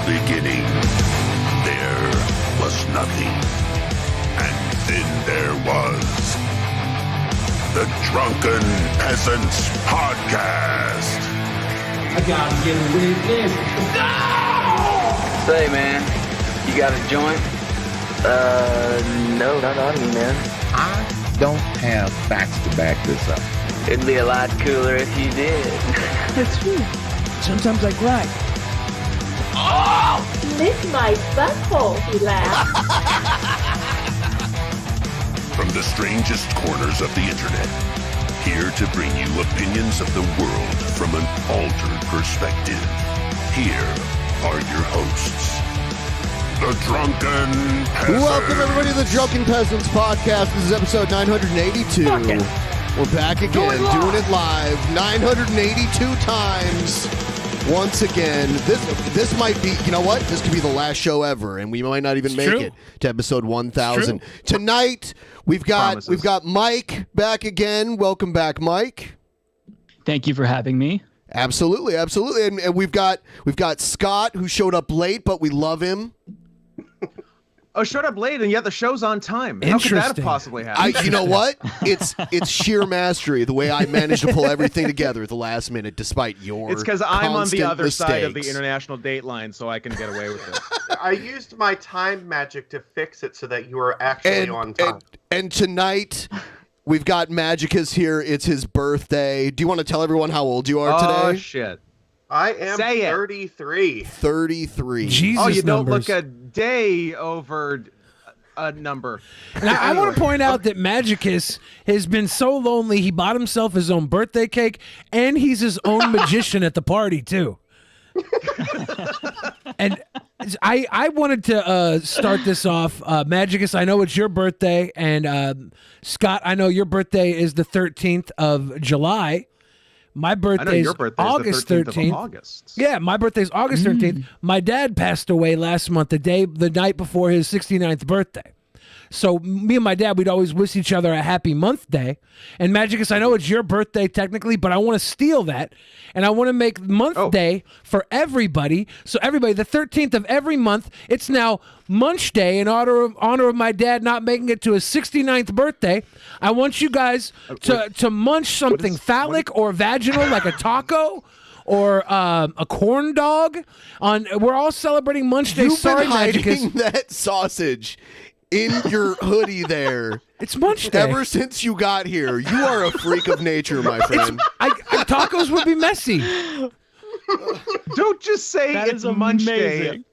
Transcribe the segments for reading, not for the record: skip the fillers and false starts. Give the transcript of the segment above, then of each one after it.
beginning, there was nothing. And then there was the Drunken Peasants Podcast. I gotta get a witness. No! Say, man, you got a joint? No, not on me, man. I don't have facts to back this up. It'd be a lot cooler if you did. That's true. Sometimes I cry. Oh! Lick my butthole, he laughed. From the strangest corners of the internet, here to bring you opinions of the world from an altered perspective. Here are your hosts, the Drunken Peasants. Welcome everybody to the Drunken Peasants Podcast. This is episode 982. We're back again, doing it live 982 times. Once again, this might be, you know what? This could be the last show ever, and we might not even make it to episode 1000. Tonight, we've got Mike back again. Welcome back, Mike. Thank you for having me. Absolutely. And we've got Scott, who showed up late, but we love him. Oh, showed up late, and yet the show's on time. How could that have possibly happened? You know what? It's sheer mastery, the way I managed to pull everything together at the last minute, despite your It's because I'm on the other side of the mistakes. international date line, so I can get away with it. I used my time magic to fix it so that you were actually on time. And tonight, we've got Magicus here. It's his birthday. Do you want to tell everyone how old you are today? Oh, shit. I am 33. 33. Jesus Oh, you don't numbers. look a day over a number. Now, I want to point out that Magicus has been so lonely, he bought himself his own birthday cake, and he's his own magician at the party, too. And I wanted to start this off. Magicus, I know it's your birthday, and Scott, I know your birthday is the 13th of July. My birthday is August 13th. August. Yeah, my birthday's August 13th. My dad passed away last month, the night before his 69th birthday. So me and my dad, we'd always wish each other a happy month day. And Magicus, I know it's your birthday technically, but I want to steal that. And I want to make month day for everybody. So everybody, the 13th of every month, it's now Munch Day in honor of my dad not making it to his 69th birthday. I want you guys to munch something phallic or vaginal, like a taco. Or a corn dog. We're all celebrating Munch Day. You've Sorry, been hiding Magicus. that sausage in your hoodie there. It's Munch Day. Ever since you got here, you are a freak of nature, my friend. Tacos would be messy. Don't just say That it's is Munch amazing. Day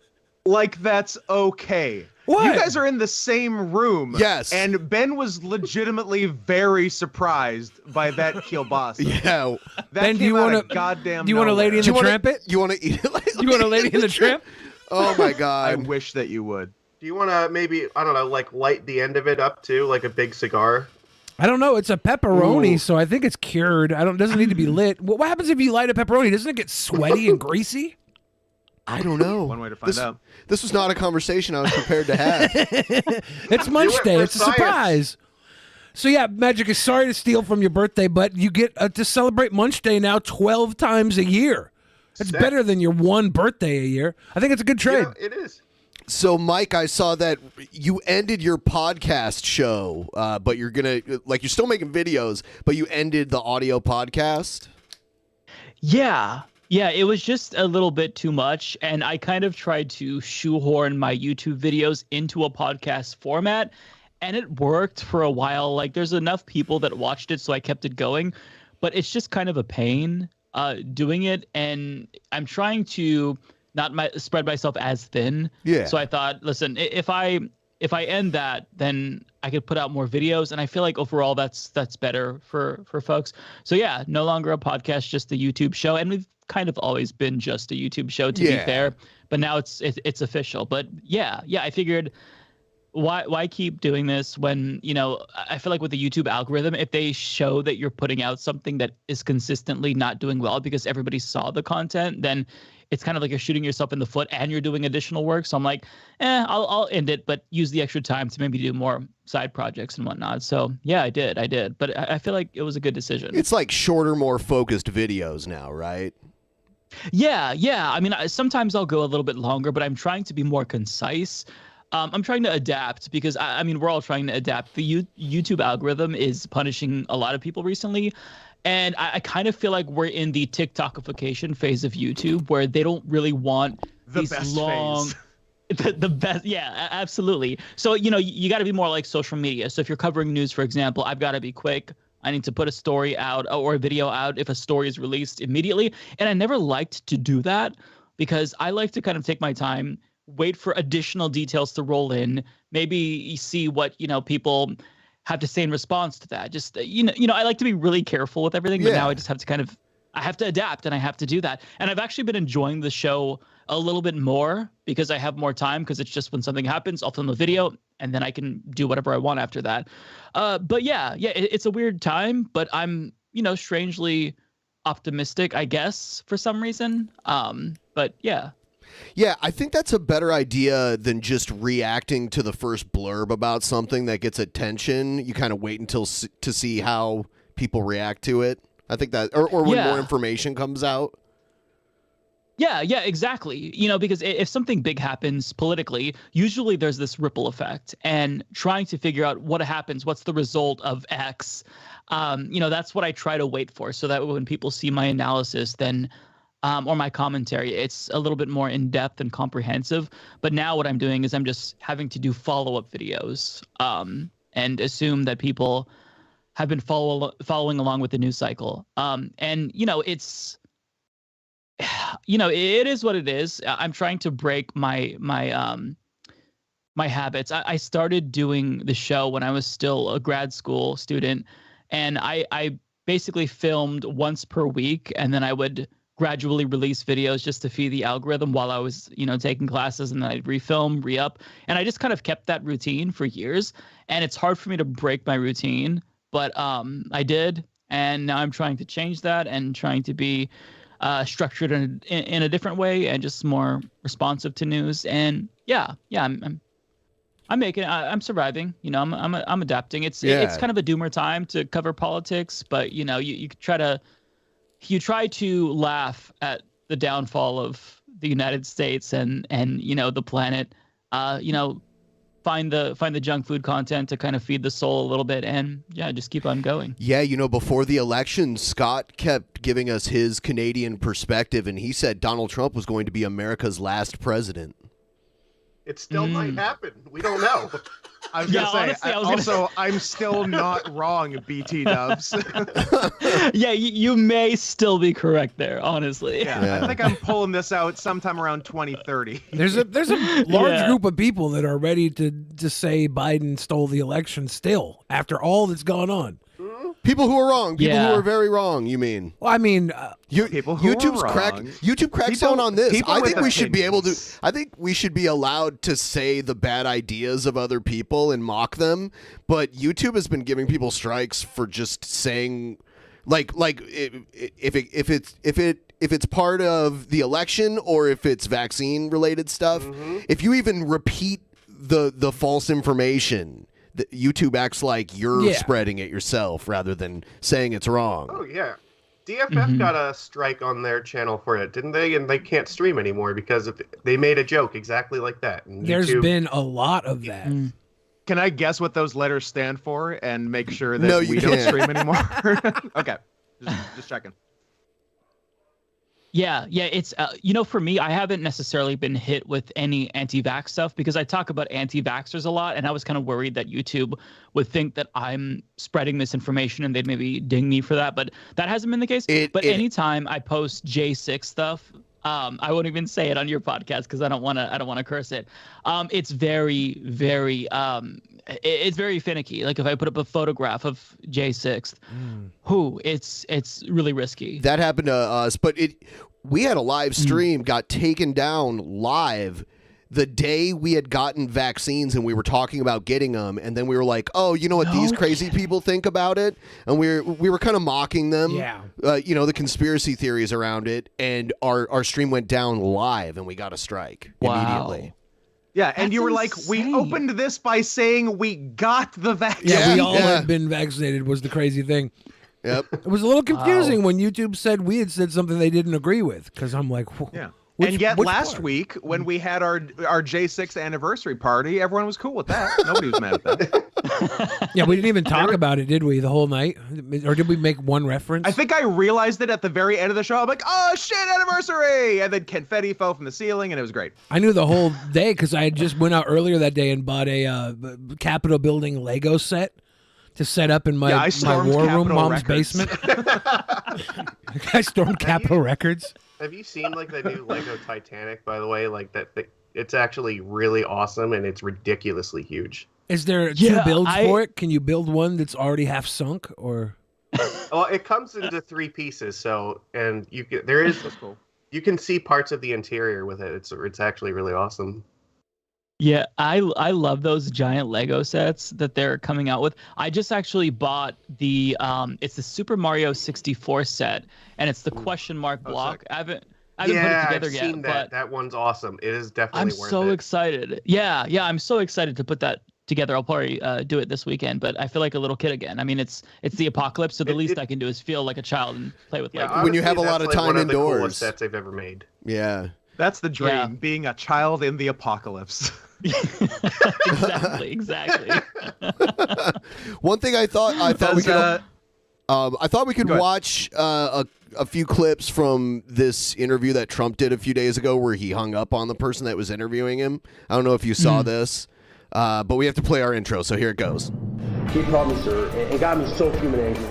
like that's okay. What? You guys are in the same room. Yes. And Ben was legitimately very surprised by that kielbasa. Yeah. That Ben, came out of goddamn Do you want a lady in Do the you wanna- tramp it? You want to eat it? You want a lady in the tramp? Oh my I God. wish that you would. Do you want to maybe, I don't know, like light the end of it up too, like a big cigar? I don't know. It's a pepperoni, Ooh. so I think it's cured. It doesn't need to be lit. What happens if you light a pepperoni? Doesn't it get sweaty and greasy? I don't know. One way to find out. This was not a conversation I was prepared to have. It's Munch Do it Day. for It's a science. surprise. So yeah, Magic is sorry to steal from your birthday, but you get to celebrate Munch Day now 12 times a year. It's Sick. better than your one birthday a year. I think it's a good trade. Yeah, it is. So, Mike, I saw that you ended your podcast show, but you're you're still making videos, but you ended the audio podcast. Yeah, it was just a little bit too much, and I kind of tried to shoehorn my YouTube videos into a podcast format, and it worked for a while. Like, there's enough people that watched it, so I kept it going, but it's just kind of a pain doing it, and I'm trying to not spread myself as thin. Yeah. So I thought, listen, if I end that, then I could put out more videos, and I feel like overall that's better for folks. So yeah, no longer a podcast, just a YouTube show, and we've kind of always been just a YouTube show to be fair, but now it's official. But yeah, I figured why keep doing this when, I feel like with the YouTube algorithm, if they show that you're putting out something that is consistently not doing well because everybody saw the content, then it's kind of like you're shooting yourself in the foot and you're doing additional work. So I'm like, I'll end it, but use the extra time to maybe do more side projects and whatnot. So yeah, I did. But I feel like it was a good decision. It's like shorter, more focused videos now, right? Yeah. I mean, sometimes I'll go a little bit longer, but I'm trying to be more concise. I'm trying to adapt because I mean, we're all trying to adapt. The YouTube algorithm is punishing a lot of people recently. And I kind of feel like we're in the TikTokification phase of YouTube where they don't really want these long, the best. Yeah, absolutely. So, you got to be more like social media. So if you're covering news, for example, I've got to be quick. I need to put a story out or a video out if a story is released immediately. And I never liked to do that because I like to kind of take my time, wait for additional details to roll in, maybe see what, people have to say in response to that. Just, I like to be really careful with everything, but now I just have to I have to adapt and I have to do that. And I've actually been enjoying the show a little bit more because I have more time because it's just when something happens, I'll film a video and then I can do whatever I want after that. But yeah, it's a weird time, but I'm, strangely optimistic, I guess, for some reason. But yeah. Yeah, I think that's a better idea than just reacting to the first blurb about something that gets attention. You kind of wait until to see how people react to it. I think that, or when more information comes out. Yeah, exactly. Because if something big happens politically, usually there's this ripple effect, and trying to figure out what happens, what's the result of X, that's what I try to wait for, so that when people see my analysis, then or my commentary, it's a little bit more in-depth and comprehensive. But now what I'm doing is I'm just having to do follow-up videos and assume that people have been following along with the news cycle. And, it's, it is what it is. I'm trying to break my habits. I started doing the show when I was still a grad school student, and I basically filmed once per week, and then I would gradually release videos just to feed the algorithm while I was, taking classes, and then I'd refilm, re-up. And I just kind of kept that routine for years. And it's hard for me to break my routine, but I did. And now I'm trying to change that and trying to be structured in a different way and just more responsive to news. And I'm making it. I'm surviving. I'm adapting. It's kind of a doomer time to cover politics, but you try to laugh at the downfall of the United States and the planet, find the junk food content to kind of feed the soul a little bit, and just keep on going. Yeah, before the election, Scott kept giving us his Canadian perspective, and he said Donald Trump was going to be America's last president. It still might happen. We don't know. I was gonna say. I'm still not wrong, BT Dubs. Yeah, you may still be correct there. Honestly. Yeah, I think I'm pulling this out sometime around 2030. There's a large group of people that are ready to say Biden stole the election still after all that's gone on. People who are wrong. People who are very wrong, you mean? Well, I mean, YouTube cracks down on this. I think we should be able to. I think we should be allowed to say the bad ideas of other people and mock them. But YouTube has been giving people strikes for just saying, if it's part of the election or if it's vaccine related stuff. If you even repeat the false information, YouTube acts like you're spreading it yourself rather than saying it's wrong. Oh, yeah. DFF got a strike on their channel for it, didn't they? And they can't stream anymore because they made a joke exactly like that. And there's been a lot of that. Can I guess what those letters stand for and make sure that we don't stream anymore? Okay. Just checking. Yeah, it's for me, I haven't necessarily been hit with any anti-vax stuff because I talk about anti-vaxxers a lot, and I was kind of worried that YouTube would think that I'm spreading misinformation and they'd maybe ding me for that, but that hasn't been the case. Anytime I post J6 stuff, I won't even say it on your podcast because I don't want to curse it. It's very, very it's very finicky. Like if I put up a photograph of J6, it's really risky. That happened to us, but we had a live stream got taken down live the day we had gotten vaccines and we were talking about getting them, and then we were like, oh, you know what these crazy people think about it, and we were kind of mocking them, the conspiracy theories around it, and our stream went down live and we got a strike immediately. Yeah, and you were like, we opened this by saying we got the vaccine. Yeah, we all had been vaccinated was the crazy thing. Yep. It was a little confusing when YouTube said we had said something they didn't agree with, because I'm like, Yeah. which- and yet which last part? week when we had our J6 anniversary party, everyone was cool with that. Nobody was mad at that. Yeah, we didn't even talk about it, did we, the whole night? Or did we make one reference? I think I realized it at the very end of the show. I'm like, oh shit, anniversary! And then confetti fell from the ceiling, and it was great. I knew the whole day because I had just went out earlier that day and bought a Capitol building Lego set to set up in my, Yeah, I my stormed war room, Capitol mom's Records. basement. I stormed Capitol Records. Have you seen like the new Lego Titanic? By the way, like that, it's actually really awesome and it's ridiculously huge. Is there two builds for it? Can you build one that's already half sunk, or? Well, it comes into 3 pieces, so and you can that's cool. You can see parts of the interior with it. It's actually really awesome. Yeah, I love those giant Lego sets that they're coming out with. I just actually bought the it's the Super Mario 64 set, and it's the question mark block. Sick. I haven't put it together I've yet, seen that. but That one's awesome. It is definitely I'm worth so it. excited. Yeah, I'm so excited to put that together. I'll probably do it this weekend, but I feel like a little kid again. I mean, it's the apocalypse, so the least I can do is feel like a child and play with Lego. When you have a Honestly, lot of that's, like, time one of the indoors. coolest sets they've ever made. Yeah. That's the dream, Yeah. being a child in the apocalypse. Exactly. One thing I thought we could I thought we could Go ahead. watch a few clips from this interview that Trump did a few days ago where he hung up on the person that was interviewing him. I don't know if you saw this, but we have to play our intro, so here it goes. He called me, sir, and got me so human angry.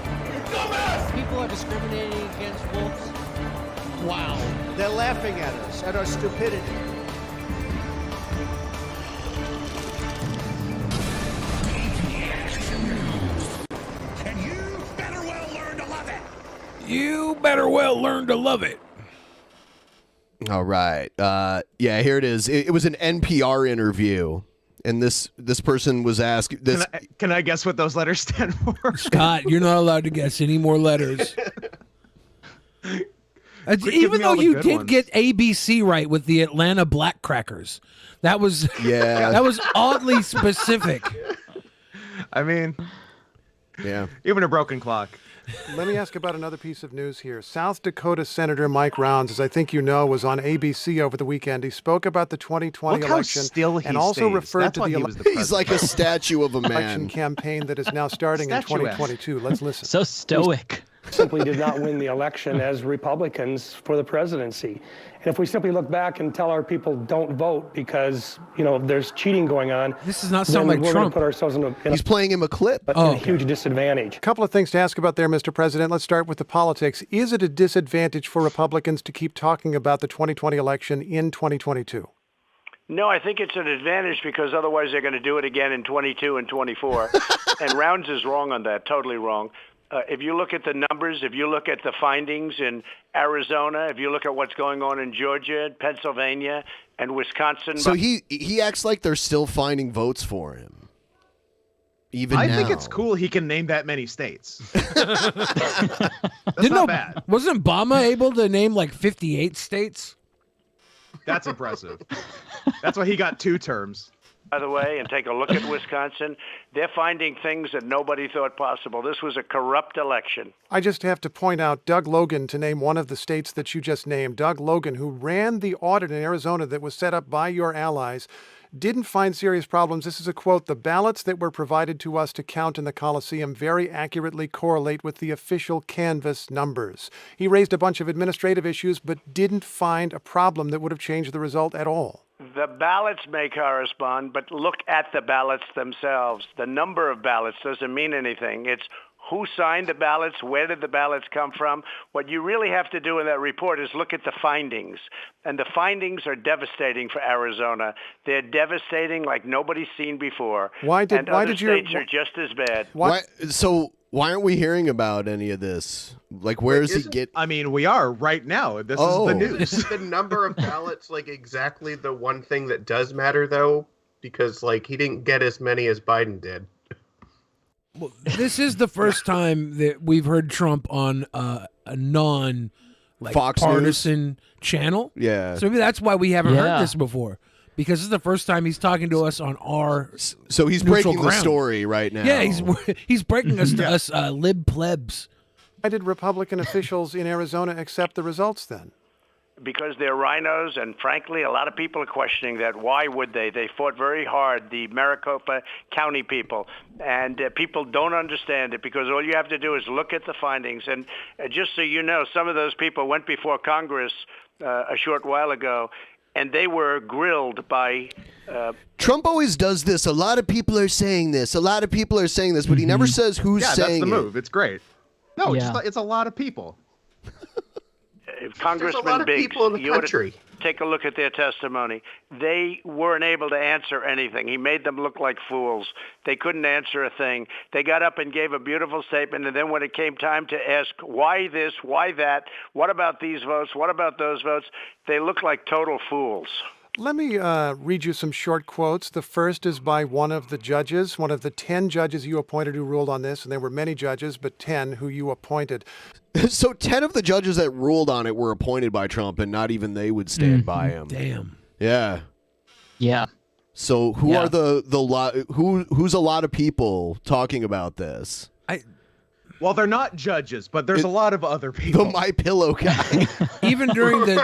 People are discriminating against wolves. Wow. They're laughing at us, at our stupidity. And you better well learn to love it. You better well learn to love it. All right. Yeah, here it is. It was an NPR interview, and this person was asked. Can I guess what those letters stand for? Scott, you're not allowed to guess any more letters. Even though you did get ABC right with the Atlanta Black Crackers, that was that was oddly specific. I mean, yeah, even a broken clock. Let me ask about another piece of news here. South Dakota Senator Mike Rounds, as I think you know, was on ABC over the weekend. He spoke about the 2020 Look how election still he and also stays. referred That's to why the he was the He's like a statue of a election man. campaign that is now starting in Statuesque. 2022. Let's listen. So stoic. Simply did not win the election as Republicans for the presidency. And if we simply look back and tell our people don't vote because, there's cheating going on. This does not then sound like we're going Trump. to put ourselves in He's playing him a clip. a huge disadvantage. A couple of things to ask about there, Mr. President. Let's start with the politics. Is it a disadvantage for Republicans to keep talking about the 2020 election in 2022? No, I think it's an advantage because otherwise they're going to do it again in 22 and 24. And Rounds is wrong on that, totally wrong. If you look at the numbers, if you look at the findings in Arizona, if you look at what's going on in Georgia, Pennsylvania, and Wisconsin. So he acts like they're still finding votes for him. Even I now. think it's cool he can name that many states. That's not bad. Wasn't Obama able to name like 58 states? That's impressive. That's why he got 2 terms. By the way, and take a look at Wisconsin. They're finding things that nobody thought possible. This was a corrupt election. I just have to point out Doug Logan, to name one of the states that you just named. Doug Logan, who ran the audit in Arizona that was set up by your allies, didn't find serious problems. This is a quote: "The ballots that were provided to us to count in the Coliseum very accurately correlate with the official canvass numbers." He raised a bunch of administrative issues, but didn't find a problem that would have changed the result at all. The ballots may correspond, but look at the ballots themselves. The number of ballots doesn't mean anything. It's who signed the ballots, where did the ballots come from. What you really have to do in that report is look at the findings. And the findings are devastating for Arizona. They're devastating like nobody's seen before. Why did states are just as bad. Why aren't we hearing about any of this? Like, where does he get? I mean, we are right now. This is the news. Is the number of ballots like exactly the one thing that does matter, though? Because he didn't get as many as Biden did. Well, this is the first time that we've heard Trump on a non Fox partisan channel. Yeah. So maybe that's why we haven't heard this before. Because this is the first time he's talking to us on our So he's neutral breaking ground. the story right now. Yeah, he's breaking us to us lib plebs. Why did Republican officials in Arizona accept the results then? Because they're rhinos, and frankly, a lot of people are questioning that. Why would they? They fought very hard, the Maricopa County people, and people don't understand it because all you have to do is look at the findings. And just so you know, some of those people went before Congress a short while ago, and they were grilled by... Trump always does this. A lot of people are saying this. A lot of people are saying this, but he never says who's saying it. Yeah, that's the move. It's great. No, Yeah. it's a lot of people. Congressman There's a lot of Biggs, people in the you ought to country. take a look at their testimony. They weren't able to answer anything. He made them look like fools. They couldn't answer a thing. They got up and gave a beautiful statement, and then when it came time to ask why this, why that, what about these votes, what about those votes, they looked like total fools. Let me read you some short quotes. The first is by one of the judges, one of the 10 judges you appointed who ruled on this, and there were many judges, but 10 who you appointed. So 10 of the judges that ruled on it were appointed by Trump, and not even they would stand by him. Damn. Yeah. Yeah. So who are who's a lot of people talking about this? Well, they're not judges, but there's a lot of other people. The My Pillow guy. Even during the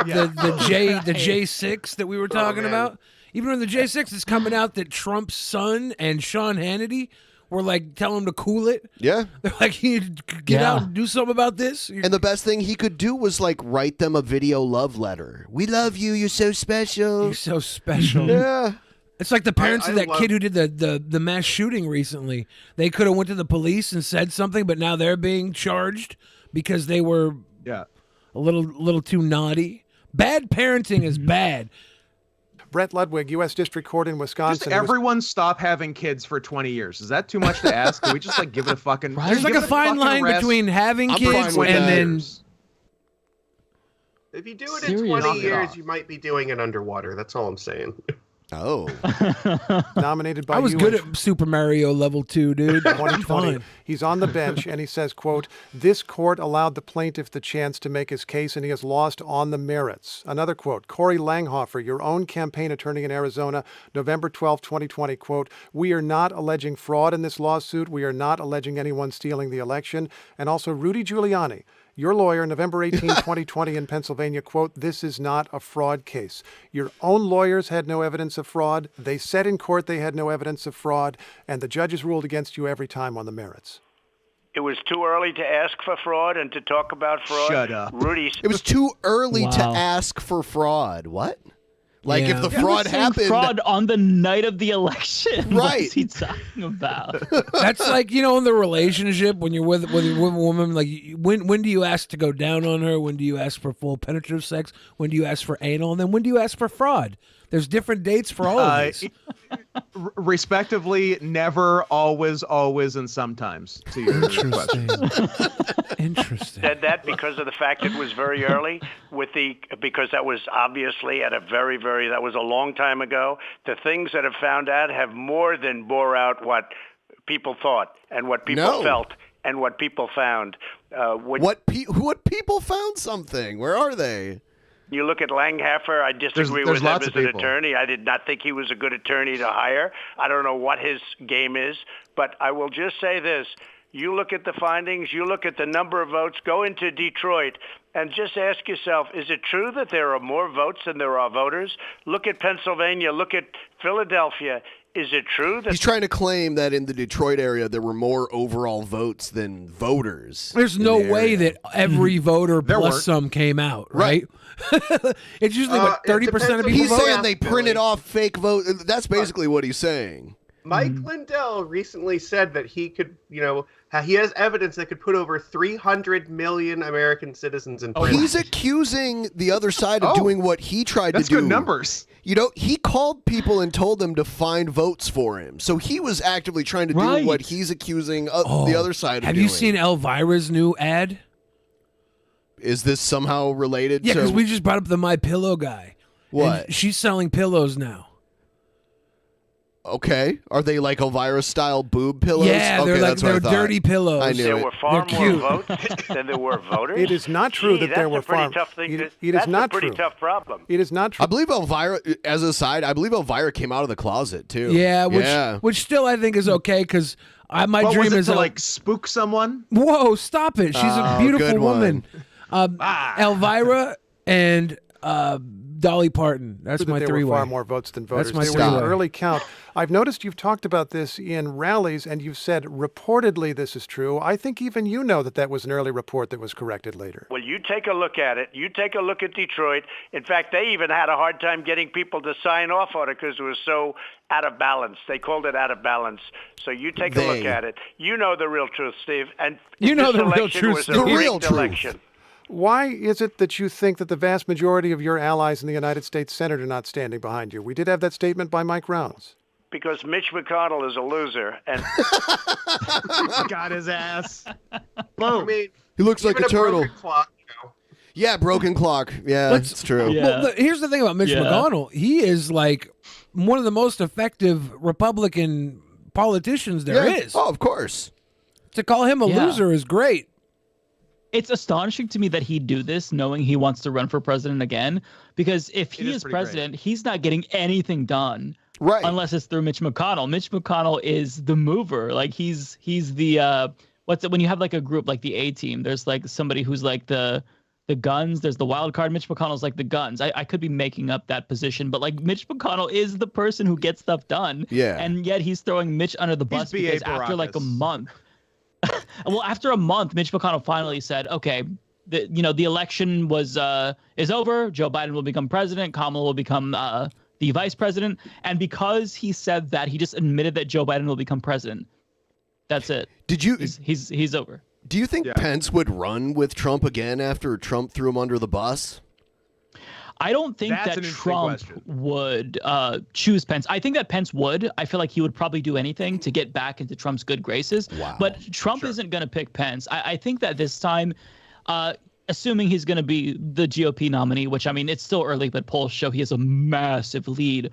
J6 that we were talking about, even during the J6, it's coming out that Trump's son and Sean Hannity were like telling him to cool it. Yeah. They're like, you need to get out and do something about this. And the best thing he could do was like write them a video love letter. We love you. You're so special. You're so special. Yeah. It's like the parents of that kid who did the mass shooting recently. They could have went to the police and said something, but now they're being charged because they were a little too naughty. Bad parenting is bad. Brett Ludwig, U.S. District Court in Wisconsin. Just everyone stop having kids for 20 years. Is that too much to ask? Can we just like give it a fucking... There's like a fine line between having kids and then... If you do it in 20 years, you might be doing it underwater. That's all I'm saying. Oh. Nominated by I was you good at Super Mario level 2, dude. 2020. He's on the bench, and he says, quote, "This court allowed the plaintiff the chance to make his case, and he has lost on the merits." Another quote, Corey Langhofer, your own campaign attorney in Arizona, November 12, 2020, quote, "We are not alleging fraud in this lawsuit. We are not alleging anyone stealing the election." And also Rudy Giuliani, your lawyer, November 18, 2020 in Pennsylvania, quote, "This is not a fraud case. Your own lawyers had no evidence of fraud. They said in court they had no evidence of fraud, and the judges ruled against you every time on the merits." It was too early to ask for fraud and to talk about fraud. Shut up. Rudy. It was too early to ask for fraud. What? Like if the fraud happened, fraud on the night of the election. Right. What's he talking about? That's like, you know, in the relationship when you're with a woman, like when do you ask to go down on her? When do you ask for full penetrative sex? When do you ask for anal? And then when do you ask for fraud? There's different dates for all of these. Respectively, never, always, and sometimes. To your Interesting. Interesting. Said that because of the fact it was very early, because that was obviously at a that was a long time ago. The things that have found out have more than bore out what people thought and what people felt and what people found. What people found something? Where are they? You look at Langhofer, I disagree with him as an attorney. I did not think he was a good attorney to hire. I don't know what his game is, but I will just say this. You look at the findings, you look at the number of votes, go into Detroit, and just ask yourself, is it true that there are more votes than there are voters? Look at Pennsylvania, look at Philadelphia. Is it true that... He's trying to claim that in the Detroit area there were more overall votes than voters. There's no way that every voter plus some came out, right? It's usually like 30% of people He's vote. saying they printed off fake votes. That's basically what he's saying. Mike Lindell recently said that he could, he has evidence that could put over 300 million American citizens in prison. He's accusing the other side of doing what he tried to do. That's good numbers. He called people and told them to find votes for him. So he was actively trying to do what he's accusing the other side of doing. Have you seen Elvira's new ad? Is this somehow related? Yeah, because we just brought up the My Pillow guy. What? And she's selling pillows now. Okay. Are they like Elvira-style boob pillows? Yeah, okay, they're dirty pillows. I knew There it. were far They're more cute. votes than there were voters. It is not true Gee, that there were far. Tough thing It to, is that's not a pretty true. tough problem. It is not true. I believe Elvira, as a side, I believe Elvira came out of the closet too. Yeah, which still I think is okay because my What dream was it is to like spook someone? Whoa, stop it! She's a Oh, beautiful good one. woman. Elvira and Dolly Parton. That's That my there three-way. were far more votes than voters. That's my There was an three-way. early count. I've noticed you've talked about this in rallies, and you've said reportedly this is true. I think even you know that was an early report that was corrected later. Well, you take a look at it. You take a look at Detroit. In fact, they even had a hard time getting people to sign off on it because it was so out of balance. They called it out of balance. So you take a look at it. You know the real truth, Steve. And You know this the real election truth, was Steve. a The real rigged truth. election. Why is it that you think that the vast majority of your allies in the United States Senate are not standing behind you? We did have that statement by Mike Rounds. Because Mitch McConnell is a loser, and Got his ass. I mean, He looks like even a turtle. broken clock, you know. Yeah, broken clock. Yeah, it's true. Well, here's the thing about Mitch McConnell. He is like one of the most effective Republican politicians there is. Oh, of course. To call him a loser is great. It's astonishing to me that he'd do this knowing he wants to run for president again, because if he is president, he's not getting anything done. Right. Unless it's through Mitch McConnell. Mitch McConnell is the mover. Like he's the what's it when you have like a group like the A team, there's like somebody who's like the guns, there's the wild card. Mitch McConnell's like the guns. I could be making up that position, but like Mitch McConnell is the person who gets stuff done. Yeah. And yet he's throwing Mitch under the bus because after like a month. Well, after a month, Mitch McConnell finally said, okay, the election is over. Joe Biden will become president. Kamala will become the vice president. And because he said that, he just admitted that Joe Biden will become president. That's it. Did you? He's over. Do you think Pence would run with Trump again after Trump threw him under the bus? I don't think that Trump would choose Pence. I think that Pence would. I feel like he would probably do anything to get back into Trump's good graces. Wow. But Trump isn't going to pick Pence. I think that this time, assuming he's going to be the GOP nominee, which, I mean, it's still early, but polls show he has a massive lead.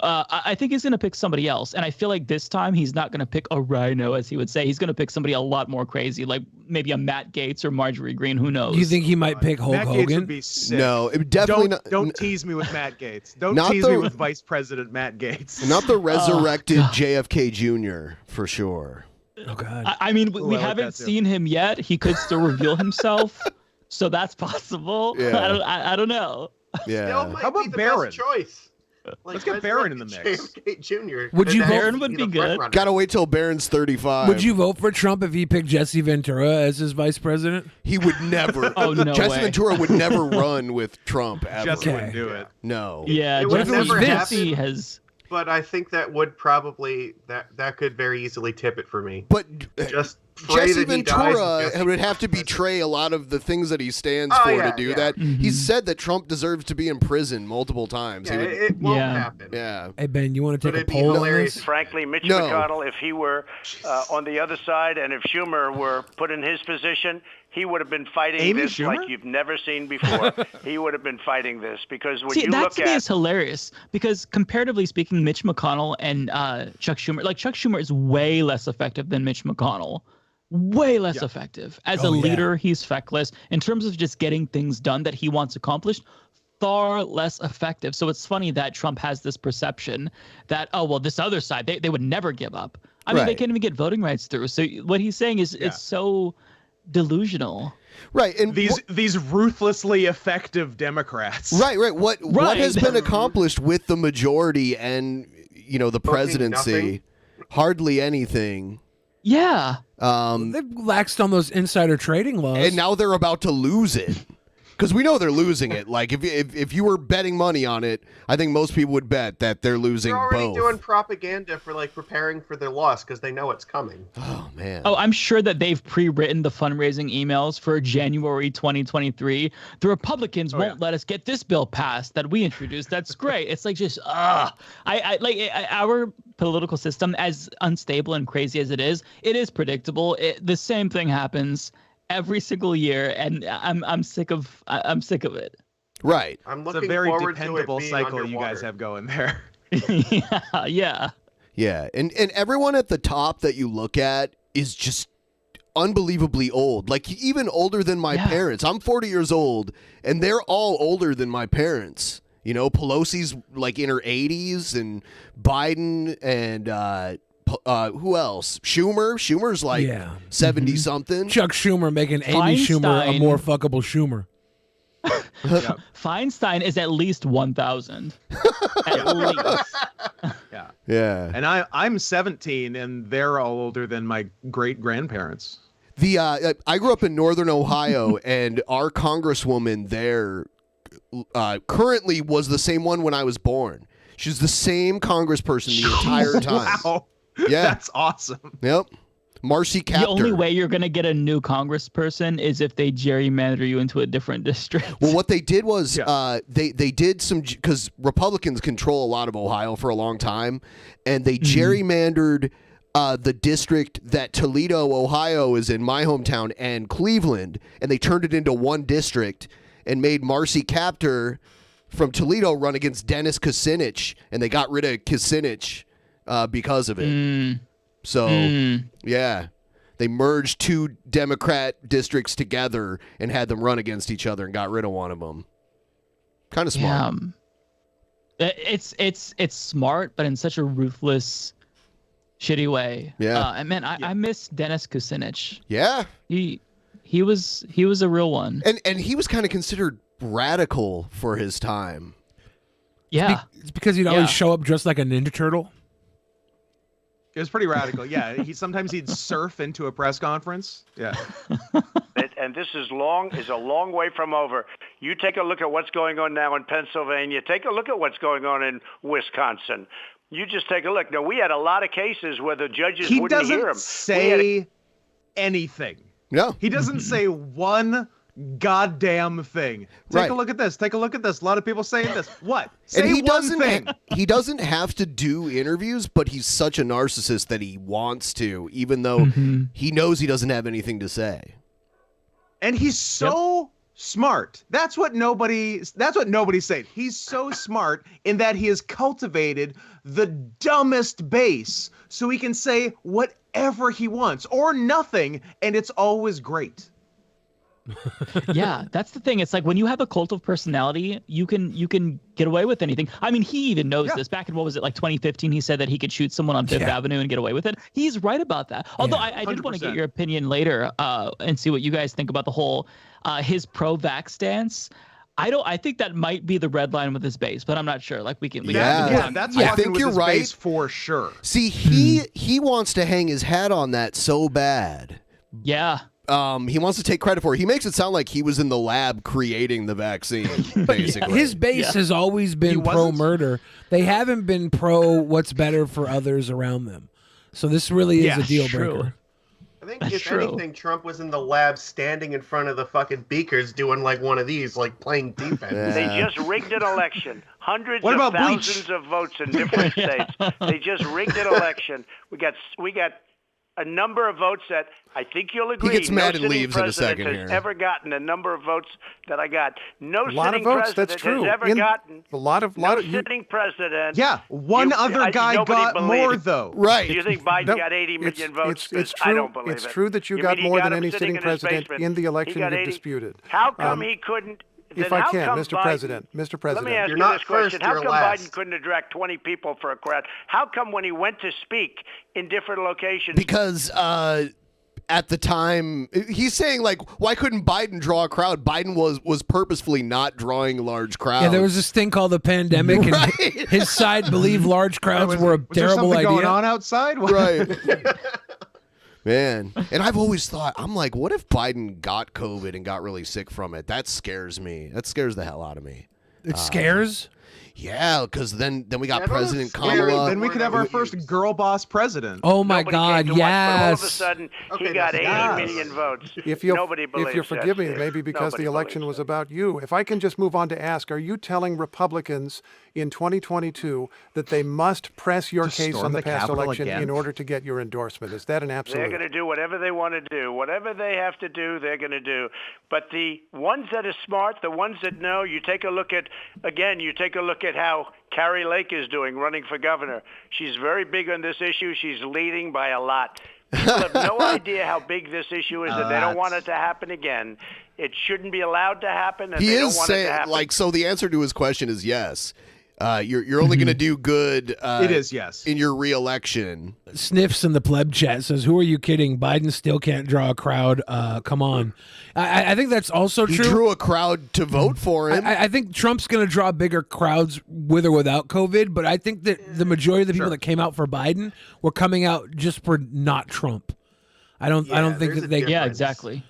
I think he's going to pick somebody else. And I feel like this time he's not going to pick a rhino, as he would say. He's going to pick somebody a lot more crazy, like maybe a Matt Gaetz or Marjorie Greene. Who knows? Do you think he might pick Hulk Matt Hogan? Gaetz would be sick. No, it definitely not. Don't tease me with Matt Gaetz. Don't Not tease the- me with Vice President Matt Gaetz. Not the resurrected JFK Jr. for sure. Oh God. I mean, we I like haven't that too. seen him yet. He could still reveal himself. So that's possible. Yeah. I don't know. Yeah. Might How about be the Barron? best choice. Like, Let's get Barron in the mix. JFK Jr. Would you vote- Barron would be good. Gotta wait till Barron's 35. Would you vote for Trump if he picked Jesse Ventura as his vice president? He would never. Oh, no Jesse way. Ventura would never run with Trump ever. Jesse wouldn't do it. No. Yeah, It What would if it was never Vince? happen, Jesse has. but I think that would probably that could very easily tip it for me. But Just pray Jesse that he dies and Ventura Jesse- would have to betray a lot of the things that he stands Oh, for yeah, to do yeah. that. Mm-hmm. He's said that Trump deserves to be in prison multiple times. Yeah, He would- it won't Yeah. happen. yeah. Hey Ben, you want to But take a it'd be poll on hilarious. this? frankly, Mitch No. McConnell, if he were on the other side and if Schumer were put in his position, he would have been fighting Amy this Schumer? like you've never seen before. He would have been fighting this because when See, you that look to me at is hilarious because comparatively speaking, Mitch McConnell and Chuck Schumer, like Chuck Schumer is way less effective than Mitch McConnell. Way less effective. As a leader, he's feckless. In terms of just getting things done that he wants accomplished, far less effective. So it's funny that Trump has this perception that, oh, well, this other side, they would never give up. I mean, they Right. can't even get voting rights through. So what he's saying is it's so delusional. Right. And These ruthlessly effective Democrats. right. What Right. has been accomplished with the majority and the presidency? nothing. Hardly anything. Yeah. They've laxed on those insider trading laws. And now they're about to lose it. Because we know they're losing it. Like, if you were betting money on it, I think most people would bet that they're losing They're already both. doing propaganda for like preparing for their loss because they know it's coming. Oh, man. Oh, I'm sure that they've pre-written the fundraising emails for January 2023. The Republicans won't let us get this bill passed that we introduced. That's great. It's like just our political system, as unstable and crazy as it is predictable. The same thing happens every single year, and I'm sick of it. Right. I'm It's a looking very forward to it dependable being cycle you underwater. guys have going there. Yeah. Yeah, and everyone at the top that you look at is just unbelievably old. Like even older than my parents. I'm 40 years old, and they're all older than my parents. You know, Pelosi's like in her 80s, and Biden and who else? Schumer's like 70 something. Chuck Schumer making Amy Schumer a more fuckable Schumer. Feinstein is at least 1,000. At least. Yeah. And I'm 17, and they're all older than my great grandparents. I grew up in Northern Ohio, and our congresswoman there currently was the same one when I was born. She's the same congressperson the entire time. Wow. Yeah. That's awesome. Yep. Marcy Kaptur. The only way you're going to get a new congressperson is if they gerrymander you into a different district. Well, what they did was they did some, because Republicans control a lot of Ohio for a long time, and they gerrymandered the district that Toledo, Ohio is in, my hometown, and Cleveland, and they turned it into one district and made Marcy Kaptur from Toledo run against Dennis Kucinich, and they got rid of Kucinich because of it. Yeah, they merged two Democrat districts together and had them run against each other and got rid of one of them. Kind of smart. It's smart, but in such a ruthless, shitty way. Yeah. And man, I miss Dennis Kucinich. Yeah. He was a real one. And he was kind of considered radical for his time. Yeah. It's because he'd always show up dressed like a Ninja Turtle. It was pretty radical. Yeah, sometimes he'd surf into a press conference. Yeah. And this is a long way from over. You take a look at what's going on now in Pennsylvania. Take a look at what's going on in Wisconsin. You just take a look. Now, we had a lot of cases where the judges wouldn't hear him. He doesn't say anything. No. He doesn't say one goddamn thing. Take a look at this. Take a look at this. A lot of people saying this. What? Say And he one thing. He doesn't have to do interviews, but he's such a narcissist that he wants to, even though he knows he doesn't have anything to say. And he's so smart. That's what nobody's saying. He's so smart in that he has cultivated the dumbest base so he can say whatever he wants or nothing, and it's always great. Yeah, that's the thing. It's like when you have a cult of personality, you can get away with anything. I mean, he even knows this. Back in, what was it, like 2015, he said that he could shoot someone on Fifth Avenue and get away with it. He's right about that. Although I did want to get your opinion later and see what you guys think about the whole his pro-vax stance. I think that might be the red line with his base, but I'm not sure. Like we can that's I think you're right base for sure. See, he wants to hang his hat on that so bad. Yeah. He wants to take credit for it. He makes it sound like he was in the lab creating the vaccine, basically. His base has always been pro-murder. They haven't been pro what's better for others around them. So this really is a deal breaker. I think if anything, Trump was in the lab standing in front of the fucking beakers doing like one of these, like playing defense. They just rigged an election. Hundreds of thousands of votes in different states. They just rigged an election. We got a number of votes that I think you'll agree. He gets mad no and leaves in a second has here. ever gotten a number of votes that I got. No A lot of sitting votes, president that's true. has ever gotten. A lot of sitting president. Yeah, one other guy got more though. Right. Do you think Biden got 80 million votes? It's true. I don't believe it's it. true that you got mean he more got than him any sitting sitting his president basement? in the He election got you 80. disputed. How come he couldn't? If then I how can, come Mr. Biden- President, Mr. President. Let me ask You're you not this question. first, How you're come last. Biden couldn't attract 20 people for a crowd? How come when he went to speak in different locations? Because at the time, he's saying, like, why couldn't Biden draw a crowd? Biden was purposefully not drawing large crowds. Yeah, there was this thing called the pandemic, and his side believed large crowds were a terrible idea. Going on outside? Right. Man, and I've always thought, I'm like, what if Biden got COVID and got really sick from it? That scares me. That scares the hell out of me. It scares? Yeah, because then we got President Kamala. Then we could have our first girl boss president. Oh my God! All of a Yes. sudden, he got 80 million votes. If you'll Nobody forgive me, that, maybe because Nobody the election believes was about you. If I can just move on to ask, are you telling Republicans in 2022 that they must press your To case storm on the the past Capitol election again? in order to get your endorsement? Is that an absolute? They're going to do whatever they want to do. Whatever they have to do, they're going to do. But the ones that are smart, the ones that know, you take a look at look at how Carrie Lake is doing running for governor. She's very big on this issue. She's leading by a lot. People have no idea how big this issue is, and they don't want it to happen again. It shouldn't be allowed to happen, and He they don't is want it to saying, happen. like, so the answer to his question is yes. You're only going to do good. It is yes in your reelection. Sniffs in the pleb chat says, "Who are you kidding? Biden still can't draw a crowd. Come on." I think that's also He true. drew a crowd to vote for him. I think Trump's going to draw bigger crowds with or without COVID, but I think that the majority of the people that came out for Biden were coming out just for not Trump. I don't think that they. Yeah, exactly.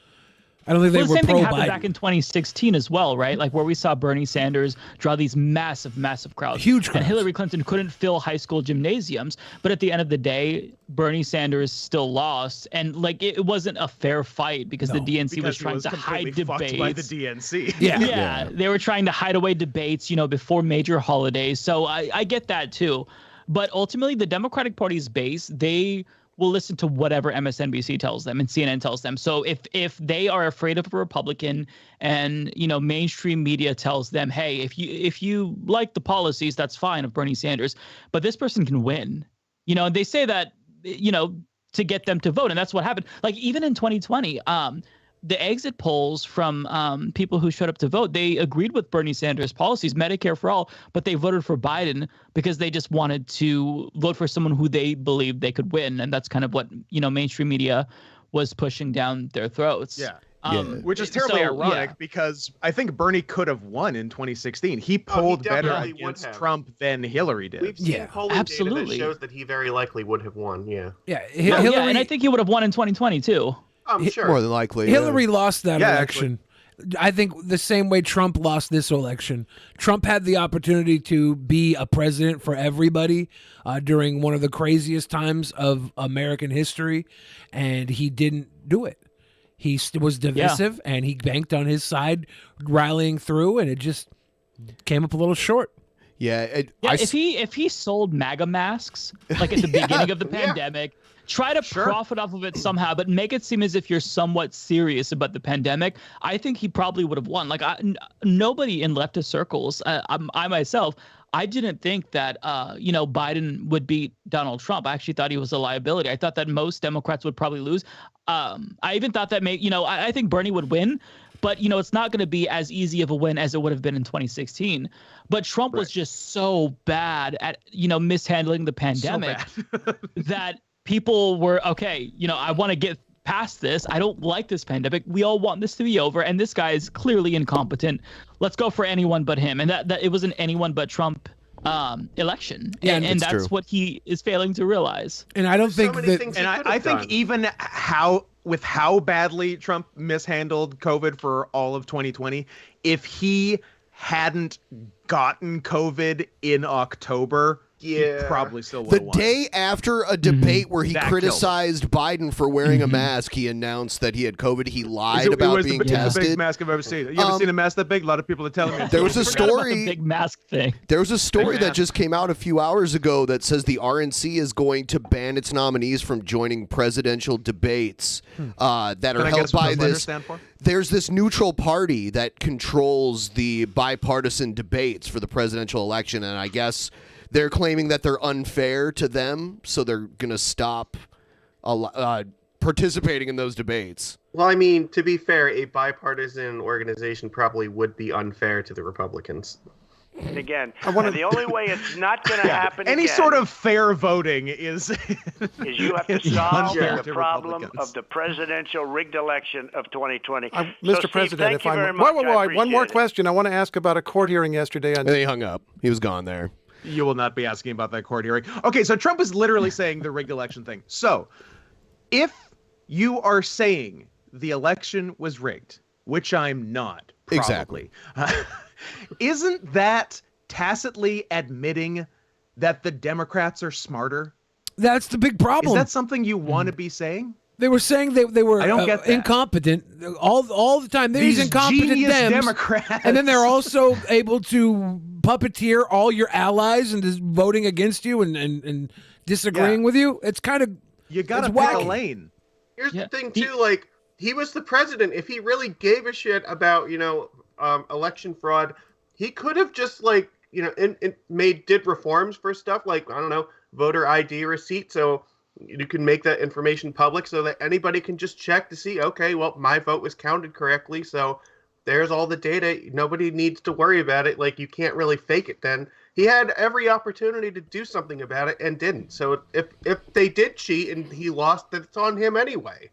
I don't think they the were same thing pro happened Biden. back in 2016 as well, right? Like where we saw Bernie Sanders draw these massive crowds. Huge And crowds. Hillary Clinton couldn't fill high school gymnasiums. But at the end of the day, Bernie Sanders still lost. And like it wasn't a fair fight because the DNC was trying to hide debates. by the DNC. Yeah. They were trying to hide away debates, before major holidays. So I get that too. But ultimately, the Democratic Party's base, they will listen to whatever MSNBC tells them and CNN tells them. So if they are afraid of a Republican and, mainstream media tells them, hey, if you like the policies, that's fine of Bernie Sanders, but this person can win, and they say that, to get them to vote. And that's what happened. Like even in 2020, the exit polls from people who showed up to vote, they agreed with Bernie Sanders' policies, Medicare for all, but they voted for Biden because they just wanted to vote for someone who they believed they could win. And that's kind of what, mainstream media was pushing down their throats. Yeah. Which is terribly ironic because I think Bernie could have won in 2016. He polled better definitely would against have. Trump than Hillary did. We've seen polling absolutely. data that shows that he very likely would have won. Yeah. Yeah, and I think he would have won in 2020 too. I'm sure. More than likely. Hillary lost that Yeah, election. I think the same way Trump lost this election. Trump had the opportunity to be a president for everybody during one of the craziest times of American history, and he didn't do it. He was divisive, and he banked on his side, rallying through, and it just came up a little short. Yeah. If he sold MAGA masks like at the beginning of the pandemic, try to profit off of it somehow, but make it seem as if you're somewhat serious about the pandemic, I think he probably would have won. Like nobody in leftist circles, I myself, I didn't think that Biden would beat Donald Trump. I actually thought he was a liability. I thought that most Democrats would probably lose. I even thought that I think Bernie would win, but it's not going to be as easy of a win as it would have been in 2016. But Trump was just so bad at mishandling the pandemic that people were okay. I want to get past this. I don't like this pandemic. We all want this to be over, and this guy is clearly incompetent. Let's go for anyone but him. And that it was an anyone but Trump election. Yeah, and that's true. what he is failing to realize. And I don't think that. And I think even how badly Trump mishandled COVID for all of 2020, if he hadn't gotten COVID in October, he probably still would The have won. day after a debate where he That criticized Biden for wearing a mask, he announced that he had COVID. He lied It about was being the tested. biggest mask I've ever seen. You ever seen a mask that big? A lot of people are telling me. There was a Forgot about the story. big mask thing. There was a story Big that mask. just came out a few hours ago that says the RNC is going to ban its nominees from joining presidential debates that are Can I held guess what by those letters this. stand for? There's this neutral party that controls the bipartisan debates for the presidential election, and I guess they're claiming that they're unfair to them, so they're going to stop participating in those debates. Well, I mean, to be fair, a bipartisan organization probably would be unfair to the Republicans. And again, and the only way it's not going to happen Any again sort of fair voting is is you have to is solve unfair the to problem Republicans. of the presidential rigged election of 2020. Mr. So, Steve, President, thank if you I very might. much. Wait, I one more appreciate it. question. I want to ask about a court hearing yesterday on. And then he hung up. He was gone there. You will not be asking about that court hearing. Okay, so Trump is literally saying the rigged election thing. So, if you are saying the election was rigged, which I'm not, probably, isn't that tacitly admitting that the Democrats are smarter? That's the big problem. Is that something you want to be saying? They were saying they were I don't get that. incompetent all the time. These incompetent genius Dems, Democrats. and then they're also able to puppeteer all your allies and just voting against you and disagreeing with you. It's kind of you got to it's pick a wacky. lane. Here's the thing, too. Like, he was the president. If he really gave a shit about, election fraud, he could have just, and did reforms for stuff like, I don't know, voter ID receipt. So you can make that information public so that anybody can just check to see, okay, well, my vote was counted correctly. So there's all the data. Nobody needs to worry about it. Like, you can't really fake it then. He had every opportunity to do something about it and didn't. So if they did cheat and he lost, then it's on him anyway.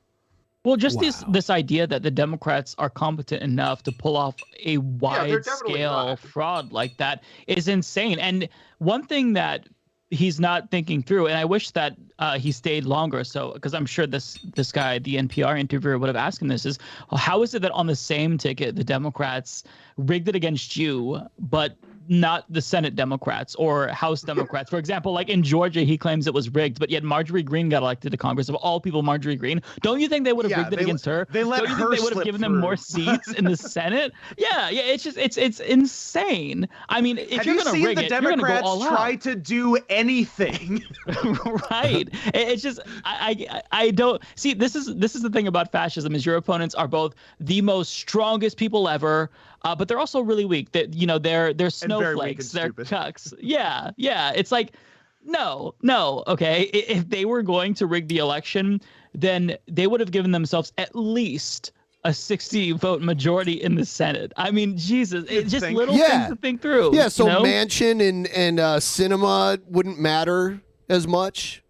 Well, just this idea that the Democrats are competent enough to pull off a wide-scale fraud like that is insane. And one thing that he's not thinking through, and I wish that he stayed longer, so because I'm sure this guy, the NPR interviewer, would have asked him this, is how is it that on the same ticket the Democrats rigged it against you, but not the Senate Democrats or House Democrats? For example, like in Georgia, he claims it was rigged, but yet Marjorie Greene got elected to Congress. Of all people, Marjorie Greene. Don't you think they would have rigged it against her? They let Don't you her think they would have given them more seats in the Senate? Yeah. It's just it's insane. I mean, if you're going to rig it, you're going to go all out. Try to do anything, right? It's just I don't see. This is the thing about fascism is your opponents are both the most strongest people ever. But they're also really weak. That they're snowflakes. They're cucks. Yeah. It's like, no. Okay, if they were going to rig the election, then they would have given themselves at least a 60-vote majority in the Senate. I mean, Jesus, it's just little things to think through. Yeah. So Manchin and Cinema wouldn't matter as much.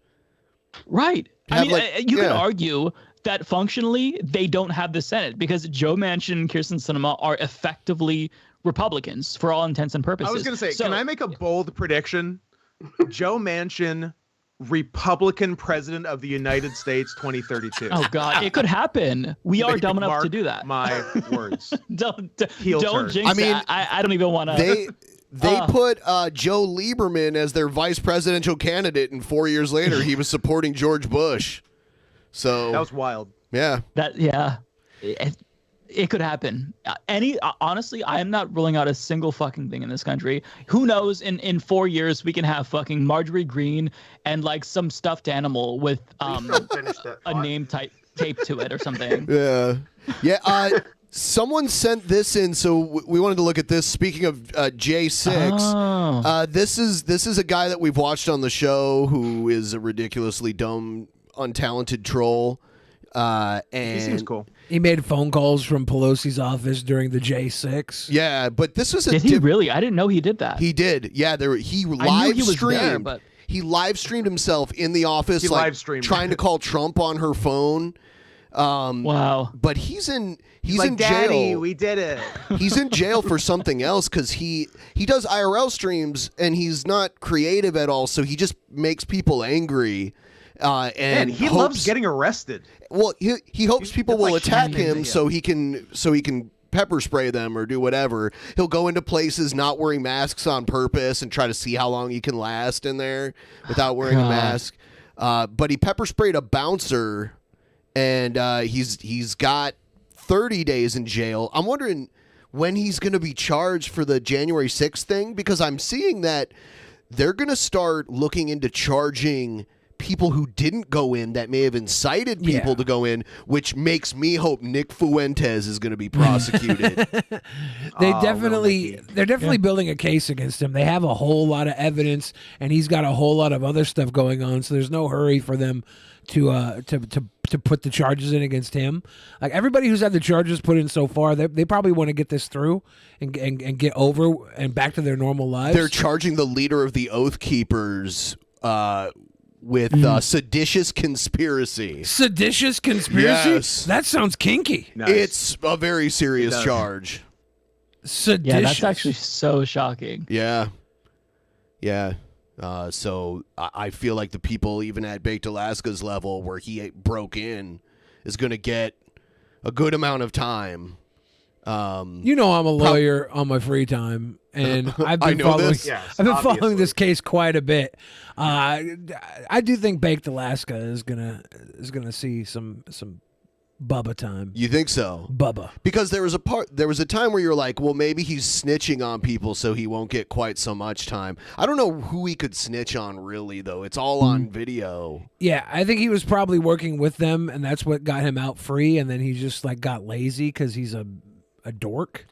Right. I mean, you could argue that functionally they don't have the Senate because Joe Manchin and Kyrsten Sinema are effectively Republicans for all intents and purposes. I was going to say, can I make a bold prediction? Joe Manchin, Republican president of the United States 2032. Oh God, it could happen. We are dumb enough to do that. My words. Don't jinx it. I don't even want to. They put Joe Lieberman as their vice presidential candidate, and 4 years later he was supporting George Bush. So that was wild. Yeah. It could happen. Honestly, I am not ruling out a single fucking thing in this country. Who knows? In 4 years, we can have fucking Marjorie Greene and like some stuffed animal with a name taped to it or something. Yeah. Someone sent this in, so we wanted to look at this. Speaking of J6, this is a guy that we've watched on the show who is a ridiculously dumb, untalented troll. And he seems cool. He made phone calls from Pelosi's office during the J6. Yeah, but this was Did he really? I didn't know he did that. He did. Yeah, he live streamed. He live streamed himself in the office, trying to call Trump on her phone. Wow. But he's in jail. Daddy, we did it. He's in jail for something else because he does IRL streams and he's not creative at all. So he just makes people angry. And he loves getting arrested. Well, he hopes people will attack him so he can pepper spray them or do whatever. He'll go into places not wearing masks on purpose and try to see how long he can last in there without wearing a mask. But he pepper sprayed a bouncer, and he's got 30 days in jail. I'm wondering when he's going to be charged for the January 6th thing, because I'm seeing that they're going to start looking into charging people who didn't go in that may have incited people to go in, which makes me hope Nick Fuentes is going to be prosecuted. They're definitely building a case against him. They have a whole lot of evidence, and he's got a whole lot of other stuff going on. So there's no hurry for them to put the charges in against him. Like everybody who's had the charges put in so far, they probably want to get this through and get over and back to their normal lives. They're charging the leader of the Oath Keepers with seditious conspiracy. Seditious conspiracy? Yes. That sounds kinky. Nice. It's a very serious charge. Seditious. Yeah, that's actually so shocking. Yeah. So I feel like the people even at Baked Alaska's level where he broke in is going to get a good amount of time. I'm a lawyer on my free time, and I've been following this case quite a bit. I do think Baked Alaska is gonna see some Bubba time. You think so? Bubba. Because there was a time where you're like, well, maybe he's snitching on people so he won't get quite so much time. I don't know who he could snitch on really, though. It's all on video. Yeah, I think he was probably working with them, and that's what got him out free, and then he just got lazy because he's a dork.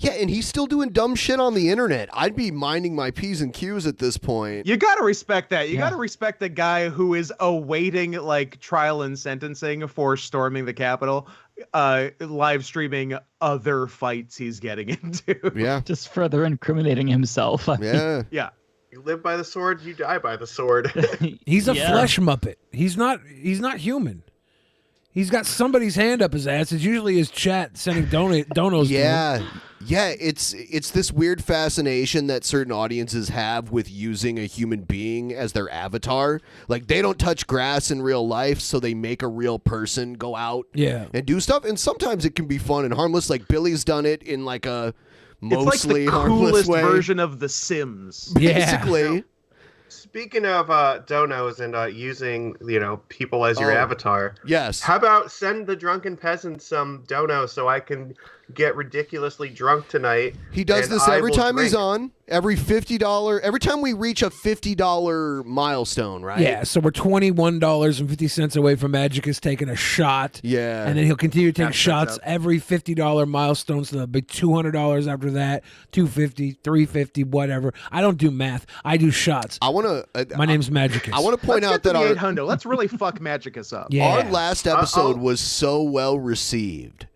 Yeah, and he's still doing dumb shit on the internet. I'd be minding my P's and Q's at this point. You gotta respect that. You gotta respect the guy who is awaiting like trial and sentencing for storming the Capitol, live streaming other fights he's getting into. Yeah. Just further incriminating himself. Yeah. Yeah. You live by the sword, you die by the sword. He's a flesh muppet. He's not human. He's got somebody's hand up his ass. It's usually his chat sending donos to him. Yeah, it's this weird fascination that certain audiences have with using a human being as their avatar. Like, they don't touch grass in real life, so they make a real person go out and do stuff. And sometimes it can be fun and harmless. Like, Billy's done it in like a mostly it's like the harmless coolest way. version of The Sims. Basically. Speaking of donos and using, people as your avatar. Yes. How about send the Drunken Peasants some donos so I can get ridiculously drunk tonight? He does and this I every will time he's drink. on. Every time we reach a $50 milestone, right? Yeah, so we're $21.50 away from Magicus taking a shot. Yeah. And then he'll continue to take That shots sets up. every $50 milestone. So there'll be $200 after that, $250, $350, whatever. I don't do math. I do shots. I want to. My name's Magicus. I want to point out that our our 800. Let's really fuck Magicus up. our last episode was so well received.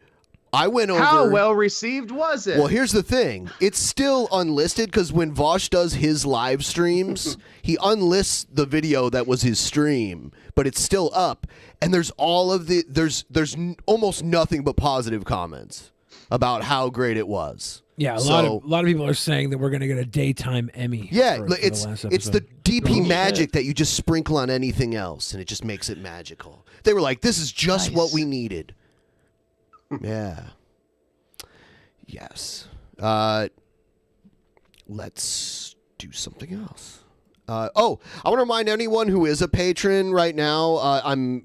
I went over. How well received was it? Well, here's the thing. It's still unlisted because when Vosh does his live streams, he unlists the video that was his stream, but it's still up. And there's almost nothing but positive comments about how great it was. Yeah, a lot of people are saying that we're going to get a daytime Emmy. Yeah, for it's the last the episode. DP magic that you just sprinkle on anything else, and it just makes it magical. They were like, "This is just what we needed." Yeah. Yes. Let's do something else. I want to remind anyone who is a patron right now. I'm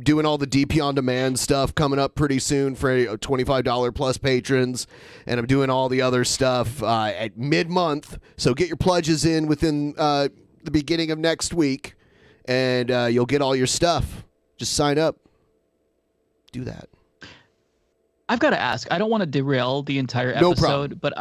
doing all the DP on demand stuff coming up pretty soon for $25 plus patrons, and I'm doing all the other stuff at mid-month. So get your pledges in within the beginning of next week, and you'll get all your stuff. Just sign up. Do that. I've got to ask. I don't want to derail the entire No episode, but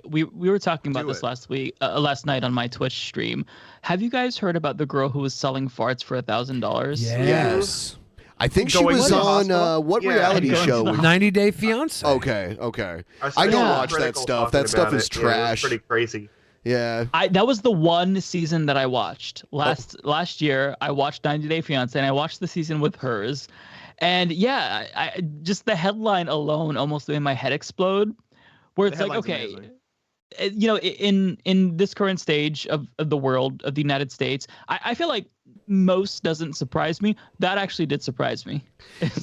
we were talking about this it. last night on my Twitch stream. Have you guys heard about the girl who was selling farts for $1,000? Yes. I think she Going was to the on hospital? what Yeah, reality going to show? the was- 90 Day Fiance. Okay. I don't watch that critical stuff. talking That stuff about is it. Yeah, it was trash. pretty crazy. Yeah. That was the one season that I watched last year. I watched 90 Day Fiance, and I watched the season with hers. And yeah, I just the headline alone almost made my head explode. Where it's like, okay, in this current stage of the world, of the United States, I feel like most doesn't surprise me. That actually did surprise me.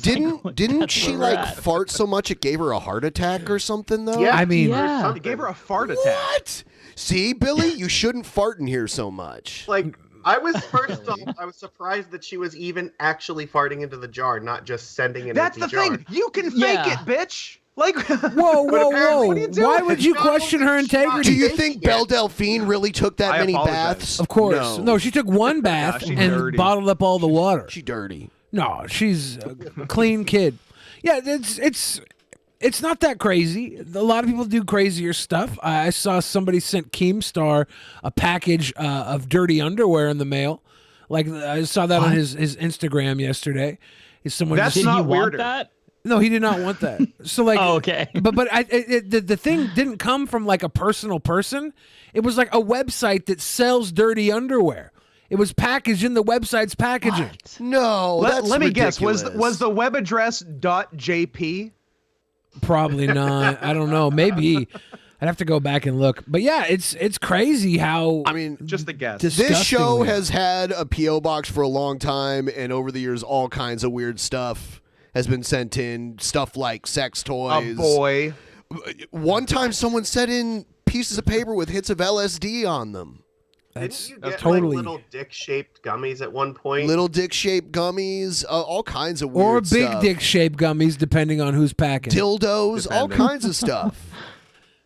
Didn't she fart so much it gave her a heart attack or something though? Yeah, I mean, It gave her a fart attack. What? See, Billy, you shouldn't fart in here so much. Like, I was I was surprised that she was even actually farting into the jar, not just sending an That's empty the jar. thing. You can fake it, bitch. Like, whoa. what are you doing? Why would you question her integrity? Do you think Belle Delphine really took that many apologize. baths? Of course. No, she took one bath she's and dirty. bottled up all the water. She dirty. No, she's a clean kid. Yeah, it's not that crazy. A lot of people do crazier stuff. I saw somebody sent Keemstar a package of dirty underwear in the mail. Like, I saw that on his Instagram yesterday. Is someone That's just, not Did he want weirder. that? No, he did not want that. So like, Oh, okay. But the thing didn't come from like a personal person. It was like a website that sells dirty underwear. It was packaged in the website's packaging. No, that's Let me guess. ridiculous. Was the web address .jp? Probably not. I don't know. Maybe. I'd have to go back and look. But yeah, it's crazy how. I mean, Just a guess. this show has had a P.O. box for a long time, and over the years, all kinds of weird stuff has been sent in. Stuff like sex toys. A boy. One time, someone sent in pieces of paper with hits of LSD on them. Didn't you get totally like little dick-shaped gummies at one point? Little dick-shaped gummies, all kinds of weird or big stuff. dick-shaped gummies, depending on who's packing. Dildos, all kinds of stuff.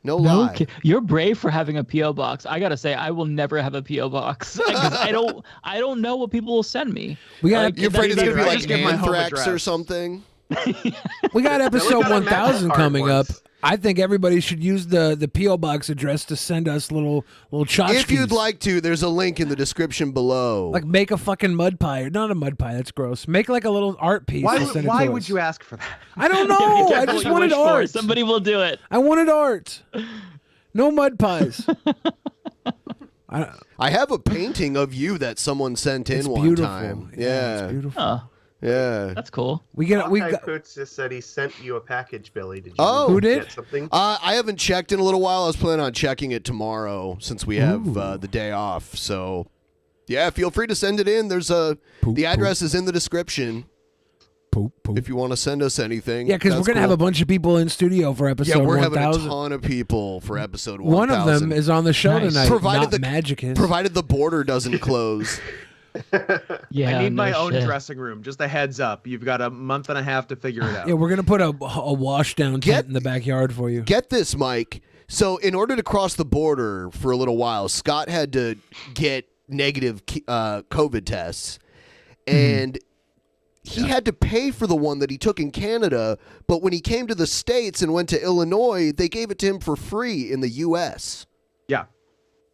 No No, lie. you're brave for having a PO box. I gotta say, I will never have a PO box because I don't know what people will send me. You're afraid it's gonna be like give my home anthrax or address. something. We got episode 1000 coming up. I think everybody should use the P.O. Box address to send us little tchotchkes. If you'd like to, there's a link in the description below. Like make a fucking mud pie. Not a mud pie, that's gross. Make like a little art piece. Why, and send it why to would us. you ask for that? I don't know. I just wanted art. Somebody will do it. I wanted art. No mud pies. I have a painting of you that someone sent in It's one beautiful. time. Yeah, it's beautiful. Yeah. That's cool. We got. Poots just said he sent you a package, Billy. Did you Oh, get something? I haven't checked in a little while. I was planning on checking it tomorrow since we have the day off. So, yeah, feel free to send it in. There's the address is in the description. If you want to send us anything. Yeah, because we're gonna have a bunch of people in studio for episode 1000. Yeah, we're having a ton of people for episode 1000. One of them is on the show tonight. Provided not Magicus. Provided the border doesn't close. Yeah, I need my own shit. dressing room. Just a heads up. You've got a month and a half to figure it out. Yeah, we're gonna put a wash down tent in the backyard for you. Get this, Mike. So, in order to cross the border for a little while, Scott had to get negative COVID tests, and he had to pay for the one that he took in Canada. But when he came to the States and went to Illinois, they gave it to him for free in the U.S. Yeah.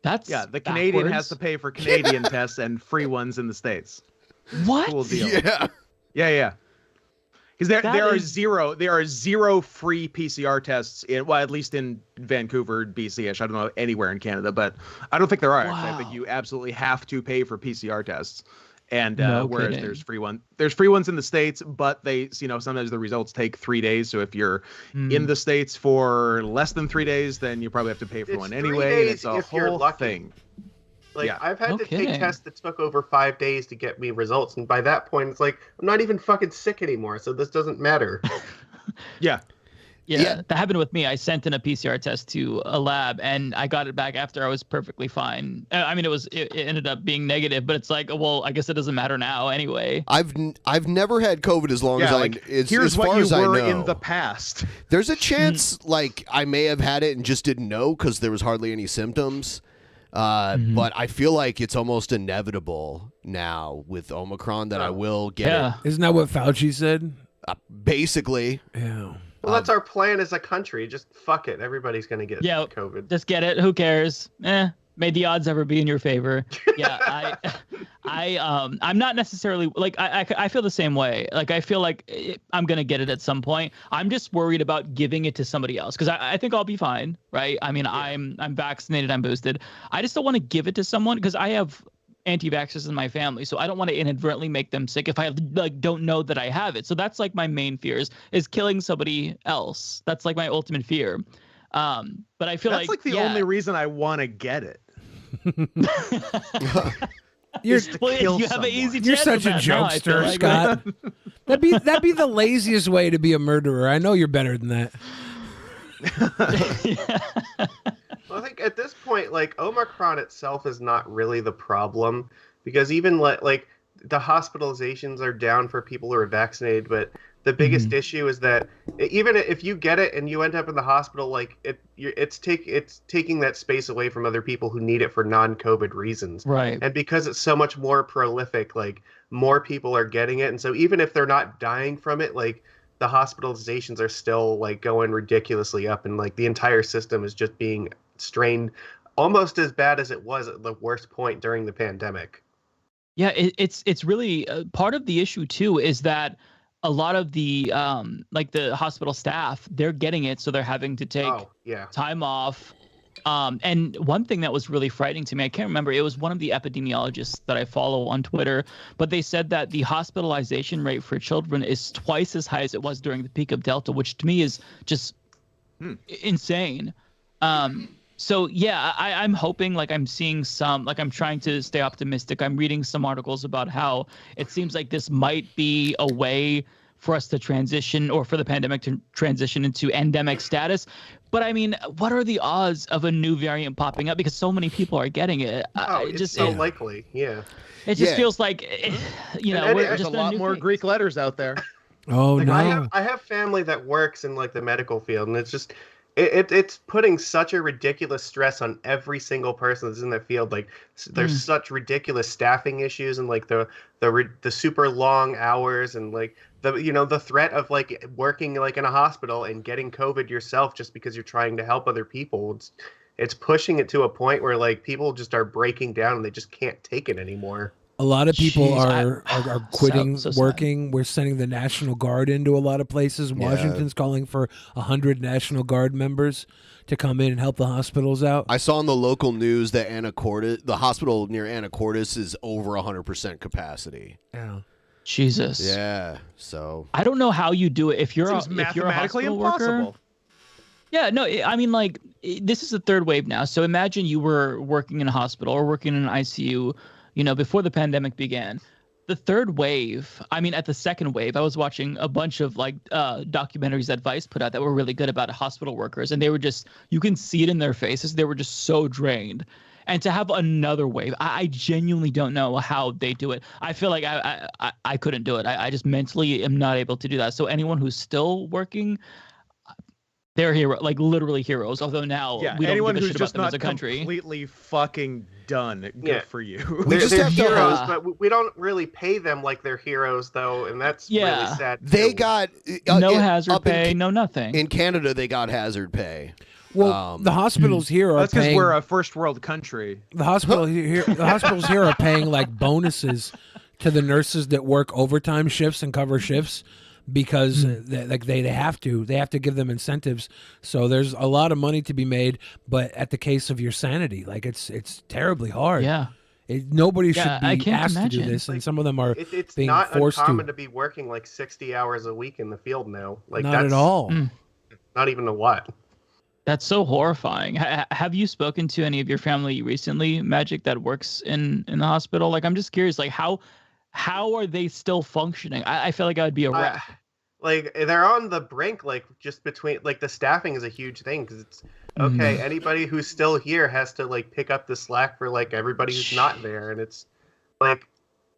That's the Canadian backwards. has to pay for Canadian tests and free ones in the States. What? Cool deal. Yeah. Yeah. Because That there is- are zero free PCR tests at least in Vancouver, BC-ish. I don't know anywhere in Canada, but I don't think there are. Actually, I think you absolutely have to pay for PCR tests. And No whereas kidding. there's free ones in the States, but they, sometimes the results take 3 days. So if you're in the States for less than 3 days, then you probably have to pay for It's one 3 anyway. days And it's a if you're whole lucky. thing. Like, Yeah. I've had No to kidding. take tests that took over 5 days to get me results. And by that point, it's like, I'm not even fucking sick anymore. So this doesn't matter. Yeah. Yeah, that happened with me. I sent in a PCR test to a lab, and I got it back after I was perfectly fine. I mean, it ended up being negative, but it's like, well, I guess it doesn't matter now anyway. I've never had COVID as long as here's as far what you as I were know. in the past. There's a chance, like, I may have had it and just didn't know because there was hardly any symptoms. But I feel like it's almost inevitable now with Omicron that I will get it. Isn't that what Fauci said? Basically. Yeah. Well, that's our plan as a country. Just fuck it. Everybody's going to get COVID. Just get it. Who cares? May the odds ever be in your favor. Yeah, I'm not necessarily like I feel the same way. Like I feel like I'm gonna get it at some point. I'm just worried about giving it to somebody else because I think I'll be fine, right? I mean, I'm vaccinated, I'm boosted. I just don't want to give it to someone because I have anti-vaxxers in my family, so I don't want to inadvertently make them sick if I don't know that I have it. So that's like my main fears is killing somebody else. That's like my ultimate fear. But I feel That's like the only reason I want to get it. You're you have an easy You're chance such a of that now, I feel jokester, like. Scott. that'd be the laziest way to be a murderer. I know you're better than that. Well, I think at this point, like, Omicron itself is not really the problem because even like the hospitalizations are down for people who are vaccinated, but the biggest issue is that even if you get it and you end up in the hospital, like it's taking that space away from other people who need it for non-COVID reasons. Right. And because it's so much more prolific, like more people are getting it, and so even if they're not dying from it, like the hospitalizations are still like going ridiculously up, and like the entire system is just being strained almost as bad as it was at the worst point during the pandemic. Yeah, it's really part of the issue too is that a lot of the like the hospital staff, they're getting it, so they're having to take time off. And one thing that was really frightening to me, I can't remember, it was one of the epidemiologists that I follow on Twitter, but they said that the hospitalization rate for children is twice as high as it was during the peak of Delta, which to me is just insane. So yeah, I'm hoping, like I'm seeing some, like I'm trying to stay optimistic. I'm reading some articles about how it seems like this might be a way for us to transition, or for the pandemic to transition into endemic status. But I mean, what are the odds of a new variant popping up because so many people are getting it? It's so likely. Yeah. It just feels like, There's just a lot more Greek letters out there. Oh Like, no! I have family that works in like the medical field, and it's it's putting such a ridiculous stress on every single person that's in the field. Like there's such ridiculous staffing issues, and like the super long hours, and like the threat of like working like in a hospital and getting COVID yourself just because you're trying to help other people. It's pushing it to a point where like people just are breaking down and they just can't take it anymore. A lot of people are quitting so working. We're sending the National Guard into a lot of places. Washington's calling for 100 National Guard members to come in and help the hospitals out. I saw on the local news that the hospital near Anacortes is over 100% capacity. Yeah. Jesus. Yeah. So I don't know how you do it if you're a mathematically hospital impossible. worker. Yeah, no, I mean, like, this is the third wave now. So imagine you were working in a hospital or working in an ICU, before the pandemic began. The third wave, I mean, at the second wave, I was watching a bunch of like documentaries that Vice put out that were really good about hospital workers. And they were you can see it in their faces. They were just so drained. And to have another wave, I genuinely don't know how they do it. I feel like I couldn't do it. I just mentally am not able to do that. So anyone who's still working, they're literally heroes. Although now we don't anyone give a who's shit just about them as not a country. completely fucking done. Good for you. They're heroes, but we don't really pay them like they're heroes, though, and that's really sad. They got no hazard pay, no nothing. In Canada, they got hazard pay. Well, the hospitals here are That's because paying. we're a first world country. The hospitals here are paying like bonuses to the nurses that work overtime shifts and cover shifts because they have to give them incentives. So there's a lot of money to be made, but at the case of your sanity, like it's terribly hard. Yeah. Nobody should be asked to do this, and some of them are It's being not forced uncommon to. to be working like 60 hours a week in the field now. Like Not at all. Not even a what. That's so horrifying. Have you spoken to any of your family recently, Magic, that works in the hospital? Like, I'm just curious, like how are they still functioning? I feel like I would be a wreck. Like they're on the brink, like just between like the staffing is a huge thing because it's okay. Anybody who's still here has to like pick up the slack for like everybody who's not there, and it's like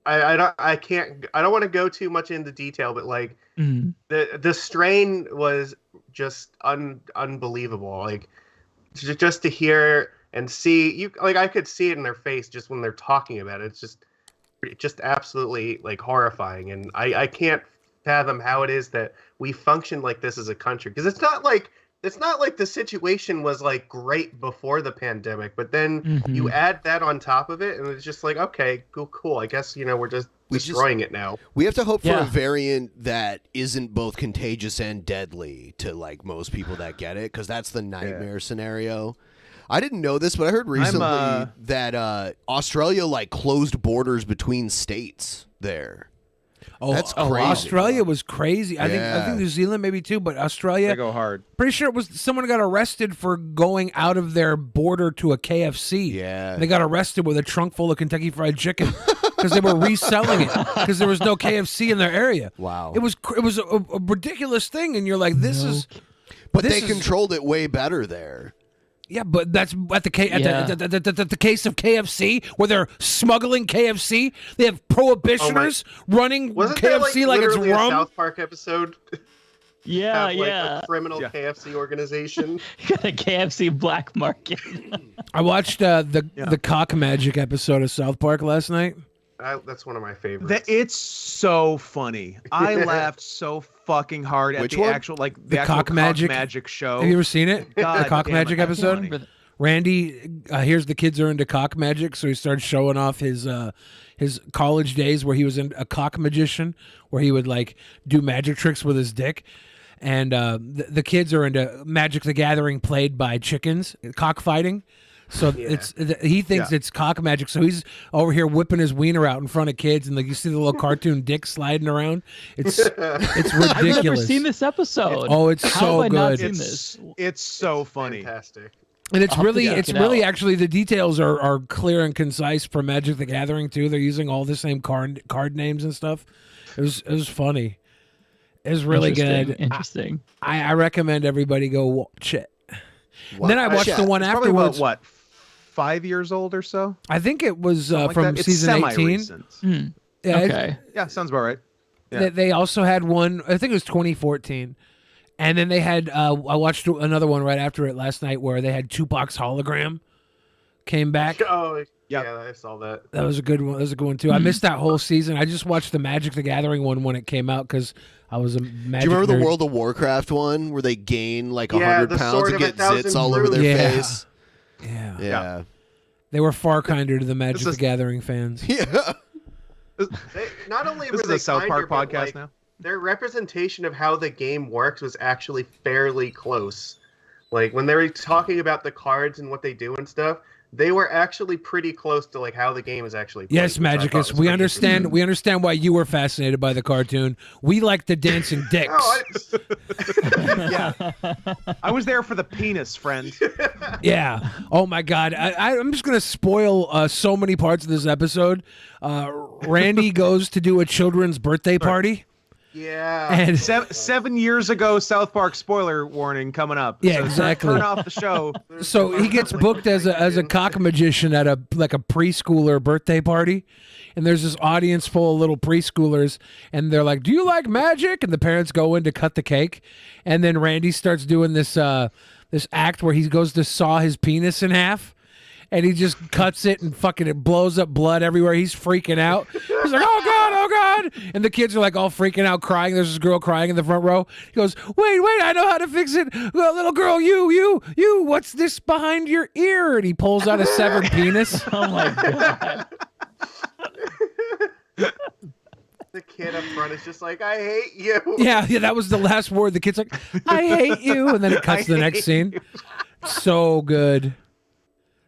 I don't want to go too much into detail, but like the strain was just unbelievable. Like just to hear and see you, like I could see it in their face just when they're talking about it. It's just absolutely like horrifying, and I can't fathom how it is that we function like this as a country, because it's not like the situation was like great before the pandemic, but then you add that on top of it and it's just like, okay, cool. I guess we're just destroying it now. We have to hope for a variant that isn't both contagious and deadly to like most people that get it, because that's the nightmare scenario. I didn't know this, but I heard recently that Australia like closed borders between states there. Oh, that's crazy. Australia was crazy. I think New Zealand maybe too, but Australia. They go hard. Pretty sure it was someone got arrested for going out of their border to a KFC. Yeah, they got arrested with a trunk full of Kentucky Fried Chicken because they were reselling it because there was no KFC in their area. Wow, it was a ridiculous thing, and you're like, this is. But they controlled it way better there. Yeah, but that's at the case of KFC, where they're smuggling KFC. They have prohibitioners running Wasn't KFC there, like it's literally a rum. South Park episode? Yeah, have, like, a criminal KFC organization. Got a KFC black market. I watched the Cock Magic episode of South Park last night. That's one of my favorites. It's so funny. I laughed so fucking hard at the actual Cock Magic show. Have you ever seen it? God the Cock damn Magic it, episode. Randy hears the kids are into cock magic, so he starts showing off his college days where he was a cock magician, where he would like do magic tricks with his dick. And the kids are into Magic the Gathering played by chickens, cockfighting. So he thinks it's cock magic. So he's over here whipping his wiener out in front of kids, and like you see the little cartoon dick sliding around. It's ridiculous. I've never seen this episode. Oh, it's How so have I good. not seen this? It's so funny. Fantastic. And it's I'll have to really, check it out. actually the details are clear and concise for Magic the Gathering too. They're using all the same card names and stuff. It was funny. It was really good. Interesting. I recommend everybody go watch it. And then I watched the one It's probably afterwards. about, what, 5 years old or so? I think it was Something from like that. It's season 18. semi-recent. Yeah, Okay. Yeah, sounds about right. Yeah. They also had one. I think it was 2014, And then they had I watched another one right after it last night where they had Tupac's hologram came back. Oh, yeah, I saw that. That was a good one. That was a good one too. I missed that whole season. I just watched the Magic the Gathering one when it came out because I was a Magic. Do you remember nerd. the World of Warcraft one where they gain like 100 the pounds Sword and of get 1,000 zits all over their Yeah. face? Yeah. They were far kinder to the Magic the Gathering fans. Yeah. Not only This were is they a South kinder, Park but, podcast like, now. their representation of how the game works was actually fairly close. Like when they were talking about the cards and what they do and stuff, they were actually pretty close to like how the game is actually played. Yes, which I thought Magicus. was We pretty understand. interesting. We understand why you were fascinated by the cartoon. We like the dancing dicks. Yeah. I was there for the penis, friend. Yeah. Oh my God. I'm just gonna spoil so many parts of this episode. Randy goes to do a children's birthday party. Yeah. And 7 years ago, South Park spoiler warning coming up. Yeah, So exactly. Turn off the show. So he gets booked as a cock magician at a preschooler birthday party, and there's this audience full of little preschoolers, and they're like, "Do you like magic?" And the parents go in to cut the cake, and then Randy starts doing this this act where he goes to saw his penis in half. And he just cuts it and fucking it blows up blood everywhere. He's freaking out. He's like, "Oh God, oh God!" And the kids are like all freaking out, crying. There's this girl crying in the front row. He goes, "Wait, I know how to fix it. Well, little girl, you, what's this behind your ear?" And he pulls out a severed penis. Oh my God. The kid up front is just like, "I hate you." Yeah, that was the last word. The kid's like, "I hate you," and then it cuts to the next scene. So good.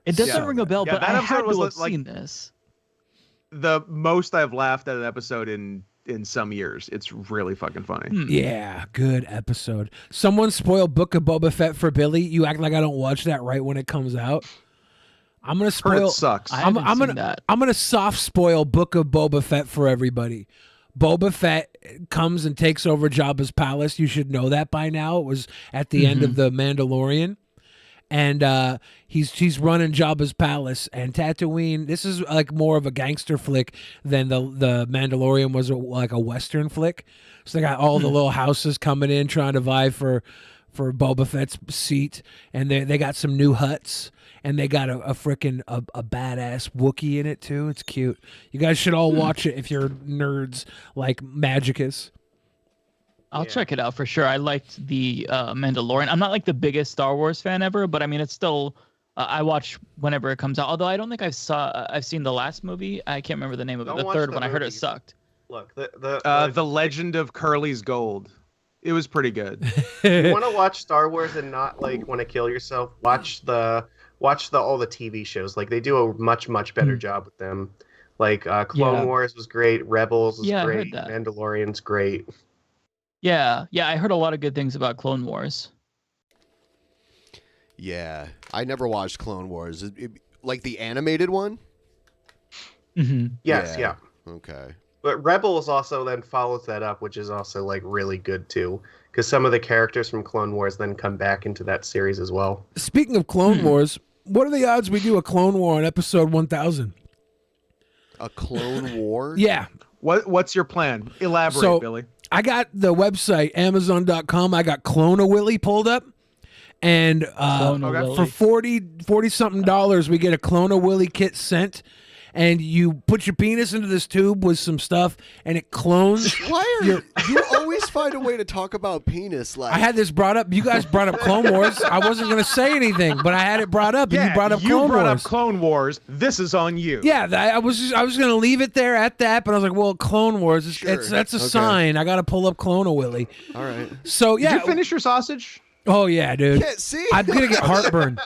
It doesn't ring a bell, Yeah, but that I episode had was to have like- seen this. The most I've laughed at an episode in some years. It's really fucking funny. Yeah, good episode. Someone spoiled Book of Boba Fett for Billy. You act like I don't watch that right when it comes out. I'm gonna spoil. sucks. I I'm haven't seen gonna that. I'm gonna soft spoil Book of Boba Fett for everybody. Boba Fett comes and takes over Jabba's palace. You should know that by now. It was at the end of the Mandalorian. And he's running Jabba's palace and Tatooine. This is like more of a gangster flick than the Mandalorian was like a Western flick. So they got all the little houses coming in trying to vie for Boba Fett's seat, and they got some new huts, and they got a freaking a badass Wookiee in it too. It's cute. You guys should all watch it if you're nerds like Magicus. I'll check it out for sure. I liked the Mandalorian. I'm not like the biggest Star Wars fan ever, but I mean, it's still I watch whenever it comes out. Although I don't think I've seen the last movie. I can't remember the name of it. Don't The watch third the one. I heard it movie. sucked. Look, The Legend of Curly's Gold. It was pretty good. you want to watch Star Wars and not like want to kill yourself? Watch all the TV shows. Like they do a much better job with them. Like Clone Wars was great. Rebels was Yeah, I heard great. that. Mandalorian's great. Yeah, I heard a lot of good things about Clone Wars. Yeah, I never watched Clone Wars. Like the animated one? Mm-hmm. Yes, yeah. Okay. But Rebels also then follows that up, which is also like really good too, because some of the characters from Clone Wars then come back into that series as well. Speaking of Clone Wars, what are the odds we do a Clone War on episode 1000? A Clone War? Yeah. What's your plan? Elaborate, So, Billy. I got the website, Amazon.com. I got Clone a Willy pulled up. And Clone a Willy. for 40 something dollars, we get a Clone a Willy kit sent. And you put your penis into this tube with some stuff, and it clones. Why are you always find a way to talk about penis? Like I had this brought up. You guys brought up Clone Wars. I wasn't going to say anything, but I had it brought up, and you brought up Clone Wars. Clone Wars. This is on you. Yeah, I was going to leave it there at that, but I was like, well, Clone Wars, that's a sign. I got to pull up Clone a Willy. All right. So yeah, Did you finish your sausage? Oh yeah, dude. Can't see. I'm gonna get heartburn.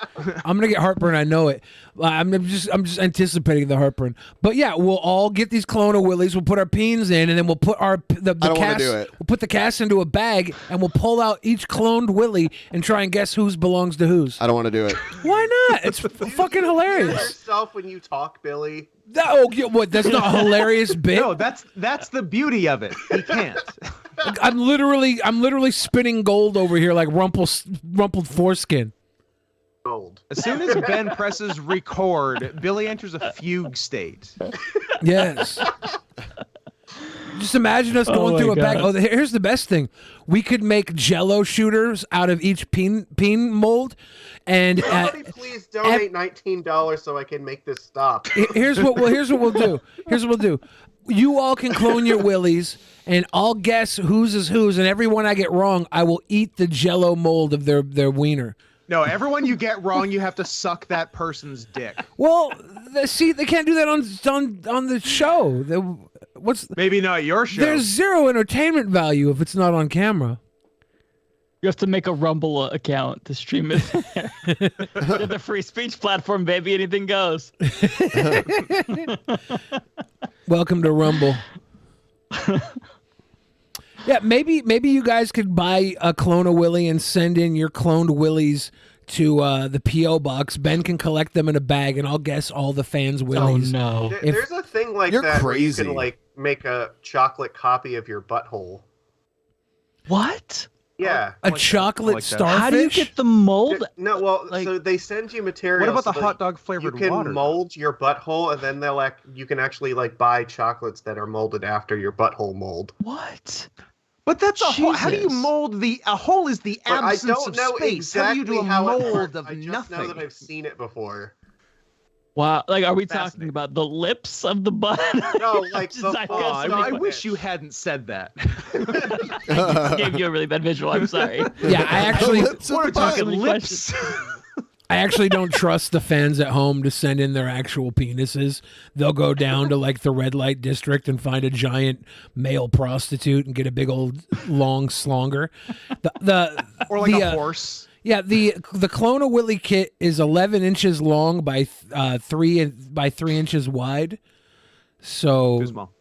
I'm gonna get heartburn. I know it. I'm just anticipating the heartburn. But yeah, we'll all get these Clone of Willies. We'll put our peens in, and then we'll put the I don't wanna cast. do it. We'll put the cast into a bag, and we'll pull out each cloned Willy and try and guess whose belongs to whose. I don't want to do it. Why not? It's fucking Hear hilarious. yourself when you talk, Billy. What? That's not a hilarious bit. No, that's the beauty of it. He can't. I'm literally spinning gold over here like rumpled foreskin. Gold. As soon as Ben presses record, Billy enters a fugue state. Yes. Just imagine us going through a bag. Oh, here's the best thing: we could make Jello shooters out of each peen mold, and somebody please donate $19 so I can make this stop. Here's what we'll do. You all can clone your willies, and I'll guess whose is whose, and every one I get wrong, I will eat the Jello mold of their wiener. No, everyone you get wrong, you have to suck that person's dick. Well, see, they can't do that on the show. Maybe not your show. There's zero entertainment value if it's not on camera. You have to make a Rumble account to stream it there. They're the free speech platform, baby. Anything goes. Welcome to Rumble. Yeah, maybe you guys could buy a clone of Willie and send in your cloned Willies to the P.O. box. Ben can collect them in a bag, and I'll guess all the fans' Willies. Oh, no. There's a thing like You're that crazy. where you can, make a chocolate copy of your butthole. What? Yeah. A chocolate starfish? How do you get the mold? No, well, so they send you material. What about the so hot dog flavored You can water? mold your butthole, and then you can actually buy chocolates that are molded after your butthole mold. What? But that's a hole. How do you Jesus. mold a hole? Is the But absence I don't of know space? exactly How do you do a how it mold works. of I just nothing? know that I've seen it before. Wow. Are we talking about the lips of the butt? No, the Oh, I wish you hadn't said that. I gave you a really bad visual. I'm sorry. Yeah, I actually We're talking lips. I actually don't trust the fans at home to send in their actual penises. They'll go down to the red light district and find a giant male prostitute and get a big old long slonger. Or a horse. Yeah, the Clone of Willie kit is 11 inches long by 3 inches wide. So Too small.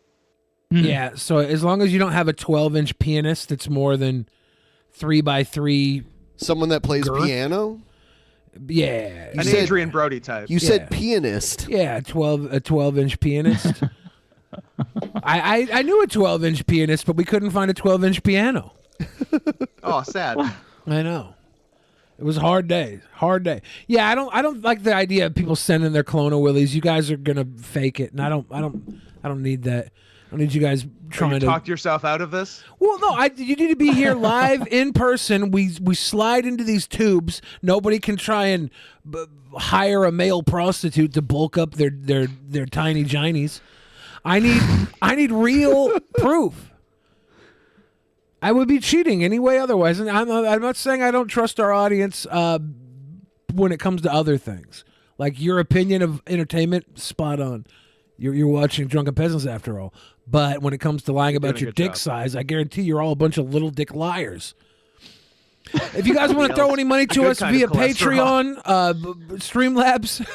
yeah, so as long as you don't have a 12-inch pianist that's more than 3 by 3, Someone that plays girth? piano? Yeah, An Adrian Brody type. You said pianist. Yeah, a 12-inch pianist. I knew a 12-inch pianist, but we couldn't find a 12-inch piano. Oh, sad. I know. It was a hard day. Yeah, I don't like the idea of people sending their clone of Willies. You guys are gonna fake it, and I don't need that. I don't need you guys trying to talk yourself out of this. Well, no, you need to be here live in person. We slide into these tubes. Nobody can try and hire a male prostitute to bulk up their tiny ginies. I need real proof. I would be cheating anyway otherwise. And I'm not saying I don't trust our audience when it comes to other things. Like your opinion of entertainment, spot on. You're watching Drunken Peasants after all. But when it comes to lying about your dick size, I guarantee you're all a bunch of little dick liars. If you guys want to throw any money to us via Patreon, Streamlabs.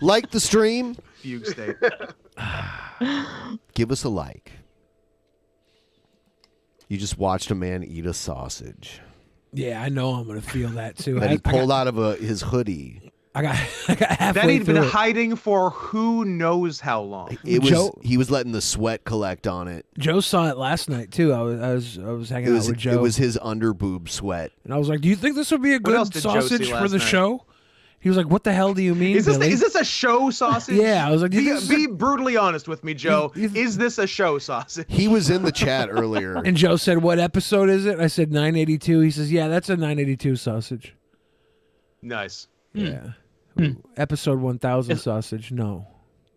Like the stream. Fugue state. Give us a like. You just watched a man eat a sausage. Yeah, I know I'm going to feel that too. That he pulled out of his hoodie. I got halfway That he'd been through it. hiding for who knows how long. He was letting the sweat collect on it. Joe saw it last night too. I was hanging out with Joe. It was his underboob sweat. And I was like, "Do you think this would be a else good did Joe see sausage for last the night? show?" He was like, "What the hell do you mean, Is Billy?" this a show sausage? Yeah, I was like, be brutally honest with me, Joe. Is this a show sausage? He was in the chat earlier. And Joe said, "What episode is it?" I said 982. He says, "Yeah, that's a 982 sausage." Nice. Yeah. Episode 1000 sausage. No.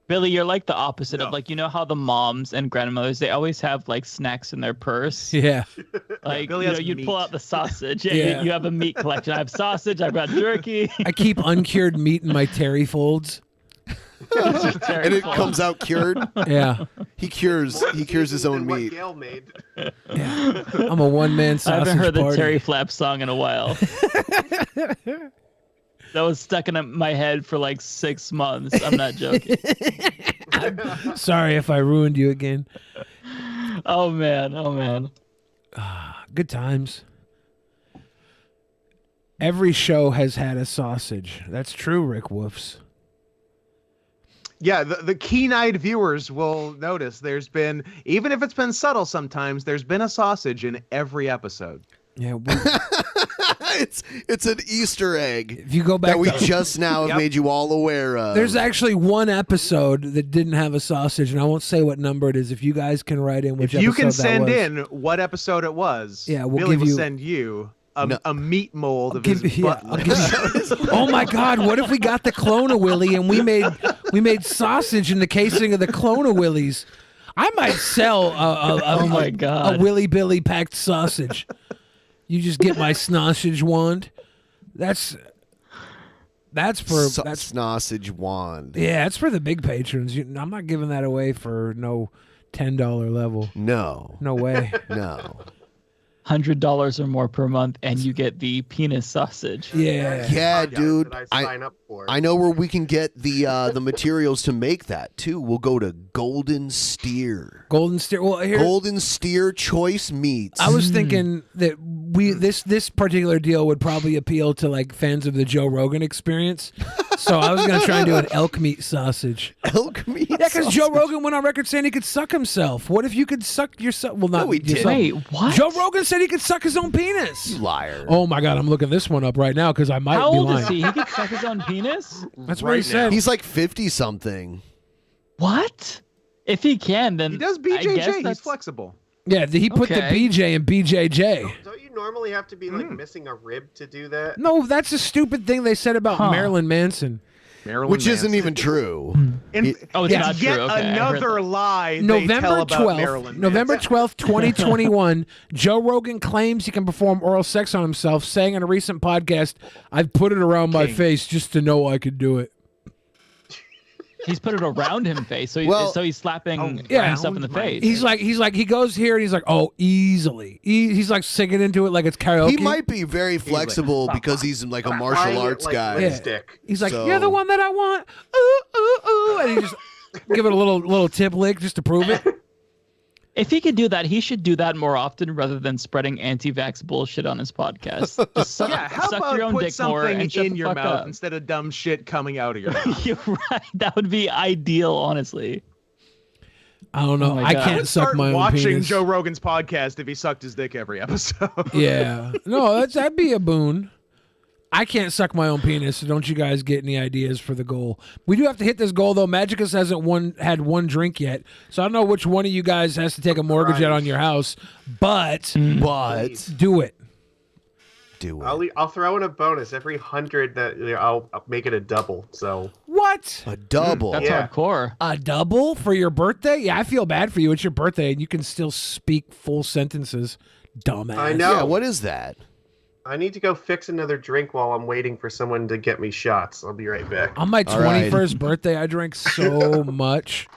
Billy, you're like the opposite of how the moms and grandmothers, they always have snacks in their purse. Yeah. Billy has you'd meat. pull out the sausage. Yeah. You have a meat collection. I have sausage. I've got jerky. I keep uncured meat in my terry folds. And it comes out cured. Yeah. He cures his own meat. Gail made. Yeah. I'm a one-man I sausage haven't heard party. the Terry Flap song in a while. That was stuck in my head for 6 months. I'm not joking. Sorry if I ruined you again. Oh man. Good times. Every show has had a sausage. That's true, Rick Woofs. Yeah, the keen-eyed viewers will notice there's been, even if it's been subtle sometimes, there's been a sausage in every episode. Yeah, it's an Easter egg. If you go back, that we to, just now have made you all aware of. There's actually one episode that didn't have a sausage, and I won't say what number it is. If you guys can write in which if you episode can that send was. in what episode it was, Yeah, we'll Billy give will you- send you a meat mold of his butt I'll lips. give you- oh my God! What if we got the Clone Willy and we made sausage in the casing of the Clone Willies? I might sell Oh my God. a Willy Billy packed sausage. You just get my sausage wand. That's for that's sausage wand. yeah. That's for the big patrons. I'm not giving that away for no $10 level. No, no way. No. $100 or more per month, and you get the penis sausage. Yeah, dude. That I sign up for. I know where we can get the materials to make that too. We'll go to Golden Steer. Golden Steer. Well, here, Golden Steer Choice Meats. I was thinking that this particular deal would probably appeal to like fans of the Joe Rogan Experience. So I was going to try and do an elk meat sausage. Elk meat. Yeah, because Joe Rogan went on record saying he could suck himself. What if you could suck yourself? Well, not No, he yourself. didn't. Wait, what? Joe Rogan said he could suck his own penis. You liar. Oh my God, I'm looking this one up right now because I might How be old lying. is he? He could suck his own penis? That's what he said. He's like 50 something. What? If he can, then He does I guess BJJ. He's that's flexible. Yeah, he put the Okay. BJ in BJJ. Don't you normally have to be like missing a rib to do that? No, that's a stupid thing they said about Marilyn Manson. Which isn't even true. Oh, it's It's not true. yet Okay, I heard another that. lie they November tell about 12th, Marilyn November Manson. 12th, 2021, Joe Rogan claims he can perform oral sex on himself, saying in a recent podcast, "I've put it around my face just to know I could do it." He's put it around him face, so he's slapping himself in the face. He's like, he goes here and he's like, "Oh, easily." He's like singing into it like it's karaoke. He might be very flexible because he's like a martial arts guy. Lipstick. He's like, So- "You're the one that I want." Ooh, ooh, ooh, and he just give it a little tip lick just to prove it. If he could do that, he should do that more often rather than spreading anti-vax bullshit on his podcast. Just suck, Yeah, how suck about your own put dick more something and shut in the your fuck mouth up. instead of dumb shit coming out of your mouth? You're right. That would be ideal, honestly. I don't know. Oh my I God. can't I'd suck start my own watching penis. Joe Rogan's podcast if he sucked his dick every episode. Yeah. No, that'd be a boon. I can't suck my own penis, so don't you guys get any ideas for the goal? We do have to hit this goal, though. Magicus hasn't had one drink yet, so I don't know which one of you guys has to take a mortgage out on your house, but do it. Do it. I'll throw in a bonus every 100 that I'll make it a double. So What? A double. That's hardcore. A double for your birthday? Yeah, I feel bad for you. It's your birthday, and you can still speak full sentences. Dumbass. I know. Yeah, what is that? I need to go fix another drink while I'm waiting for someone to get me shots. I'll be right back. On my All right. 21st birthday, I drank so much.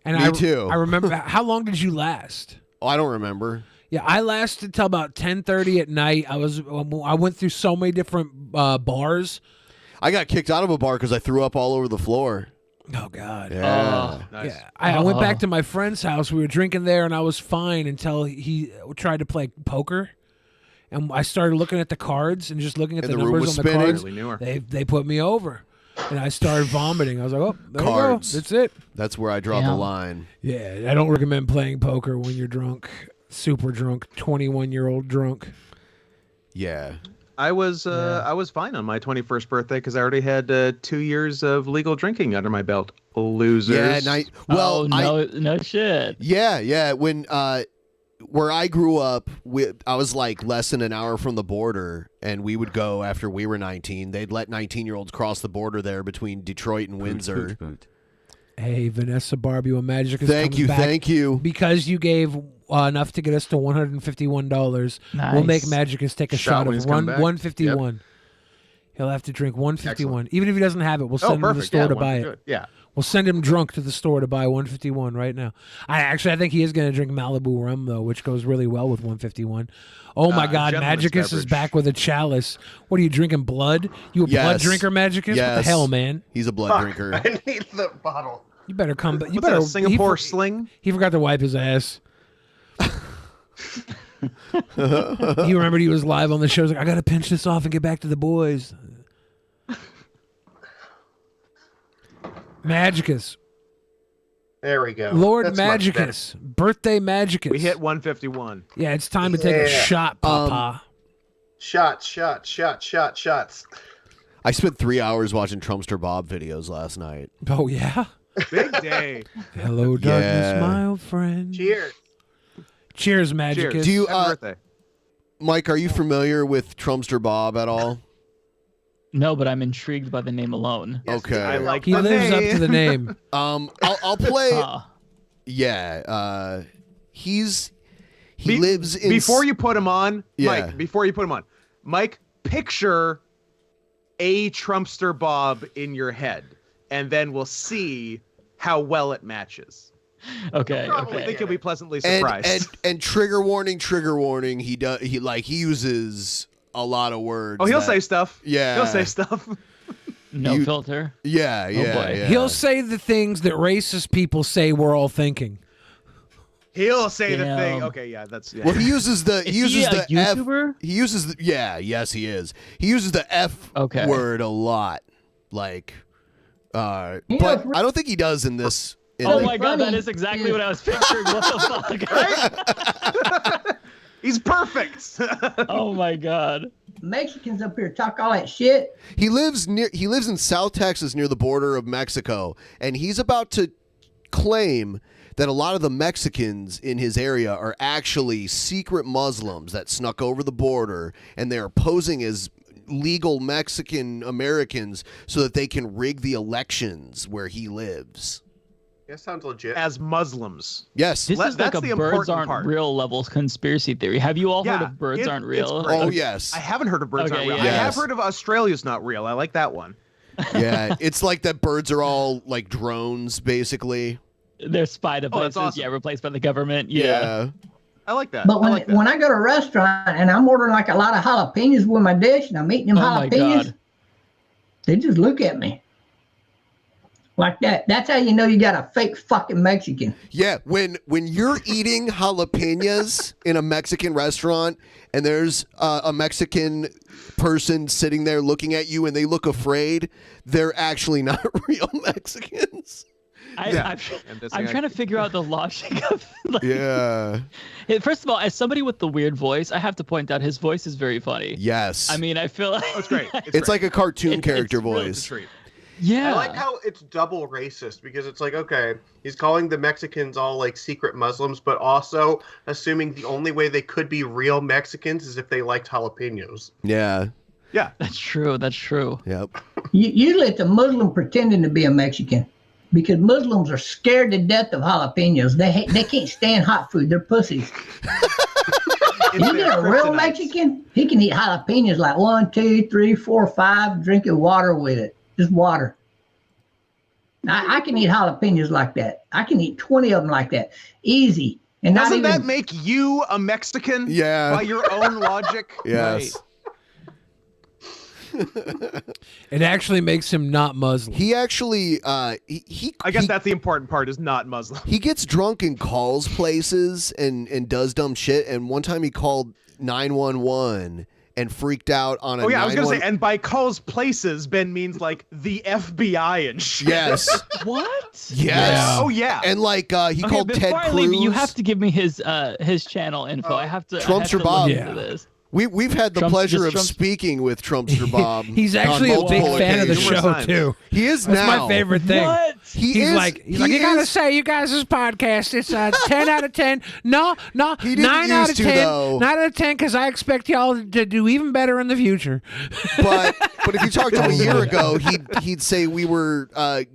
And Me too. I remember. How long did you last? Oh, I don't remember. Yeah, I lasted till about 10:30 at night. I went through so many different bars. I got kicked out of a bar because I threw up all over the floor. Oh God. Yeah. Nice. Yeah, I went back to my friend's house. We were drinking there, and I was fine until he tried to play poker. And I started looking at the cards and just looking at And the the room numbers was on the spinning? cards. Really knew her. They put me over, and I started vomiting. I was like, "Oh, there Cards. you go. That's it." That's where I draw the Damn. line. Yeah, I don't recommend playing poker when you're drunk, super drunk, 21-year-old drunk. Yeah. I was fine on my 21st birthday because I already had 2 years of legal drinking under my belt. Losers. Yeah, and No shit. Yeah. When where I grew up, I was like less than an hour from the border, and we would go after we were 19. They'd let 19-year-olds cross the border there between Detroit and Windsor. Hey, Vanessa Barbie, when Magic is Thank coming you, back, thank you. because you gave enough to get us to $151. Nice. We'll make Magicus take a shot when of he's coming back. 151. He'll have to drink 151, even if he doesn't have it. We'll send him to the perfect. store Yeah, to one buy for it. good. Yeah. We'll send him drunk to the store to buy 151 right now. I think he is going to drink Malibu rum, though, which goes really well with 151. Oh, my God. gentleman's Magicus is beverage. back with a chalice. What are you drinking, blood? You a blood Yes. drinker, Magicus? What the Yes. hell, man? He's a blood Fuck, drinker. I need the bottle. You better come back. You What's that, better a Singapore sling? He forgot to wipe his ass. He remembered he was live on the show. He was like, I got to pinch this off and get back to the boys. Magicus. There we go. Lord That's much better. Magicus. Birthday Magicus. We hit 151. Yeah, it's time to take a shot, Papa. Shots. I spent 3 hours watching Trumpster Bob videos last night. Oh, yeah? Big day. Hello, darkness, my old friend. Cheers. Cheers, Magicus. Do you, Happy birthday. Mike, are you familiar with Trumpster Bob at all? No, but I'm intrigued by the name alone. Okay. I like He the lives name. up to the name. I'll play. He lives in. Before you put him on, Yeah. Mike. Before you put him on, Mike, picture a Trumpster Bob in your head, and then we'll see how well it matches. Okay. I think you'll be pleasantly surprised. And trigger warning. He uses a lot of words. Oh, he'll say stuff. Yeah. He'll say stuff. No filter. Yeah. Yeah. He'll say the things that racist people say we're all thinking. He'll say the Damn. thing. Okay, yeah, that's. Yeah. Well, he uses the Is he a YouTuber? F. He uses the yes, he is. He uses the F word a lot, like. But I don't think he does in this. Oh my god, that is exactly what I was picturing. What the fuck? He's perfect. Oh my god. Mexicans up here talk all that shit. He lives in South Texas near the border of Mexico, and he's about to claim that a lot of the Mexicans in his area are actually secret Muslims that snuck over the border, and they're posing as legal Mexican Americans so that they can rig the elections where he lives. Yeah, sounds legit. As Muslims. Yes. This is like that's a the birds important aren't part. real levels conspiracy theory. Have you all heard of birds aren't real? It's great. Oh, yes. I haven't heard of birds Okay, aren't real. yeah. I have Yes. heard of Australia's not real. I like that one. Yeah, it's like that birds are all like drones, basically. They're spy devices, awesome. yeah, replaced by the government. Yeah. I like that. But when I go to a restaurant and I'm ordering like a lot of jalapenos with my dish and I'm eating them Oh my jalapenos, God. they just look at me like that. That's how you know you got a fake fucking Mexican. Yeah, when you're eating jalapenos in a Mexican restaurant and there's a Mexican person sitting there looking at you and they look afraid, they're actually not real Mexicans. I'm trying to figure out the logic of Yeah. First of all, as somebody with the weird voice, I have to point out his voice is very funny. Yes. I mean, I feel like it's great. It's like a cartoon character voice. Yeah. I like how it's double racist because it's like, okay, he's calling the Mexicans all like secret Muslims, but also assuming the only way they could be real Mexicans is if they liked jalapenos. Yeah. Yeah. That's true. That's true. Yep. Usually it's a Muslim pretending to be a Mexican because Muslims are scared to death of jalapenos. They can't stand hot food. They're pussies. You get a real Mexican, he can eat jalapenos like 1, 2, 3, 4, 5, drinking water with it. Just water. I can eat jalapenos like that. I can eat 20 of them like that. Easy. And Doesn't not even, that make you a Mexican? Yeah. By your own logic? Yes. It actually makes him not Muslim. He actually I guess that's the important part is not Muslim. he gets drunk and calls places and does dumb shit, and one time he called 911 and freaked out on a Oh yeah, I was gonna say, 911 and by calls places, Ben means like the FBI and shit. Yes. What? Yes. Oh yeah. And like he called Ted before I Cruz. leave, you have to give me his channel info. I have to. Trumpster Look Bob. into this. We've had the pleasure of speaking with Trumpster Bob. He's actually a on big multiple fan of the occasions. show too. He is That's now. my favorite thing. What? He's like, you gotta say, you guys, this podcast, it's 10 out of 10. No, He didn't 9 out of used to, 10. though. 9 out of 10, because I expect y'all to do even better in the future. But if you talked to him a year ago, he'd say we were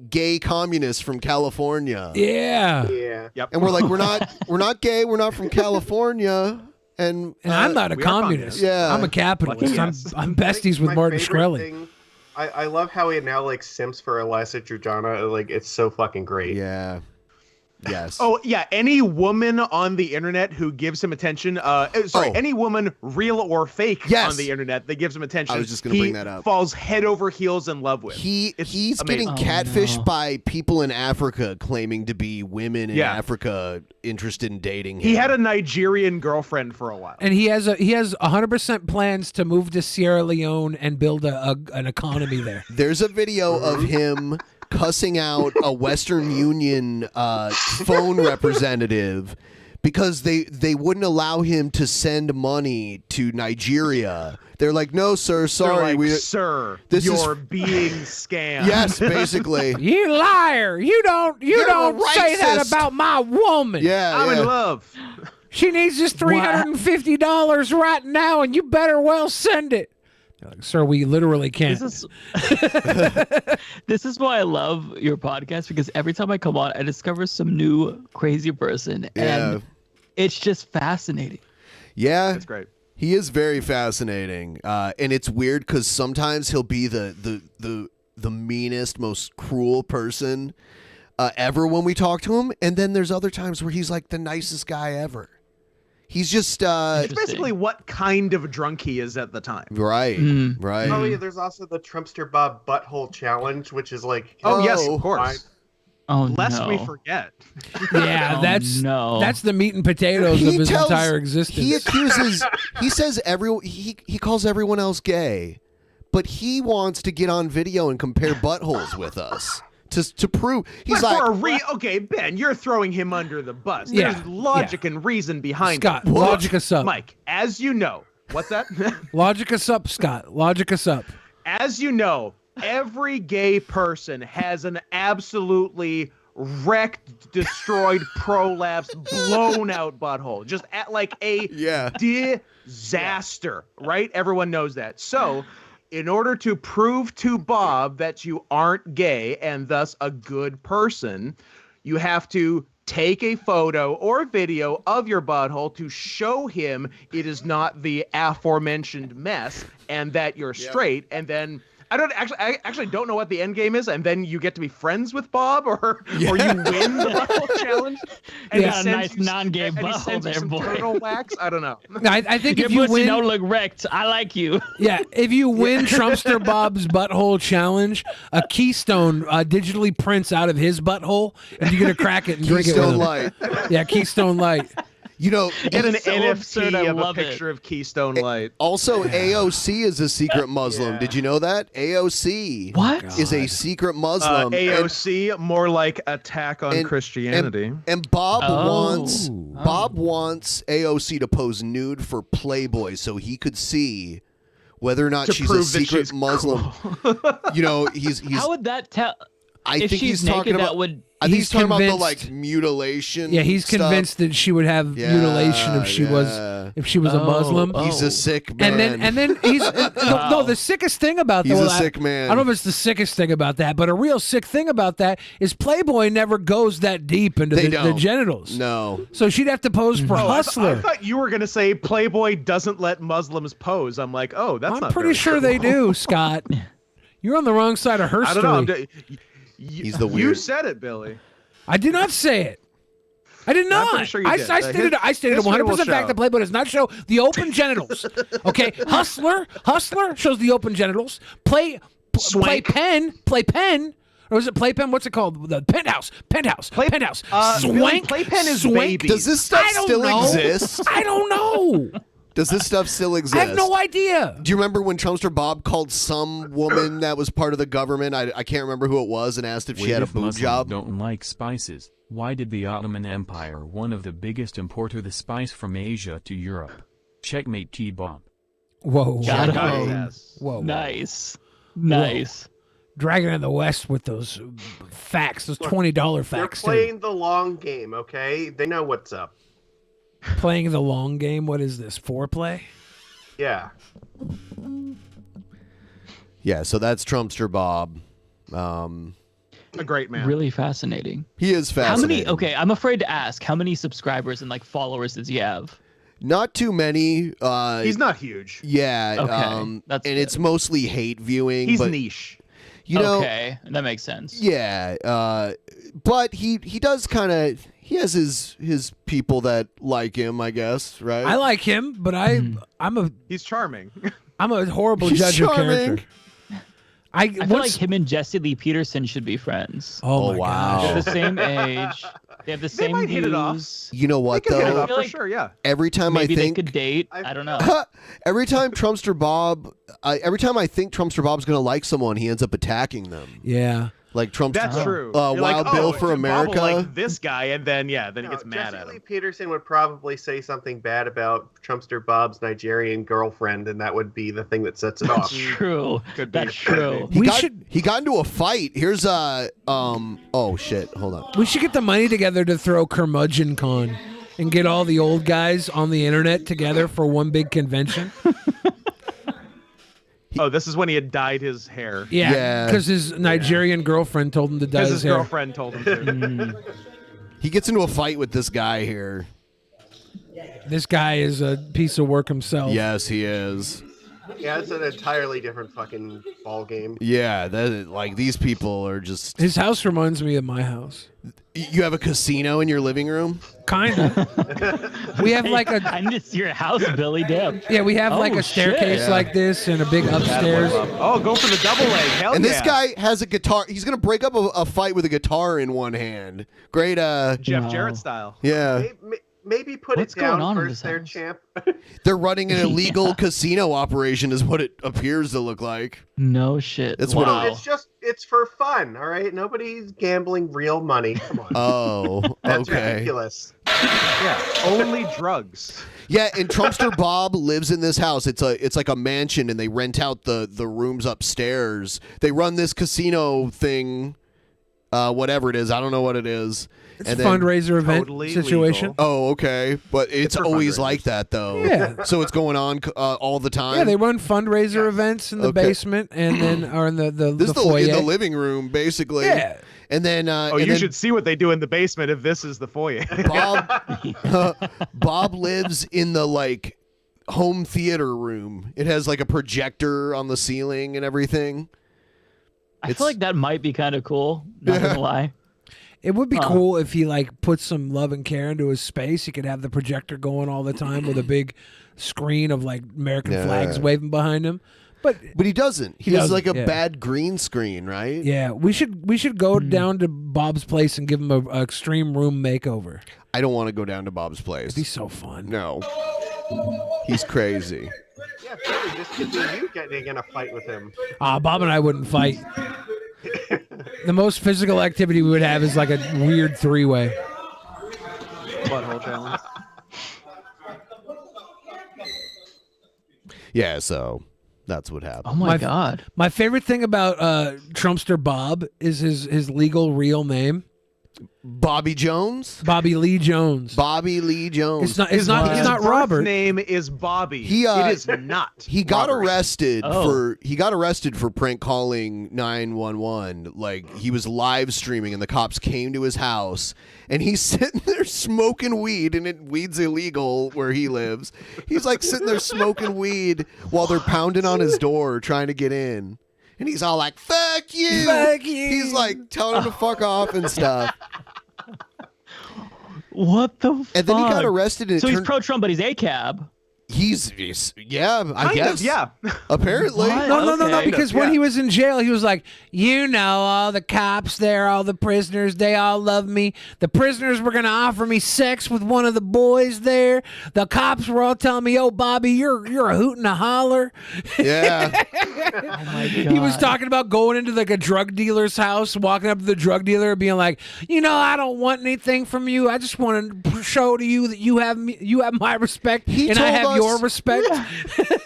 gay communists from California. Yeah. Yeah. Yep. And we're like, we're not gay. We're not from California. And I'm not a we are communist. communists. Yeah. I'm a capitalist. Yes. I'm besties with My Martin favorite Shkreli. thing- I love how he now like simps for Eliza Jordana. Like it's so fucking great. Yeah. Yes. Oh yeah, any woman on the internet who gives him attention, any woman, real or fake, Yes. on the internet that gives him attention, I was just gonna bring that up. Falls head over heels in love with. He's amazing. getting catfished by people in Africa claiming to be women in Yeah. Africa interested in dating him. He had a Nigerian girlfriend for a while. And he has 100% plans to move to Sierra Leone and build an economy there. There's a video of him cussing out a Western Union phone representative because they wouldn't allow him to send money to Nigeria They're like, no, sir, sorry. Like, sir, you're being scammed. Yes, basically. You liar. You don't say that about my woman. Yeah, I'm in love. She needs just $350 right now, and you better well send it. Like, sir, we literally can't. This is why I love your podcast, because every time I come on, I discover some new crazy person, and it's just fascinating. Yeah, that's great. He is very fascinating, and it's weird because sometimes he'll be the meanest, most cruel person ever when we talk to him, and then there's other times where he's like the nicest guy ever. He's just it's basically what kind of drunk he is at the time. Right. Right. Oh yeah, there's also the Trumpster Bob Butthole Challenge, which is like yes, of course. Lest we forget. Yeah, that's the meat and potatoes of his entire existence. He accuses. He says he calls everyone else gay, but he wants to get on video and compare buttholes with us. To prove he's okay, Ben, you're throwing him under the bus. There's logic and reason behind Scott, it. logic us up. Mike, as you know, what's that? Logic us up, Scott. Logic us up. As you know, every gay person has an absolutely wrecked, destroyed, prolapsed, blown out butthole. Just like a disaster, right? Everyone knows that. So, in order to prove to Bob that you aren't gay and thus a good person, you have to take a photo or video of your butthole to show him it is not the aforementioned mess and that you're straight. And then I actually don't know what the end game is, and then you get to be friends with Bob, or you win the butthole challenge. And a nice non-gay butthole there, boy. Turtle wax. I don't know. I think if your you pussy win, don't look wrecked. I like you. Yeah, if you win Trumpster Bob's butthole challenge, a Keystone digitally prints out of his butthole, and you're gonna crack it and drink it with him. Light. Yeah, Keystone Light. You know, get an so NFT absurd, I of a love picture of Keystone Light. Also, AOC is a secret Muslim. Did you know that? AOC is a secret Muslim. AOC, more like Attack on Christianity. And Bob wants AOC to pose nude for Playboy so he could see whether or not To she's a prove that secret she's Muslim. You know, he's How would that tell? I if think she's he's talking naked, about. that would. I think he's talking about the convinced- mutilation. Yeah, he's stuff. convinced that she would have mutilation if she was a Muslim. He's a sick man. And then he's no. The sickest thing about that, He's a sick man. I don't know if it's the sickest thing about that, but a real sick thing about that is Playboy never goes that deep into the genitals. No. So she'd have to pose for Hustler. I thought you were gonna say Playboy doesn't let Muslims pose. I'm like, oh, that's not. I'm pretty very sure cool. they do, Scott. You're on the wrong side of her I story. don't know. He's the You weird. said it, Billy. I did not say it. I did not. I'm pretty sure you did. I stated I stated history 100% will fact show. that Playboy does not show the open genitals. Okay, Hustler shows the open genitals. Playpen, or is it Playpen? What's it called? The Penthouse. Penthouse. Swank. Playpen is Swank. babies. Does this stuff I don't still know. exist? I don't know. Does this stuff still exist? I have no idea. Do you remember when Trumpster Bob called some woman that was part of the government? I can't remember who it was, and asked if she had a boob job. Don't like spices. Why did the Ottoman Empire, one of the biggest importer the spice from Asia to Europe? Checkmate T-Bob. Whoa. Whoa. Nice. Dragon of the West with those facts, those $20 facts. They're playing the long game, okay? They know what's up. Playing the long game. What is this? Foreplay? Yeah. Yeah, so that's Trumpster Bob. A great man. Really fascinating. He is fascinating. Okay, I'm afraid to ask. How many subscribers and followers does he have? Not too many. He's not huge. Yeah. Okay, that's and good. it's mostly hate viewing. He's but, niche. You know, okay, that makes sense. Yeah. But he does kind of. He has his people that like him, I guess, right? I like him, but he's charming. I'm a horrible He's judge charming. of character. I feel like him and Jesse Lee Peterson should be friends. Oh my wow. They're the same age. They have the same might hit it off. views. You know what They can hit it though? off for sure, yeah. Every time Maybe I think they could date. I don't know. every time Trumpster Bob, every time I think Trumpster Bob's gonna like someone, he ends up attacking them. Yeah. Like Trump's That's true. Wild You're like, Bill oh, for Bob America. will like this guy, and then he gets mad Jesse at Lee him. Peterson would probably say something bad about Trumpster Bob's Nigerian girlfriend, and that would be the thing that sets it off. True. Could be. That's true. He got into a fight. Here's oh shit, hold on. We should get the money together to throw Curmudgeon Con and get all the old guys on the internet together for one big convention. Oh, this is when he had dyed his hair. Yeah, because his Nigerian girlfriend told him to dye Because his his hair. girlfriend told him to. He gets into a fight with this guy here. This guy is a piece of work himself. Yes, he is. Yeah, it's an entirely different fucking ball game. Yeah, like these people are just. His house reminds me of my house. You have a casino in your living room? Kind of. We have like a. I miss your house, Billy. Damn. Yeah, we have like a staircase shit. like this and a big upstairs. Oh, go for the double leg. Hell And yeah. this guy has a guitar. He's gonna break up a fight with a guitar in one hand. Great. Jeff Jarrett style. Yeah. Maybe put What's it down going on in first this there, house? champ. They're running an illegal casino operation, is what it appears to look like. No shit. That's wow. what It's for fun, all right? Nobody's gambling real money. Come on. Oh, That's okay. ridiculous. Yeah, only drugs. Yeah, and Trumpster Bob lives in this house. It's like a mansion, and they rent out the rooms upstairs. They run this casino thing, whatever it is. I don't know what it is. It's a fundraiser event situation. Oh, okay, but it's for always fundraisers. like that though. Yeah. So it's going on all the time. Yeah, they run fundraiser events in the Okay. basement and then or in the This is foyer. in the living room, basically. Yeah. And then Oh, and you then should see what they do in the basement if this is the foyer. Bob lives in the like home theater room. It has like a projector on the ceiling and everything. I feel like that might be kind of cool. Not gonna lie. It would be Huh. cool if he like put some love and care into his space. He could have the projector going all the time with a big screen of like American flags waving behind him. But he doesn't. He has like a bad green screen, right? Yeah, we should go down to Bob's place and give him a extreme room makeover. I don't want to go down to Bob's place. It'd be so fun. No. He's crazy. Yeah, really, this could be you getting in a fight with him. Bob and I wouldn't fight. The most physical activity we would have is like a weird three-way. Butthole challenge. Yeah, so that's what happened. Oh my God. My favorite thing about Trumpster Bob is his legal real name. Bobby Jones? Bobby Lee Jones. Bobby Lee Jones. It's not His Robert. birth name is Bobby. He, it is not. He got Robert. arrested Oh. for prank calling 911. Like he was live streaming and the cops came to his house and he's sitting there smoking weed, and weed's illegal where he lives. He's like sitting there smoking weed while they're pounding on his door trying to get in. And he's all like, "Fuck you!" Fuck you. He's like telling him to fuck off and stuff. What the fuck? And then he got arrested. And So it he's turned- pro-Trump, but he's ACAB. He's yeah, I Kind guess. of, yeah. Apparently. What? No, Okay. because when he was in jail, he was like, all the cops there, all the prisoners, they all love me. The prisoners were going to offer me sex with one of the boys there. The cops were all telling me, oh, Bobby, you're a hoot and a holler. Yeah. Oh my God. He was talking about going into like a drug dealer's house, walking up to the drug dealer and being like, I don't want anything from you. I just want to show to you that you have my respect He and I told have us- your respect.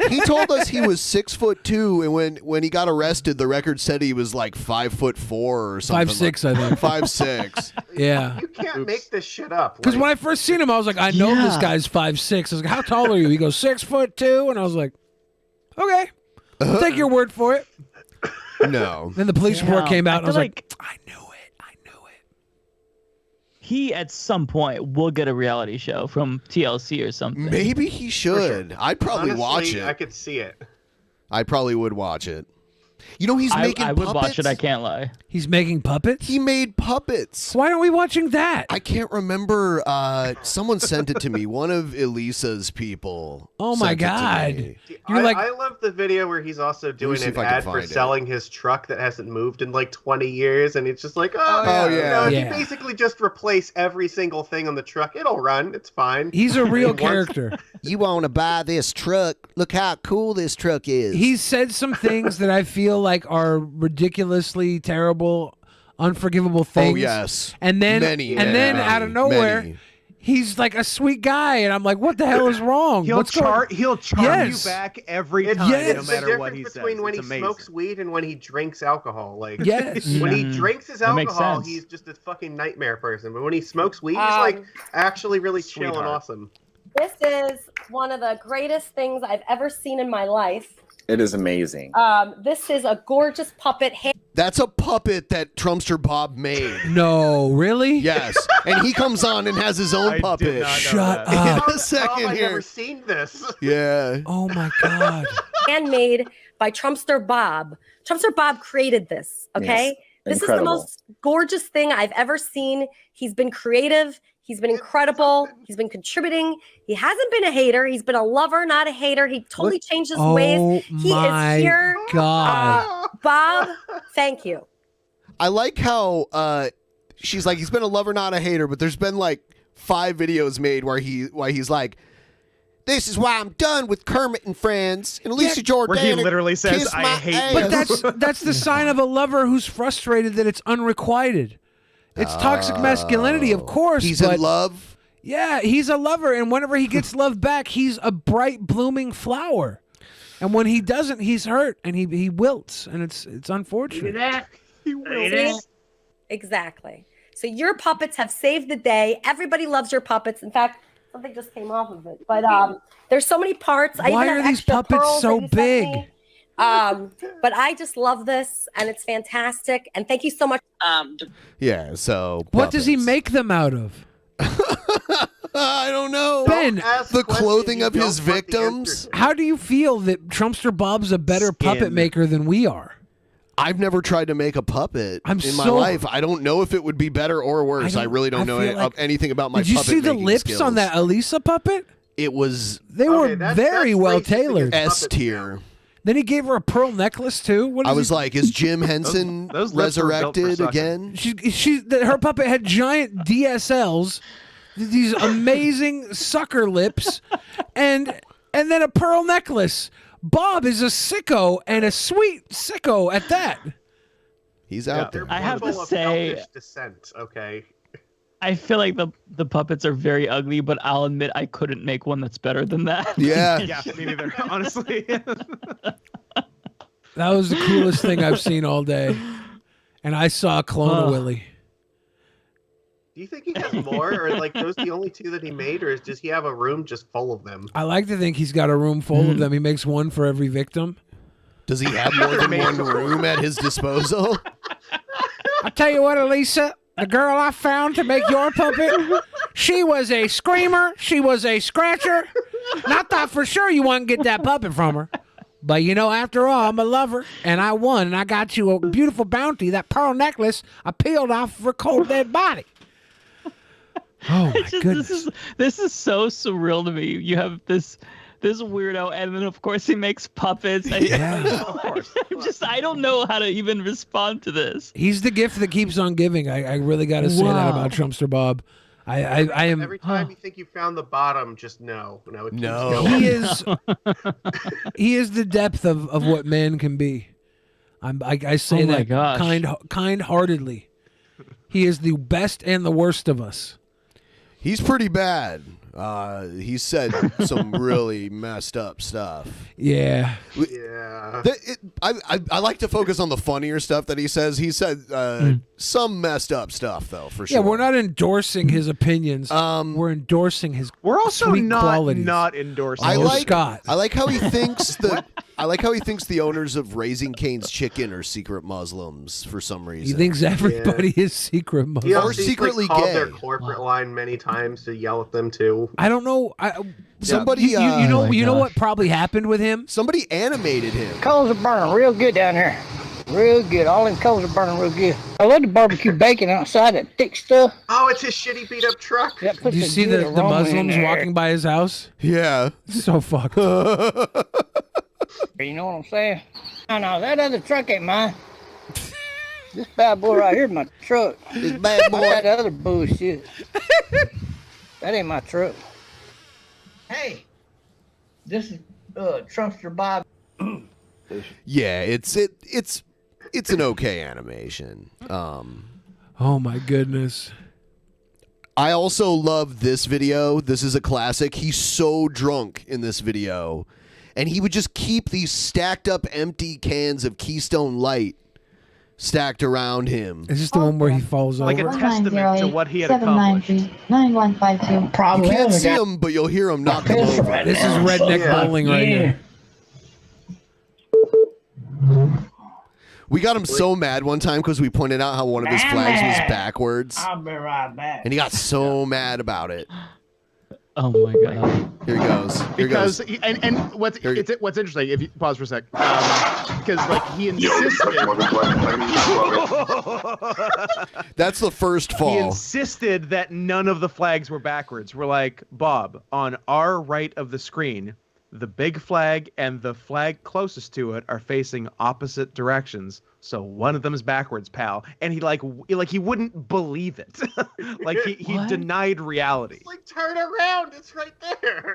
He told us he was 6'2", and when he got arrested, the record said he was like 5'4" or something. 5'6", I think. 5'6". Yeah. You can't make this shit up. Because when I first seen him, I was like, I know this Yeah. guy's 5'6". I was like, how tall are you? He goes, 6'2", and I was like, okay, I'll take your word for it. No. Then the police report came out, and I was feel like, I knew it. He at some point will get a reality show from TLC or something. Maybe he should. I'd probably watch Honestly, it. I could see it. I probably would watch it. He's making I would puppets. watch it. I can't lie. He's making puppets? He made puppets. Why aren't we watching that? I can't remember. Someone sent it to me. One of Elisa's people. Oh my sent it to God. me. I love the video where he's also doing see an if I can ad for find it. selling his truck that hasn't moved in like 20 years, and it's just like, yeah. if Yeah. you basically just replace every single thing on the truck, it'll run. It's fine. He's a real Once- character. You want to buy this truck? Look how cool this truck is. He's said some things that I feel like are ridiculously terrible unforgivable things. Oh, yes. And then Many, then out of nowhere, many. he's like a sweet guy, and I'm like, what the hell is wrong? He'll charm you back every time, no It's matter the what he difference says. between when It's he amazing. smokes weed and when he drinks alcohol. Like, Yes. when he drinks his That makes alcohol, sense. he's just a fucking nightmare person. But when he smokes weed, he's like actually really chill and Sweetheart. awesome. This is one of the greatest things I've ever seen in my life. It is amazing. This is a gorgeous puppet. That's a puppet that Trumpster Bob made. No, really? Yes. And he comes on and has his own puppet. Shut In up. a second I've here. never seen this. Yeah. Oh my God. Handmade by Trumpster Bob. Trumpster Bob created this, okay? Yes. This Incredible. is the most gorgeous thing I've ever seen. He's been creative. He's been incredible. He's been contributing. He hasn't been a hater. He's been a lover, not a hater. He totally changed his ways. He my is here. God. Bob, thank you. I like how she's like, he's been a lover, not a hater, but there's been like 5 videos made where he's like, this is why I'm done with Kermit and Friends and Alicia Jordan. Where he literally says, kiss "I my hate ass." But that's the sign of a lover who's frustrated that it's unrequited. It's toxic masculinity, of course. He's but in love. Yeah, he's a lover, and whenever he gets love back, he's a bright, blooming flower. And when he doesn't, he's hurt and he wilts, and it's unfortunate. See? Exactly. So your puppets have saved the day. Everybody loves your puppets. In fact, something just came off of it. But there's so many parts. I Why even are have these extra puppets pearls so that you sent big? me. But I just love this, and it's fantastic. And thank you so much. Yeah, so. What does he make them out of? I don't know. Ben, the clothing of his victims. How do you feel that Trumpster Bob's a better puppet maker than we are? I've never tried to make a puppet in my life. I don't know if it would be better or worse. I really don't know feel like- anything about my Did you puppet see the making lips skills. on that Elisa puppet? It was. They were very well tailored. S tier. Then he gave her a pearl necklace too. What I is was he- like, is Jim Henson those lips were built for resurrected sucking. again? Her puppet had giant DSLs, these amazing sucker lips, and then a pearl necklace. Bob is a sicko, and a sweet sicko at that. He's out there. I have to Full of say, elfish descent, okay. I feel like the puppets are very ugly, but I'll admit I couldn't make one that's better than that. Yeah. Yeah, me neither, honestly. That was the coolest thing I've seen all day. And I saw a clone of Willie. Do you think he has more, or like those the only 2 that he made, or does he have a room just full of them? I like to think he's got a room full of them. He makes one for every victim. Does he have more than one room at his disposal? I tell you what, Elisa, the girl I found to make your puppet, she was a screamer. She was a scratcher. And I thought for sure you wouldn't get that puppet from her. But, you know, after all, I'm a lover, and I won, and I got you a beautiful bounty. That pearl necklace I peeled off of her cold, dead body. Oh, my goodness. This is so surreal to me. You have this weirdo, and then of course he makes puppets. I don't know how to even respond to this. He's the gift that keeps on giving. I really got to say that about Trumpster Bob. I am. Every time you think you found the bottom, just no. It keeps No. going. He is. He is the depth of what man can be. I say Oh my that gosh. kind-heartedly. He is the best and the worst of us. He's pretty bad. He said some really messed up stuff. Yeah. Yeah. I like to focus on the funnier stuff that he says. He said some messed up stuff, though, for sure. Yeah, we're not endorsing his opinions. We're endorsing his. We're also sweet not qualities. endorsing. I like Scott. I like how he thinks that. I like how he thinks the owners of Raising Cane's Chicken are secret Muslims for some reason. He thinks everybody is secret Muslim. He Or also secretly called gay. their corporate line many times to yell at them too. I don't know. Somebody, you know, my you know gosh. what probably happened with him? Somebody animated him. Coals are burning real good down here. Real good. All them coals are burning real good. I love the barbecue bacon outside, that thick stuff. Oh, it's his shitty beat up truck. That Did puts you a see good the aroma in Muslims there. walking by his house? Yeah. So fucked. You know what I'm saying? No, that other truck ain't mine. This bad boy right here is my truck. This bad boy. That other bullshit. That ain't my truck. Hey, this is Trumpster Bob. Yeah, it's It's an okay animation. Oh my goodness. I also love this video. This is a classic. He's so drunk in this video. And he would just keep these stacked up empty cans of Keystone Light stacked around him. Is this the one where he falls Like over? a testament to what he had accomplished. 9152. You can't see him, but you'll hear him knock him over. This is redneck bowling right here. We got him so mad one time because we pointed out how one of his flags was backwards. I'll be right back. And he got so mad about it. Oh my god! Here he goes. Here Because he goes. and what's interesting, if you pause for a sec, because like he insisted. That's the first He fall. insisted that none of the flags were backwards. We're like, Bob, on our right of the screen, the big flag and the flag closest to it are facing opposite directions. So one of them is backwards, pal. And he he wouldn't believe it. Like he denied reality. It's like, turn around. It's right there.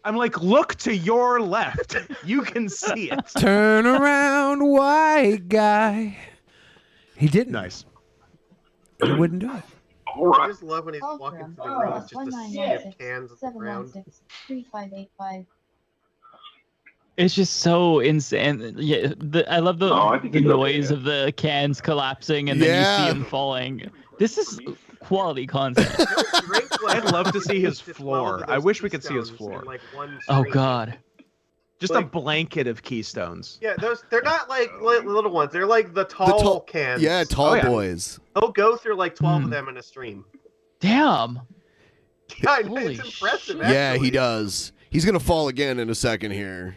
I'm like, look to your left. You can see it. Turn around, white guy. He didn't. Nice. He wouldn't do it. I just love when he's walking through the room with just a sea of cans around. 3585. It's just so insane. Yeah, I love the noise of the cans collapsing and then you see him falling. This is quality content. I'd love to see his floor. I wish we could see his floor. Oh god. Just a blanket of Keystones. Yeah, they're not like little ones. They're like the tall cans. Yeah, tall boys. He'll go through like 12 of them in a stream. Damn. Yeah, it's impressive. Yeah, he does. He's going to fall again in a second here.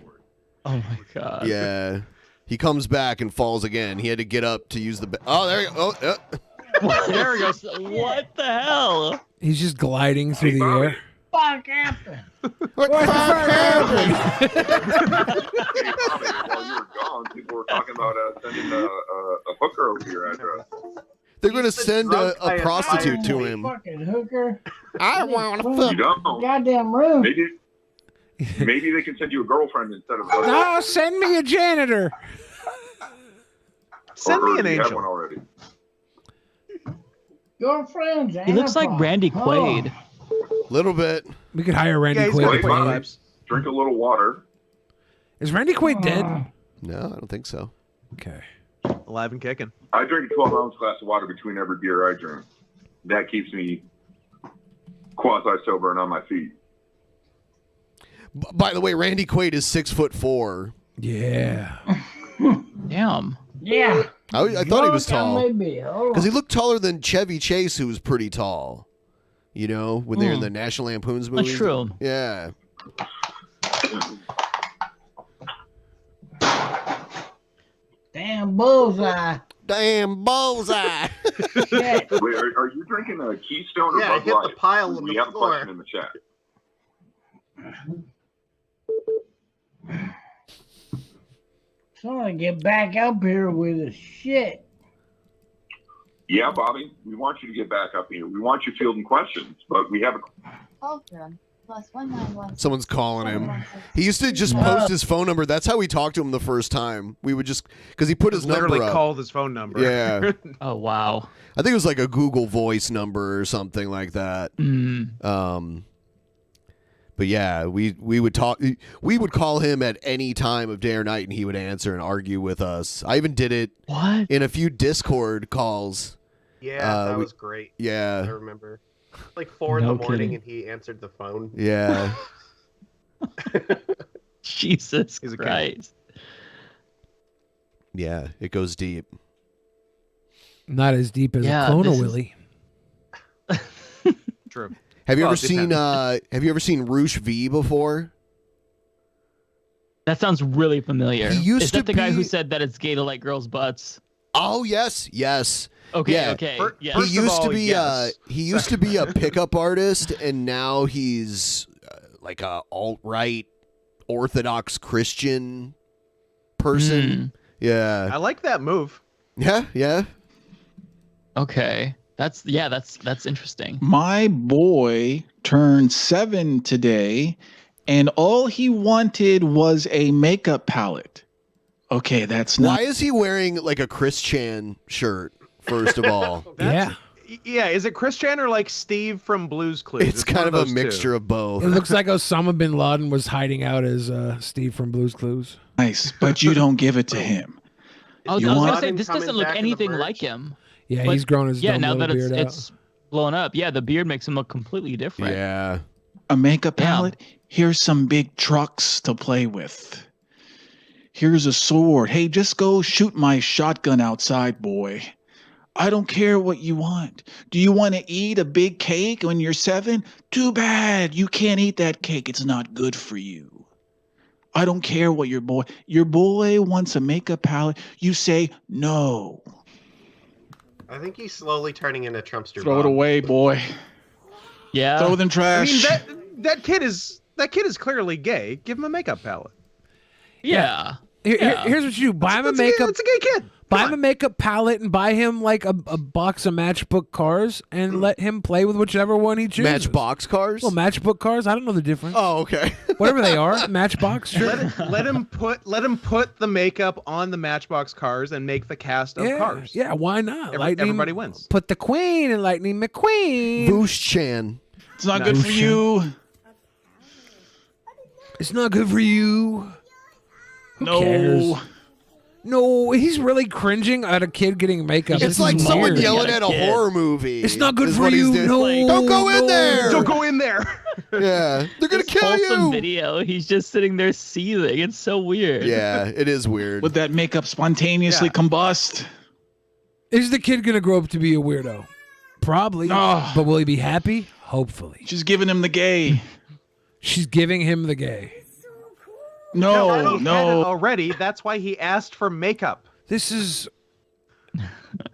Oh my god. Yeah. He comes back and falls again. He had to get up to use the... Oh, there you go. Oh, there he goes. What the hell? He's just gliding through the air. Fuck happened? What the fuck happened? While you were gone, people were talking about sending a hooker over your address. They're going to send a prostitute to him. Fucking hooker. I want to fuck. You don't. Goddamn room. Maybe they can send you a girlfriend instead of a hooker. No, send me a janitor. Send me an You have angel. one already. Your friends. He looks like Randy Quaid. Little bit. We could hire Randy he's Quaid got to play. vibes. Drink a little water. Is Randy Quaid dead? No, I don't think so. Okay. Alive and kicking. I drink a 12-ounce glass of water between every beer I drink. That keeps me quasi-sober and on my feet. By the way, Randy Quaid is 6'4". Yeah. Damn. Yeah. I thought he was tall. Maybe. Because he looked taller than Chevy Chase, who was pretty tall. You know, when they're in the National Lampoon's movies. That's true. Yeah. Damn bullseye. Damn bullseye. Shit. Wait, are you drinking a Keystone or Yeah, I Bud hit Light? the pile on We the have a floor. question in the chat. Someone get back up here with a shit. Yeah, Bobby, we want you to get back up here. We want you fielding questions, but we have a... +191. Someone's calling him. He used to just post his phone number. That's how we talked to him the first time. We would just... Because he put his number Literally up. called his phone number. Yeah. Oh wow. I think it was like a Google Voice number or something like that. But yeah, we would talk. We would call him at any time of day or night, and he would answer and argue with us. I even did it in a few Discord calls. Yeah, that was great. Yeah, I remember. Like 4 in the morning, and he answered the phone. Yeah. Jesus Christ. Yeah, it goes deep. Not as deep as Yeah, a Clona this is- Willy. True. Have you Well, ever it seen? depends. Have you ever seen Roosh V before? That sounds really familiar. He used Is that to the guy who be- said that it's gay to like girls' butts? Oh yes, yes. Okay, Yeah. okay. Yeah. He used to be he used to be a pickup artist, and now he's like a alt-right Orthodox Christian person. Yeah, I like that move. yeah, yeah. Okay. That's interesting. My boy turned 7 today, and all he wanted was a makeup palette. Okay, that's not. Why is he wearing like a Chris Chan shirt? First of all, Yeah. Yeah, is it Chris Chan or like Steve from Blue's Clues? it's kind of a mixture of both. It looks like Osama bin Laden was hiding out as Steve from Blue's Clues. Nice, but you don't give it to him. I was You going want- to say, this doesn't look anything like him. Yeah, But he's grown his yeah, dumb now little that beard out. it's blown up. Yeah, the beard makes him look completely different. Yeah. A makeup palette? Here's some big trucks to play with. Here's a sword. Hey, just go shoot my shotgun outside, boy. I don't care what you want. Do you want to eat a big cake when you're 7? Too bad. You can't eat that cake. It's not good for you. I don't care what your boy wants a makeup palette. You say no. I think he's slowly turning into Trumpster. Throw it away, boy. Yeah. Throw them trash. I mean, that kid is clearly gay. Give him a makeup palette. Yeah. Here's what you do: buy him a makeup. It's a gay kid. Buy him a makeup palette and buy him like a box of matchbook cars and let him play with whichever one he chooses. Matchbox cars? Well, matchbook cars. I don't know the difference. Oh, okay. Whatever they are, Matchbox. Sure. Let him put the makeup on the Matchbox cars and make the cast of cars. Yeah, why not? Everybody wins. Put the Queen and Lightning McQueen. Boosh Chan. It's not good for you. It's not good for you. Who No. cares? No, he's really cringing at a kid getting makeup. It's This like is someone weird. yelling at a horror movie. It's not good is for what he's you. doing. No, Don't go in there. Don't go in there. Yeah, they're gonna kill Wholesome you. video. He's just sitting there seething. It's so weird. Yeah, it is weird. Would that makeup spontaneously combust? Is the kid gonna grow up to be a weirdo? Probably. Oh. But will he be happy? Hopefully. She's giving him the gay. She's giving him the gay. No, he had it already. That's why he asked for makeup. This is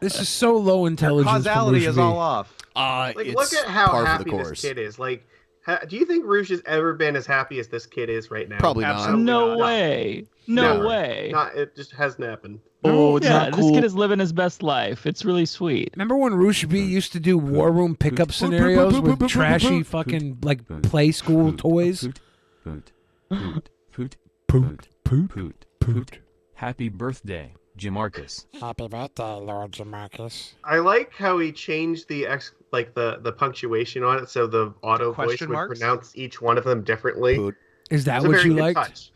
so low intelligence. Causality from is Rouge all V. off. Like, look at how happy this kid is. Like, do you think Rouge has ever been as happy as this kid is right now? Probably not. Absolutely No not. way. No Never. way. It just hasn't happened. Oh, it's yeah, not cool. this kid is living his best life. It's really sweet. Remember when Rouge V used to do war room pickup scenarios with trashy fucking like play school toys? Poot. Happy birthday, Jamarcus. Happy birthday, Lord Jamarcus. I like how he changed the the punctuation on it, so the auto voice Question would marks? pronounce each one of them differently. Is that It's a what very you good liked? touch.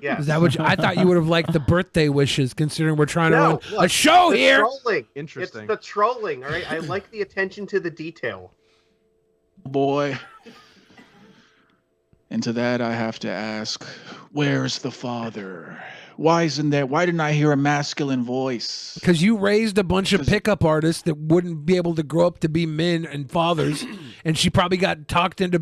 Yes. Is that what I thought you would have liked the birthday wishes, considering we're trying to No, run look, a show the here? Trolling. Interesting. It's the trolling. All right, I like the attention to the detail. Boy. And to that, I have to ask, where's the father? Why didn't I hear a masculine voice? Because you raised a bunch of pickup artists that wouldn't be able to grow up to be men and fathers, and she probably got talked into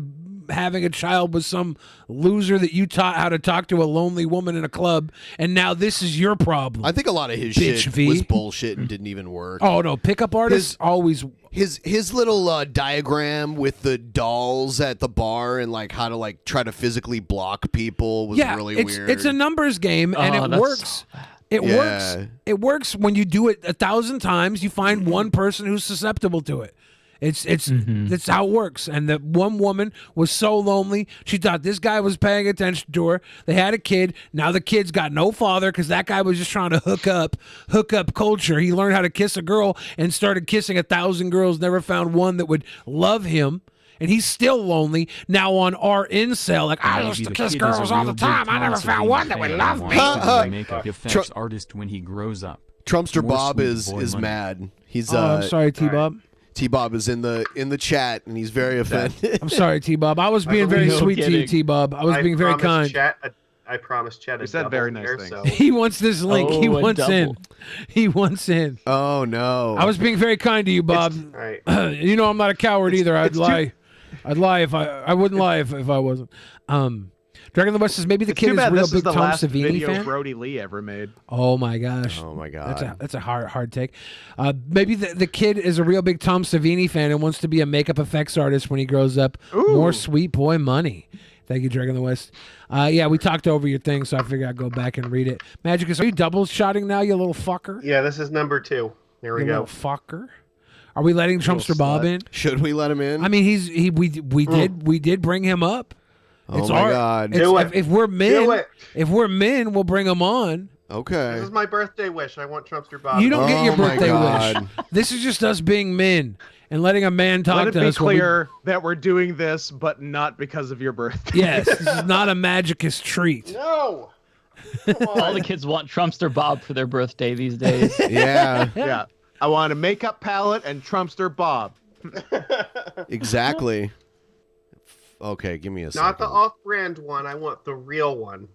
having a child with some loser that you taught how to talk to a lonely woman in a club, and now this is your problem. I think a lot of his Bitch shit V. was bullshit and didn't even work. Oh no, pickup artists always. His little diagram with the dolls at the bar and like how to like try to physically block people was really weird. It's a numbers game, and Oh, it that's works. It Yeah. works. It works when you do it 1,000 times. You find one person who's susceptible to it. That's how it works. And the one woman was so lonely. She thought this guy was paying attention to her. They had a kid. Now the kid's got no father because that guy was just trying to hook up culture. He learned how to kiss a girl and started kissing 1,000 girls. Never found one that would love him. And he's still lonely now on our incel. Like, I used to kiss girls all the time. I never found one that would love me. Makeup effects artist when he grows up. Trumpster More Bob sweet is boy money. mad. He's I'm sorry, T-Bob. T-Bob is in the chat and he's very offended. I'm sorry, T-Bob. I was being very sweet to you, T-Bob. I was being very kind. I promised Chet. You said very nice things. So. He wants this link. Oh, he a wants double. in. He wants in. Oh no! I was being very kind to you, Bob. All right. You know I'm not a coward either. I'd lie. I'd lie if I wouldn't lie if I wasn't. Dragon of the West says maybe the It's kid too is bad real this big is the Tom last Savini video fan. Brody Lee ever made. Oh my gosh. Oh my god. That's a hard take. Maybe the kid is a real big Tom Savini fan and wants to be a makeup effects artist when he grows up. Ooh. More sweet boy money. Thank you, Dragon of the West. Yeah, we talked over your thing, so I figured I'd go back and read it. Magicus, are you double shotting now, you little fucker? Yeah, this is number 2. Here we You go. little fucker. Are we letting Trumpster Bob in? Should we let him in? I mean, we did bring him up. Oh my God. it's- Do it. If we're Do men, it. we'll bring him on. Okay. This is my birthday wish. I want Trumpster Bob. You don't get your birthday wish. This is just us being men and letting a man talk Let to it us. be clear that we're doing this, but not because of your birthday. Yes, this is not a magicist treat. No. All the kids want Trumpster Bob for their birthday these days. Yeah. I want a makeup palette and Trumpster Bob. Exactly. Okay, give me a second. Not the off-brand one. I want the real one.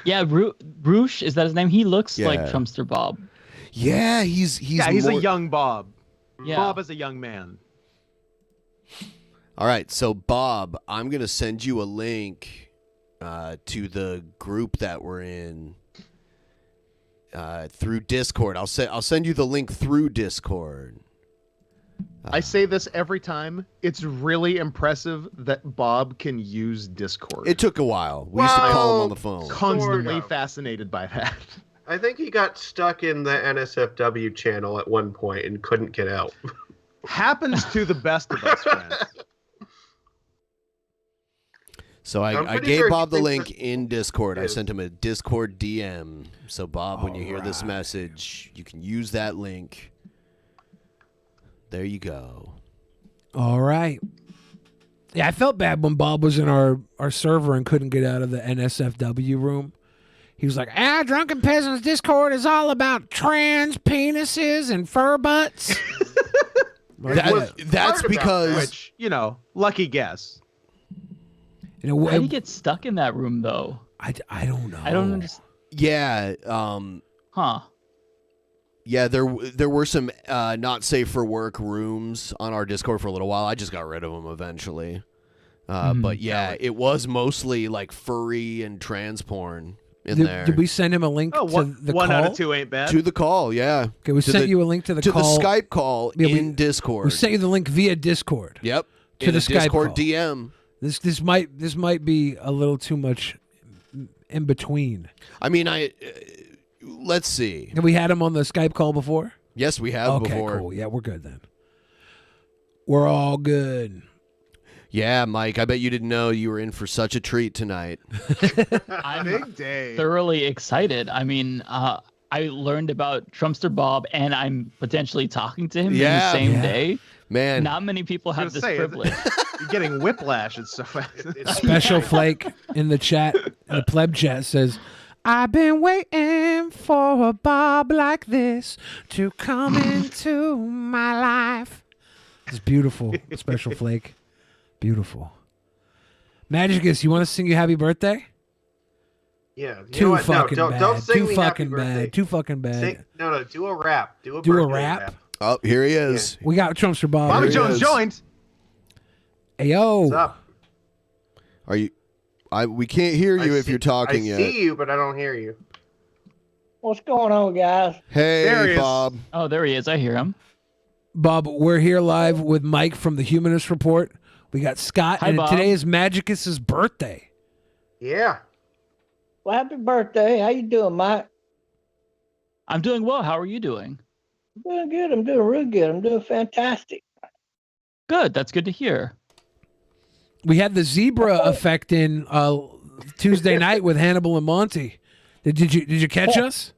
Yeah, Roosh, is that his name? He looks Yeah. like Trumpster Bob. Yeah, he's a more- young Bob. Yeah. Bob is a young man. All right, so Bob, I'm gonna send you a link to the group that we're in through Discord. I'll send you the link through Discord. I say this every time. It's really impressive that Bob can use Discord. It took a while. We used to call him on the phone. Constantly fascinated by that. I think he got stuck in the NSFW channel at one point and couldn't get out. Happens to the best of us, friends. So I'm I pretty gave sure he Bob the thinks link in Discord. I sent him a Discord DM. So Bob, when you hear this message, you can use that link. There you go. All right. Yeah, I felt bad when Bob was in our server and couldn't get out of the NSFW room. He was like, Drunken Peasants Discord is all about trans penises and fur butts. That's because... Which, lucky guess. In a way, How did he get stuck in that room, though? I don't know. I don't understand. Yeah. Huh. Yeah, there were some not safe for work rooms on our Discord for a little while. I just got rid of them eventually. But yeah, it was mostly like furry and trans porn in there. Did we send him a link to the one call? out of two ain't bad. To the call, yeah. Okay, we sent you a link to the call. To the Skype call in Discord. We sent you the link via Discord. Yep. To the Skype Discord call. DM. This might be a little too much in between. I mean, let's see. Have we had him on the Skype call before? Yes, we have before. Okay, cool. Yeah, we're good then. We're all good. Yeah, Mike, I bet you didn't know you were in for such a treat tonight. I'm Big day. thoroughly excited. I mean, I learned about Trumpster Bob, and I'm potentially talking to him in the same day. Man, not many people have this privilege. You're getting whiplash. It's so fast. Special Flake in the chat, in the pleb chat says, I've been waiting for a Bob like this to come into my life. It's beautiful, Special Flake. Beautiful. Magicus, you want to sing you happy birthday? Yeah. You know Too what? fucking no, bad. don't sing Too me fucking happy birthday. bad. Too fucking bad. Sing, no, do a rap. Do a Do a birthday rap? Oh, here he is. We got Trumpster Bob. Bobby Here he Jones is. joined. Hey, yo. What's up? Are you? We can't hear you if you're talking I yet. see you, but I don't hear you. What's going on, guys? Hey, There he is. Bob. Oh, there he is. I hear him. Bob, we're here live with Mike from the Humanist Report. We got Scott, Hi, and Bob. today is Magicus's birthday. Yeah. Well, happy birthday. How you doing, Mike? I'm doing well. How are you doing? I'm doing good. I'm doing real good. I'm doing fantastic. Good. That's good to hear. We had the zebra effect in Tuesday night with Hannibal and Monty. Did you catch us?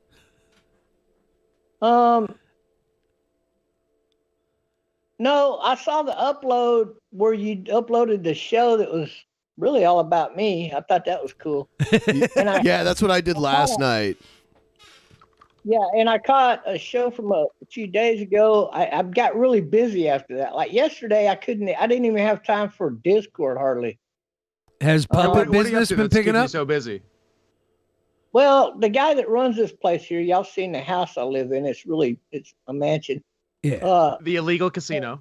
No, I saw the upload where you uploaded the show that was really all about me. I thought that was cool. And Yeah, that's what I did last night. Yeah, and I caught a show from a few days ago. I got really busy after that. Like yesterday, I didn't even have time for Discord hardly. Has puppet business been picking up? So busy. Well, the guy that runs this place here, y'all seen the house I live in. It's a mansion. Yeah. The illegal casino.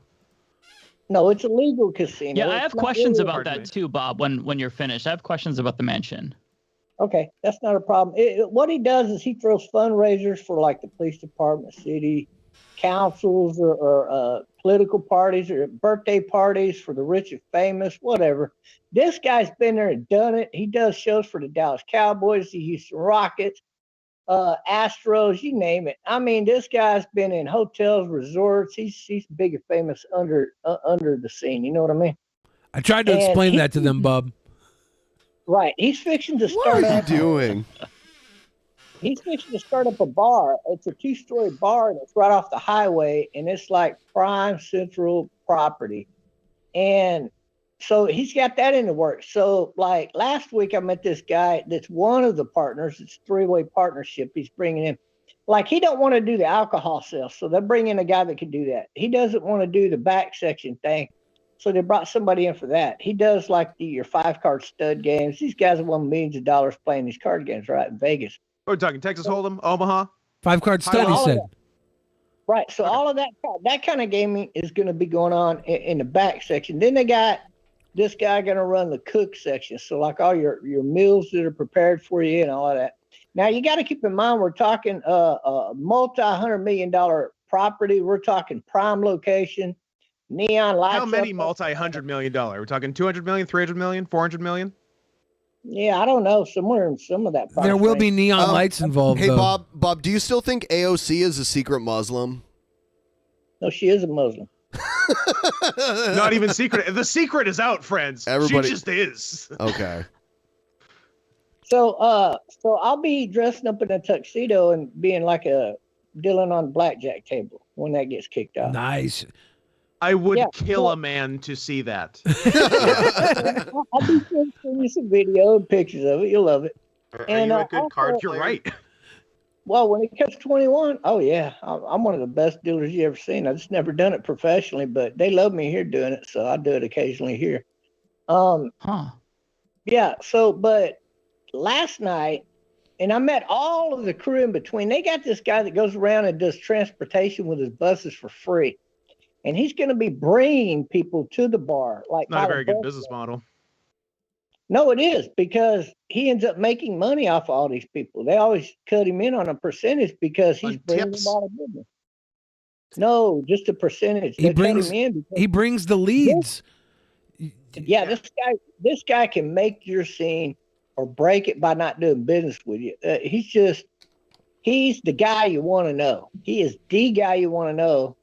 No, it's a legal casino. Yeah, I It's have not questions really- about that too, Bob. When you're finished, I have questions about the mansion. Okay, that's not a problem. What he does is he throws fundraisers for like the police department, city councils, or political parties, or birthday parties for the rich and famous, whatever. This guy's been there and done it. He does shows for the Dallas Cowboys, the Houston Rockets, Astros, you name it. I mean, this guy's been in hotels, resorts. He's big and famous under the scene. You know what I mean? I tried to And explain that to them, Bob. Right. He's fixing to What start. are you doing? He's fixing to start up a bar. It's a 2-story bar, and it's right off the highway, and it's like prime central property. And so he's got that in the works. So like last week, I met this guy that's one of the partners. It's a 3-way partnership he's bringing in. Like he don't want to do the alcohol sales, so they're bringing a guy that can do that. He doesn't want to do the back section thing, so they brought somebody in for that. He does like your 5-card stud games. These guys have won millions of dollars playing these card games, right, in Vegas. We're talking Texas Hold'em, Omaha. 5-card stud, he said. Right, so all of that kind of gaming is going to be going on in the back section. Then they got this guy going to run the cook section, so like all your meals that are prepared for you and all of that. Now, you got to keep in mind, we're talking a multi-$100-million property. We're talking prime location, neon lights. How many multi-$100-million? We're talking 200 million, 300 million, 400 million? Yeah, I don't know. Somewhere in some of that price There will range. be neon lights involved, Hey, though. Bob, do you still think AOC is a secret Muslim? No, she is a Muslim. Not even secret. The secret is out, friends. Everybody- She just is. Okay. So I'll be dressing up in a tuxedo and being like a Dylan on the blackjack table when that gets kicked off. Nice. I would Yeah, kill a man to see that. I'll be sending you some video and pictures of it. You'll love it. Are And, you a good card also- player? You're right. Well, when it comes to 21, oh yeah, I'm one of the best dealers you ever seen. I've just never done it professionally, but they love me here doing it, so I do it occasionally here. Yeah. So, but last night, and I met all of the crew in between. They got this guy that goes around and does transportation with his buses for free, and he's going to be bringing people to the bar. Like Not a by the very good bus business route. model. No, it is, because he ends up making money off of all these people. They always cut him in on a percentage because he's On bringing tips? them all of business. No, just a percentage. He They cut brings him in because, he brings the leads. yeah, this guy can make your scene or break it by not doing business with you. He's the guy you want to know. He is the guy you want to know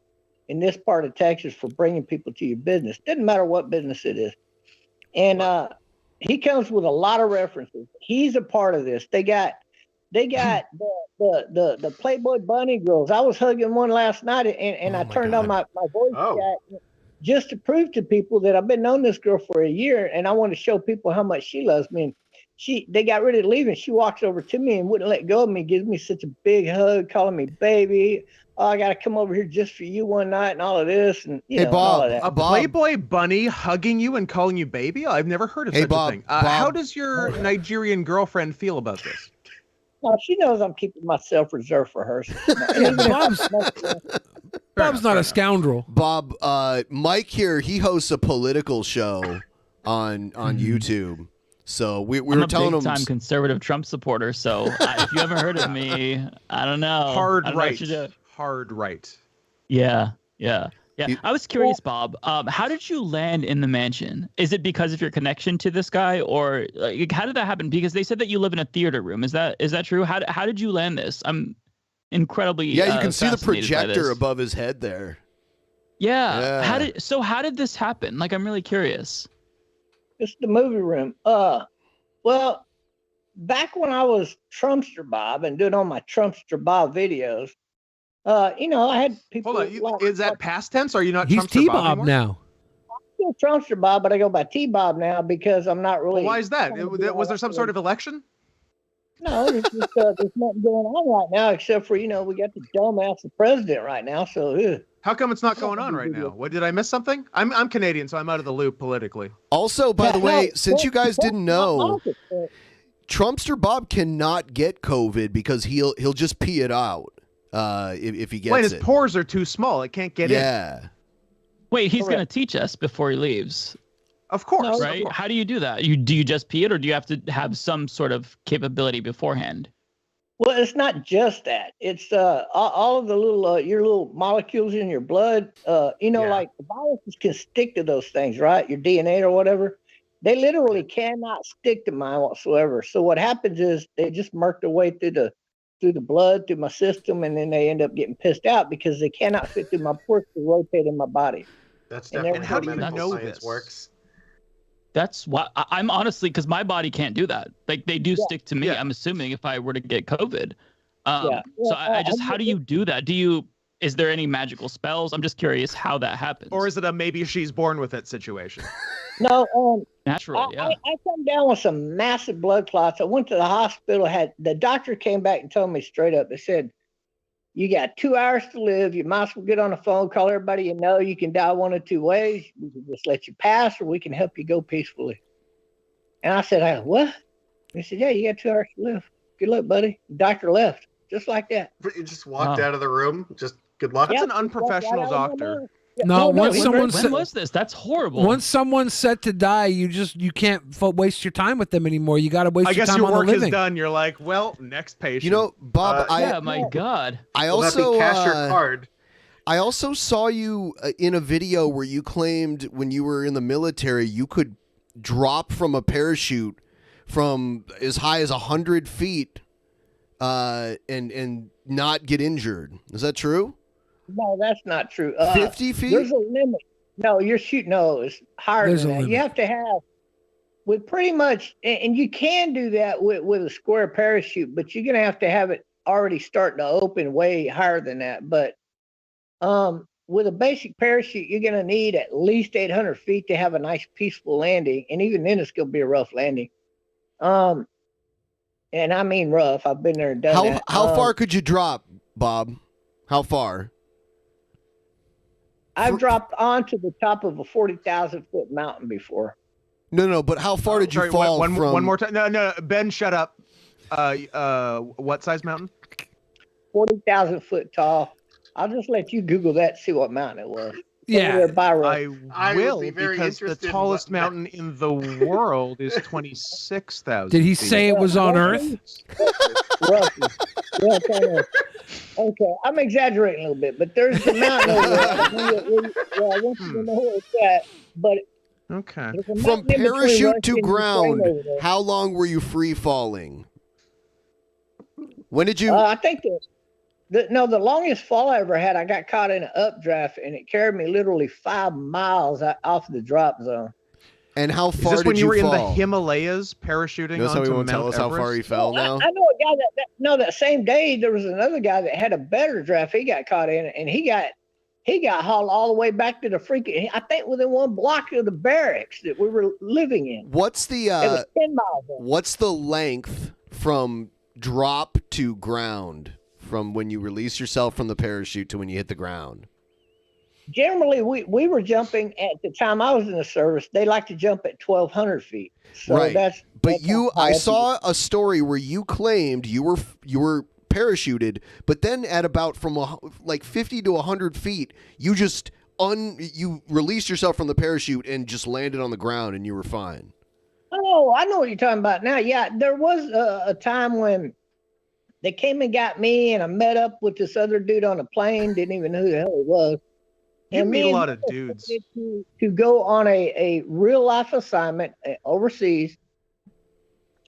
in this part of Texas for bringing people to your business. Doesn't matter what business it is. And he comes with a lot of references. He's a part of this. They got the Playboy Bunny girls. I was hugging one last night, and I turned on my voice chat just to prove to people that I've been knowing this girl for a year, and I want to show people how much she loves me. And they got ready to leave, and she walks over to me and wouldn't let go of me. Gives me such a big hug, calling me baby. Oh, I got to come over here just for you one night, and all of this, and you know, all of that. A Playboy bunny hugging you and calling you baby? I've never heard of such a thing. How does your Nigerian girlfriend feel about this? No, she knows I'm keeping myself reserved for her. Bob's not a scoundrel. Bob, Mike here, he hosts a political show on YouTube. So we were telling him. I'm a big-time conservative Trump supporter, so if you haven't heard of me, I don't know. Hard I don't know what right. you do. Hard right. Yeah. I was curious, Bob. How did you land in the mansion? Is it because of your connection to this guy, or like, how did that happen? Because they said that you live in a theater room. Is that true? How did you land this? I'm incredibly Yeah, you can see the fascinated by projector this. above his head there. Yeah. How did this happen? Like, I'm really curious. It's the movie room. Well, back when I was Trumpster Bob and doing all my Trumpster Bob videos, I had people. Hold on, is that past tense? Or are you not? He's Trumpster T-Bob anymore? now. I'm still Trumpster Bob, but I go by T-Bob now because I'm not really. Well, why is that? Was there some sort of election? No, there's just there's nothing going on right now except for we got the dumbass of president right now. So How come it's not going on right now? What, did I miss something? I'm Canadian, so I'm out of the loop politically. Also, by the way, since you guys didn't know, Trumpster Bob cannot get COVID because he'll just pee it out if he gets Wait, his it. pores are too small. It can't get in. Yeah. Wait, he's going to teach us before he leaves. Of course. Right? How do you do that? Do you just pee it, or do you have to have some sort of capability beforehand? Well, it's not just that. It's all of the little your little molecules in your blood. Like the viruses can stick to those things, right? Your DNA or whatever. They literally cannot stick to mine whatsoever. So what happens is they just murk their way through the blood, through my system, and then they end up getting pissed out because they cannot fit through my pores to rotate in my body. That's And definitely how how do you medical know science this? works. That's why I'm honestly, because my body can't do that. Like they do stick to me. I'm assuming if I were to get COVID. So I just, how do you do that? Is there any magical spells? I'm just curious how that happens. Or is it a maybe she's born with it situation? No, naturally, I come down with some massive blood clots. I went to the hospital. The doctor came back and told me straight up. They said, "You got 2 hours to live. You might as well get on the phone, call everybody you know. You can die one of 2 ways. We can just let you pass, or we can help you go peacefully." And I said, "What?" They said, "Yeah, you got 2 hours to live. Good luck, buddy." The doctor left just like that. You just walked out of the room. Just good luck. That's an unprofessional doctor. No, once someone when was this? That's horrible. Once someone's set to die, you can't waste your time with them anymore. You got to waste I your guess time your on work the is living. done. You're like, well, next patient. You know, Bob, my God. I Will that be also cash or card? I also saw you in a video where you claimed when you were in the military you could drop from a parachute from as high as 100 feet and not get injured. Is that true? No, that's not true. 50 feet? There's a limit. No, you're shooting. No, it's higher There's than a that. limit. You have to have with pretty much, and you can do that with a square parachute, but you're gonna have to have it already starting to open way higher than that. But with a basic parachute, you're gonna need at least 800 feet to have a nice peaceful landing, and even then, it's gonna be a rough landing. And I mean rough. I've been there and done that. How far could you drop, Bob? How far? I've dropped onto the top of a 40,000 foot mountain before. No, but how far did you fall one from? more time. No, Ben, shut up. What size mountain? 40,000 foot tall. I'll just let you Google that, see what mountain it was. Yeah, Over there by I would will, be very because the interested in tallest what- mountain in the world is 26,000. Did he feet. say it was on Earth? Roughly. Yeah, kind of. Okay, I'm exaggerating a little bit, but there's the mountain over there. I want you to know where it's at. But Okay. there's a From mountain in between parachute Russia to and Ukraine ground, over there. how long were you free falling? When did you? I think the longest fall I ever had, I got caught in an updraft, and it carried me literally 5 miles off the drop zone. And how Is far this when did you were in the fall? Himalayas parachuting Notice how onto he won't Mount tell us how far he Everest? fell now. I know a guy that same day there was another guy that had a better draft. He got caught in it, and he got hauled all the way back to the freaking, I think within 1 block of the barracks that we were living in. What's the It was 10 miles. what's the length from drop to ground from when you release yourself from the parachute to when you hit the ground? Generally, we were jumping at the time I was in the service. They like to jump at 1,200 feet. So Right. that's I saw a story where you claimed you were parachuted, but then at about from like 50 to 100 feet, you just you released yourself from the parachute and just landed on the ground and you were fine. Oh, I know what you're talking about now. Yeah, there was a time when they came and got me, and I met up with this other dude on a plane. Didn't even know who the hell he was. You And meet me a and lot him of dudes. decided to go on a real life assignment overseas.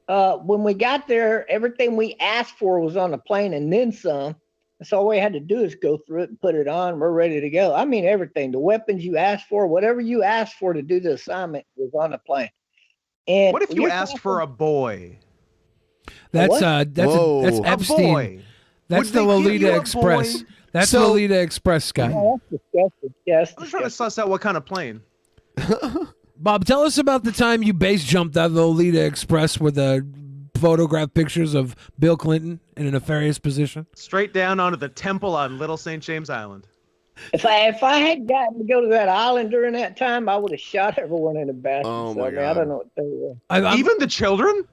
When we got there, everything we asked for was on the plane and then some. So all we had to do is go through it and put it on. We're ready to go. I mean, everything, the weapons you asked for, whatever you asked for to do the assignment was on the plane. And What if you asked for a boy? That's What? that's A Epstein. boy. That's Would the they give Lolita you a Express. boy? That's So- the Lolita Express guy. Oh, that's disgusting. Yes, I'm trying to suss out what kind of plane. Bob, tell us about the time you base jumped out of the Lolita Express with photograph pictures of Bill Clinton in a nefarious position. Straight down onto the temple on Little St. James Island. If I had gotten to go to that island during that time, I would have shot everyone in the bathroom. Oh, So, my I mean, I God. don't know what they were. Even the children?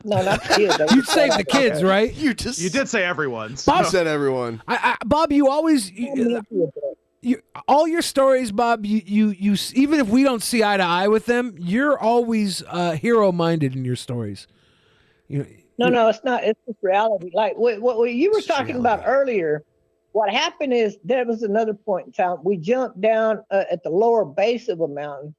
No, not the kids. You'd save the kids, right? You did say everyone. You said everyone. Bob, you always all your stories, Bob. You even if we don't see eye to eye with them, you're always hero minded in your stories. No, it's not. It's just reality. Like what you were talking about earlier. What happened is there was another point in time. We jumped down at the lower base of a mountain,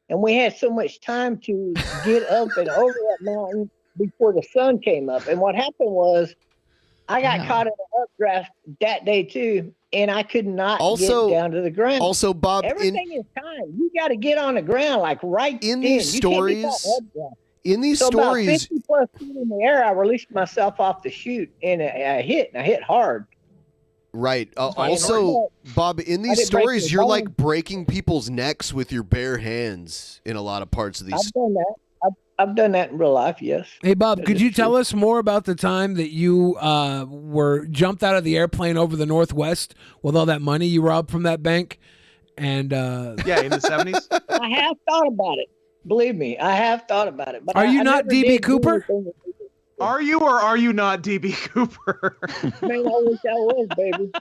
and we had so much time to get up and over that mountain before the sun came up. And what happened was I got caught in an updraft that day too, and I could not Also- get down to the ground. also, Bob, everything is time. You got to get on the ground like right in then. these You can't be caught stories- in updraft. in these so stories- about 50 plus feet in the air, I released myself off the chute, and I hit hard. Right. fine. Also, Bob, in I these didn't break stories, any you're bones. like breaking people's necks with your bare hands in a lot of parts of these. I've done that. I've done that in real life. Yes. Hey, Bob, That could is you true. tell us more about the time that you were jumped out of the airplane over the Northwest with all that money you robbed from that bank? And yeah, in the 70s. I have thought about it. Believe me, I have thought about it. But Are you I not never DB did do Cooper? anything with it. Are you or are you not DB Cooper? Man, I wish I was, baby.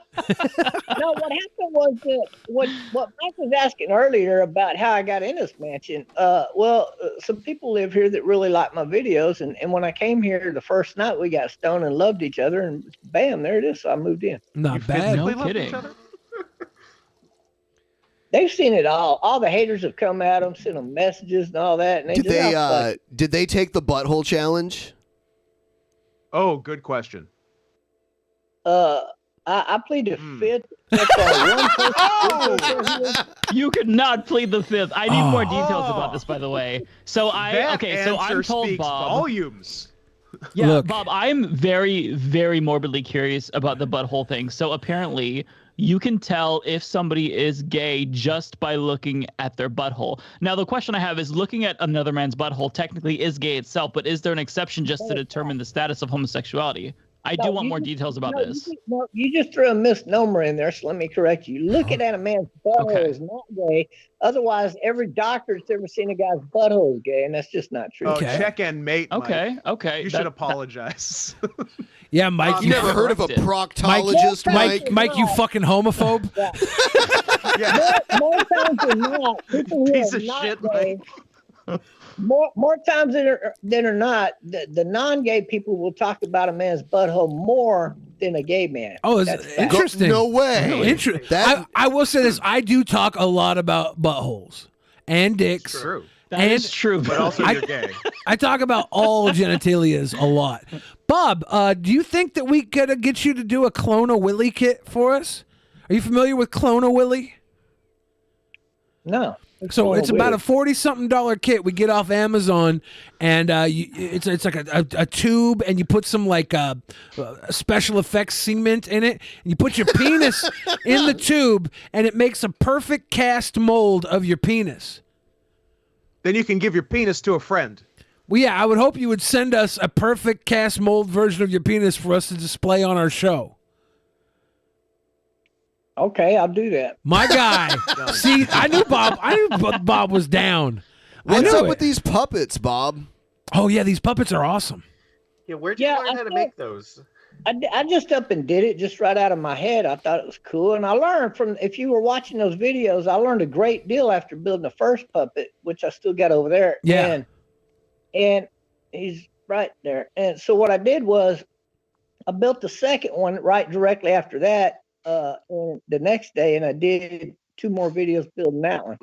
No, what happened was that what Mike was asking earlier about how I got in this mansion. Some people live here that really like my videos, and when I came here the first night, we got stoned and loved each other, and bam, there it is. So I moved in. Not bad. No kidding. They've seen it all. All the haters have come at them, sent them messages and all that. And they Did they take the butthole challenge? Oh, good question. I plead the fifth. You could not plead the fifth. I need more details about this, by the way. So so I'm told, speaks Bob. volumes. Yeah, Look. Bob, I'm very, very morbidly curious about the butthole thing. So apparently, you can tell if somebody is gay just by looking at their butthole. Now, the question I have is, looking at another man's butthole technically is gay itself, but is there an exception just to determine the status of homosexuality? I do want more details about this. You just threw a misnomer in there, so let me correct you. Looking at a man's butthole is not gay. Otherwise, every doctor that's ever seen a guy's butthole is gay, and that's just not true. Oh, check and mate. Okay, Mike. okay. You should apologize. Yeah, Mike. You never heard of a proctologist, Mike, you fucking homophobe. More times than not, people who Piece are of not shit, gay, more times than are not, the non-gay people will talk about a man's butthole more than a gay man. Oh, it's That's fact. interesting. No way. I will say this. I do talk a lot about buttholes and dicks. True. That is true, But also you're gay. I talk about all genitalias a lot. Bob, do you think that we could get you to do a Clone a Willy kit for us? Are you familiar with Clone a Willy? No. So it's about a $40-something kit we get off Amazon, and it's like a tube, and you put some like special effects cement in it, and you put your penis in the tube, and it makes a perfect cast mold of your penis. Then you can give your penis to a friend. Well, yeah, I would hope you would send us a perfect cast mold version of your penis for us to display on our show. Okay, I'll do that. My guy. See, I knew Bob was down. What's up with these puppets, Bob? Oh yeah, these puppets are awesome. Yeah, where'd you learn how to make those? I just up and did it just right out of my head. I thought it was cool. And I learned from, if you were watching those videos, I learned a great deal after building the first puppet, which I still got over there. Yeah. And he's right there. And so what I did was I built the second one right directly after that and the next day, and I did 2 more videos building that one.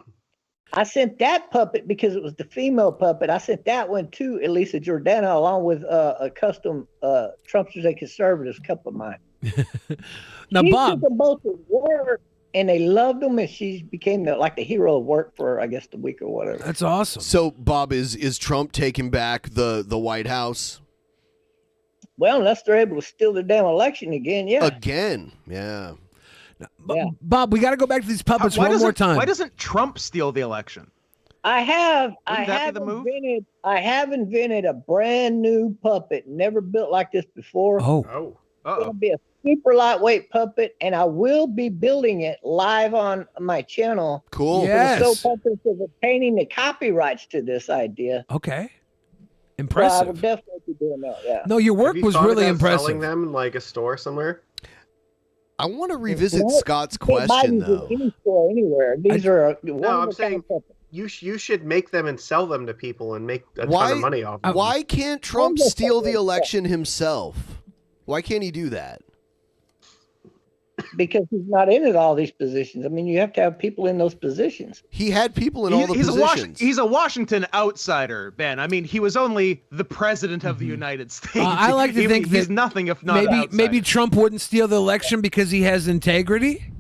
I sent that puppet because it was the female puppet. I sent that one to Elisa Jordana along with a custom Trumpsters and Conservatives cup of mine. Now, she Bob, took them both to work, and they loved them, and she became the hero of work for, I guess, the week or whatever. that's awesome. So, Bob, is Trump taking back the White House? Well, unless they're able to steal the damn election again, yeah. Again, yeah. Bob, we got to go back to these puppets one more time. Why doesn't Trump steal the election? I have invented a brand new puppet, never built like this before. Oh. It's going to be a super lightweight puppet, and I will be building it live on my channel. Cool. Yes. For the sole purpose of obtaining the copyrights to this idea. Okay. So I Impressive. will definitely be doing that, yeah. No, your work Have you was thought really about impressive. Selling them in like a store somewhere? I want to revisit Well, Scott's you can't buy question, these though. in any store anywhere. These are No, I'm saying you should make them and sell them to people and make a ton Why, of money off them. why can't Trump steal the election himself? Why can't he do that? because he's not in all these positions. I mean, you have to have people in those positions. He had people in all the positions. He's a Washington outsider, Ben. I mean, he was only the president of the United States. I like to think he's that nothing if not maybe Trump wouldn't steal the election because he has integrity.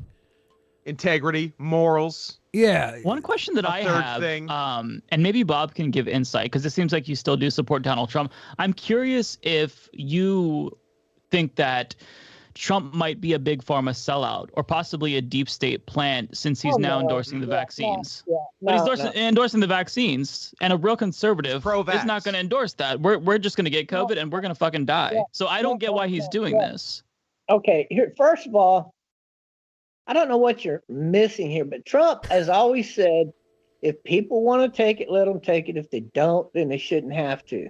Integrity, morals. Yeah. One question that I third have, thing. and maybe Bob can give insight because it seems like you still do support Donald Trump. I'm curious if you think that Trump might be a big pharma sellout or possibly a deep state plant since he's now endorsing the vaccines. But he's endorsing the vaccines, and a real conservative is not going to endorse that. We're just going to get COVID and we're going to fucking die. So I don't get why he's doing this. Okay, here, first of all, I don't know what you're missing here, but Trump has always said, if people want to take it, let them take it. If they don't, then they shouldn't have to.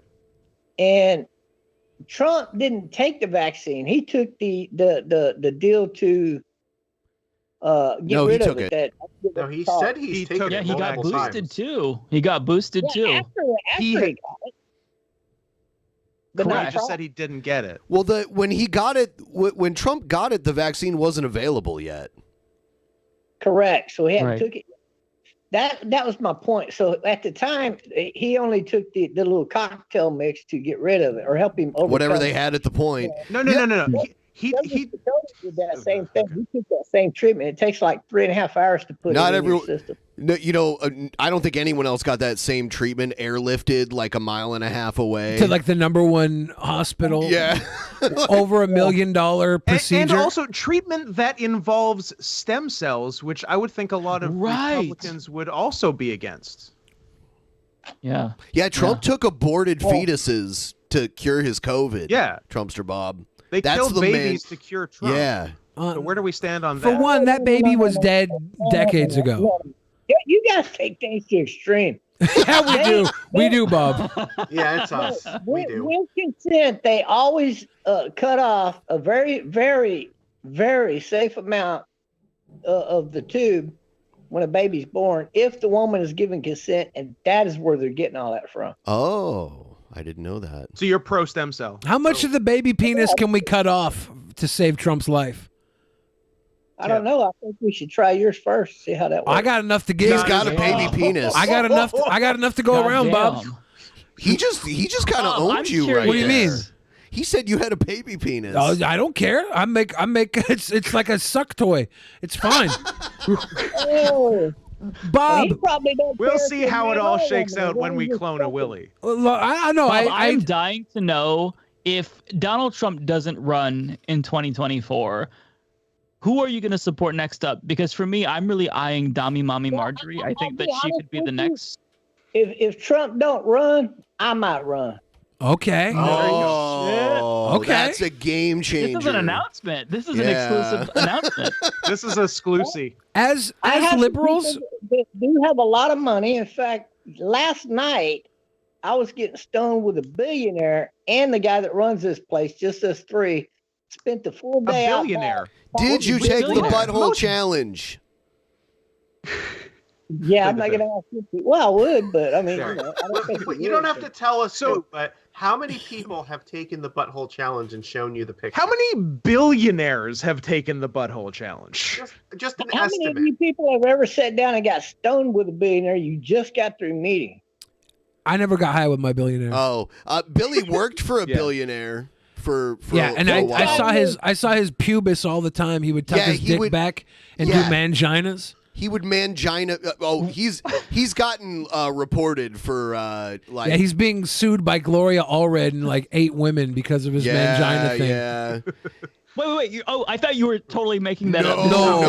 And Trump didn't take the vaccine. He took the deal to get rid of it. No, he said he's taken it. Yeah, he got multiple boosted times. too. He got boosted too. After he got it. But Correct. not He just said he didn't get it. Well, when he got it, when Trump got it, the vaccine wasn't available yet. Correct. So he hadn't Right. took it. That was my point. So at the time, he only took the little cocktail mix to get rid of it or help him overcome Whatever they it. had at the point. No. He did that same thing. He took that same treatment. It takes like 3.5 hours to put Not it in your everyone. system. No, I don't think anyone else got that same treatment airlifted like a mile and a half away To like the #1 hospital. Yeah. Over $1 million procedure. And also treatment that involves stem cells, which I would think a lot of Republicans would also be against. Yeah. Yeah, Trump took aborted fetuses to cure his COVID. Yeah. Trumpster Bob. They That's killed the babies man. to cure Trump. Yeah. So where do we stand on For that? one, that baby was dead decades ago. You guys take things to extreme. Yeah, we do. We do, Bob. Yeah, it's us. We do. With consent, they always cut off a very, very, very safe amount of the tube when a baby's born if the woman is given consent, and that is where they're getting all that from. Oh, I didn't know that. So you're pro stem cell. How much of the baby penis can we cut off to save Trump's life? I don't know. I think we should try yours first. See how that works. I got enough to give. He's got a baby penis. I got enough. I got enough to go around, Bob. He just kind of I'm owns you curious. right What do you there. mean? He said you had a baby penis. Oh, I don't care. I make. It's like a suck toy. It's fine. Oh, Bob. he probably don't We'll care see if how they it all know shakes them. out when we They're clone a Willy. I know. Bob, I I'm dying to know if Donald Trump doesn't run in 2024. Who are you going to support next up? Because for me, I'm really eyeing Dami Mommy Marjorie. I think that she could be the next. If Trump don't run, I might run. Okay. Oh, Okay. that's a game changer. This is an announcement. This is an exclusive announcement. This is exclusive. As I have some liberals, people that do have a lot of money. In fact, last night I was getting stoned with a billionaire and the guy that runs this place. Just us three spent the full A day out. billionaire. Did you take the billionaire. butthole challenge? Yeah, I'm not going to ask you. Well, I would, but I mean, Sure. you know, I don't think But you don't have to tell us so, but how many people have taken the butthole challenge and shown you the picture? How many billionaires have taken the butthole challenge? Just an How many estimate. of you people have ever sat down and got stoned with a billionaire you just got through meeting? I never got high with my billionaire. Oh, Billy worked for a billionaire for Yeah, and for a I while. saw his pubis all the time. He would tuck his he dick would- back and yeah. do manginas. He would mangina. He's gotten reported for like. Yeah, he's being sued by Gloria Allred and like 8 women because of his mangina thing. Yeah. Wait. I thought you were totally making that up. No.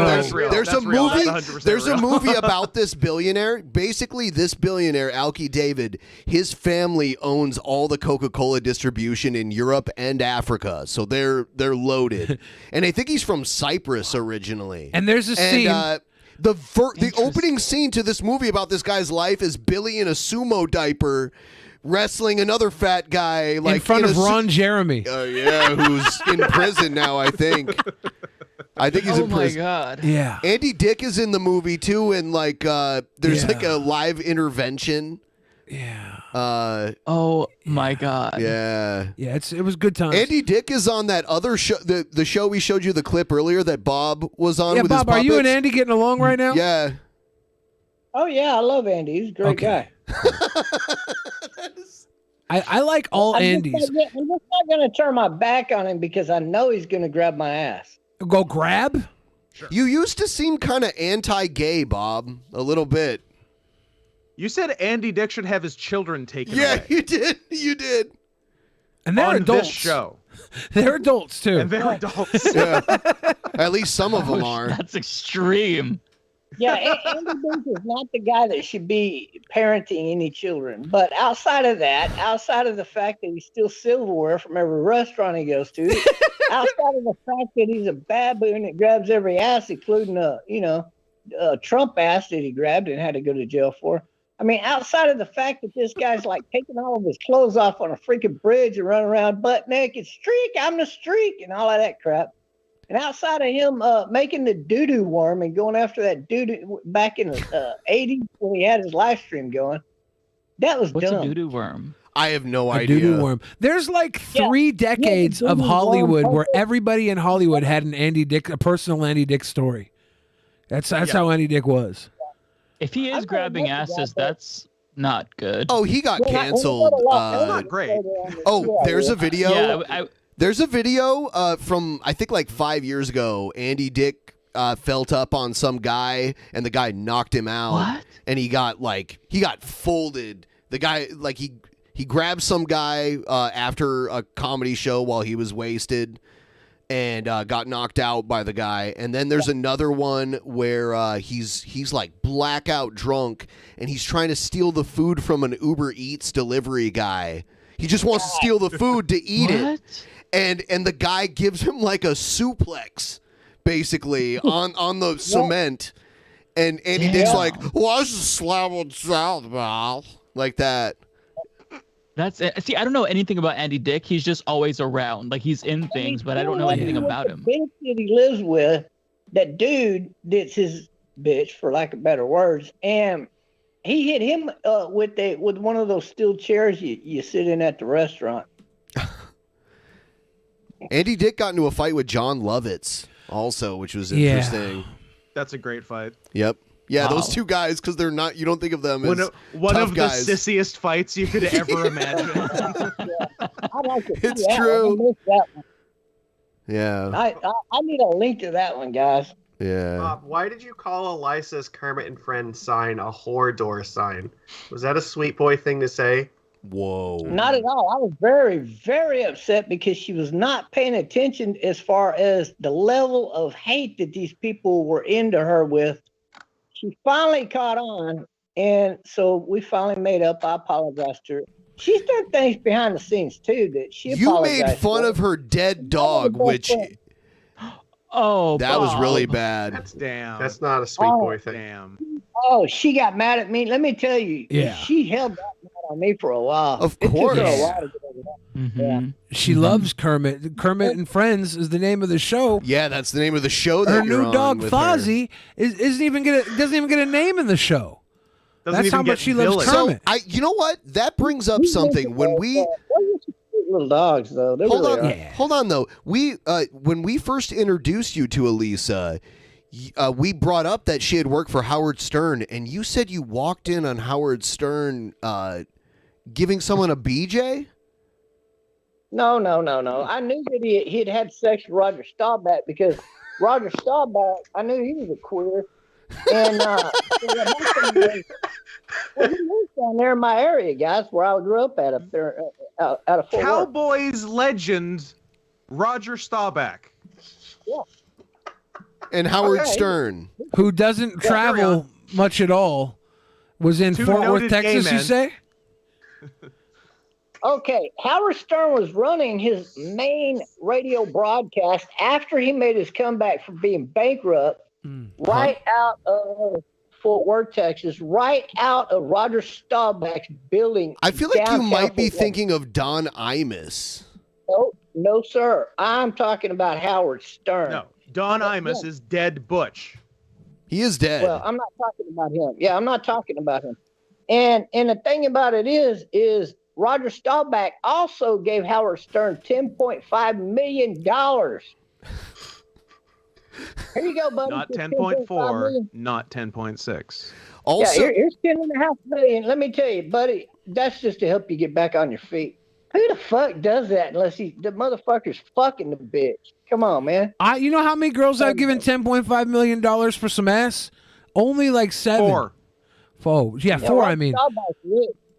That's real. There's That's a real. movie. That's 100% There's a real. movie about this billionaire. Basically, this billionaire, Alki David, his family owns all the Coca-Cola distribution in Europe and Africa, so they're loaded. And I think he's from Cyprus originally. And there's a scene. The opening scene to this movie about this guy's life is Billy in a sumo diaper wrestling another fat guy like in front of a Ron Jeremy. yeah, who's in prison now, I think. I think he's in prison. Oh my god. Yeah. Andy Dick is in the movie too, and like there's like a live intervention. Yeah. Oh my God. Yeah. Yeah, it was good times. Andy Dick is on that other show, the show we showed you the clip earlier that Bob was on Yeah, with Bob, his are you and puppets. Andy getting along right now? Yeah. Oh yeah, I love Andy. He's a great guy. I like all Andys. I'm just not going to turn my back on him because I know he's going to grab my ass. Go grab? You used to seem kind of anti-gay, Bob, a little bit. You said Andy Dick should have his children taken Yeah, away. you did. You did. And they're on adults. this show. They're adults too. And they're adults. Yeah. At least some of them are. That's extreme. Yeah, Andy Dick is not the guy that should be parenting any children. But outside of that, outside of the fact that he steals silverware from every restaurant he goes to, outside of the fact that he's a baboon that grabs every ass, including a Trump ass that he grabbed and had to go to jail for. I mean, outside of the fact that this guy's like taking all of his clothes off on a freaking bridge and running around butt naked, streak, I'm the streak, and all of that crap. And outside of him making the doo-doo worm and going after that doo-doo back in the 80s when he had his live stream going, that was What's dumb. a doo-doo worm? I have no A idea. doo-doo worm. There's like 3 decades of Hollywood where everybody in Hollywood had a personal Andy Dick story. That's how Andy Dick was. If he is grabbing asses, that's not good. Oh, he got canceled. not great. Oh, there's a video. Yeah, There's a video from, I think, like 5 years ago. Andy Dick felt up on some guy, and the guy knocked him out. What? And he got folded. The guy, like, he grabbed some guy after a comedy show while he was wasted and got knocked out by the guy. And then there's another one where he's like blackout drunk, and he's trying to steal the food from an Uber Eats delivery guy. He just wants to steal the food to eat it. And the guy gives him like a suplex, basically, on the cement. And Andy Dick's like, well, I was just slamming south, pal. Like that. That's it. See, I don't know anything about Andy Dick. He's just always around. Like, he's in things, but I don't know anything about him. The bitch that he lives with, that dude that's his bitch, for lack of better words, and he hit him with one of those steel chairs you sit in at the restaurant. Andy Dick got into a fight with John Lovitz also, which was interesting. That's a great fight. Yep. Yeah, Wow. those two guys, because they're not, you don't think of them as one tough of guys. the sissiest fights you could ever imagine. I'd like to see It's that true. one. I missed that one. Yeah. I need a link to that one, guys. Yeah. Bob, why did you call Elisa's Kermit and Friend sign a whore door sign? Was that a sweet boy thing to say? Whoa. Not at all. I was very, very upset because she was not paying attention as far as the level of hate that these people were into her with. She finally caught on, and so we finally made up. I apologized to her. She's done things behind the scenes, too, that she You apologized made fun for. of her dead dog, which Oh, that was Bob. really bad. That's not a sweet boy thing. Damn. Oh, she got mad at me. Let me tell you, Yeah. she held that mad on me for a while. Of It took her a course. while to get over that. Mm-hmm. Yeah. She loves Kermit. Kermit and Friends is the name of the show. Yeah, that's the name of the show that Her you're new on dog with her. Fozzie doesn't even get a name in the show. Doesn't That's even how get much she loves villain. Kermit. So, you know what? That brings up something. When we Those are some cute little dogs, though. They hold really on, are. hold on though. We when we first introduced you to Elisa, we brought up that she had worked for Howard Stern, and you said you walked in on Howard Stern giving someone a BJ. No. I knew that he'd had sex with Roger Staubach because Roger Staubach, I knew he was a queer. And so what happened was, well, he lives down there in my area, guys, where I grew up at up there out of Fort Worth. Cowboys legend Roger Staubach. Yeah. And Howard Okay. Stern, Who doesn't travel much at all, was in Two Fort Worth, noted gay Texas, you men. say? Okay, Howard Stern was running his main radio broadcast after he made his comeback from being bankrupt, right out of Fort Worth, Texas, right out of Roger Staubach's building. I feel like you downtown might be Fort Worth. thinking of Don Imus. No, sir. I'm talking about Howard Stern. No, Don Imus is dead Butch. He is dead. Well, I'm not talking about him. Yeah, I'm not talking about him. And the thing about it is Roger Staubach also gave Howard Stern $10.5 million. Here you go, buddy. Not for 10.4, million. not 10.6. Also, yeah, here's $10.5 million. Let me tell you, buddy, that's just to help you get back on your feet. Who the fuck does that unless the motherfucker's fucking the bitch? Come on, man. You know how many girls I've given $10.5 million for some ass? Only like 7. 4. Yeah, 4. I mean,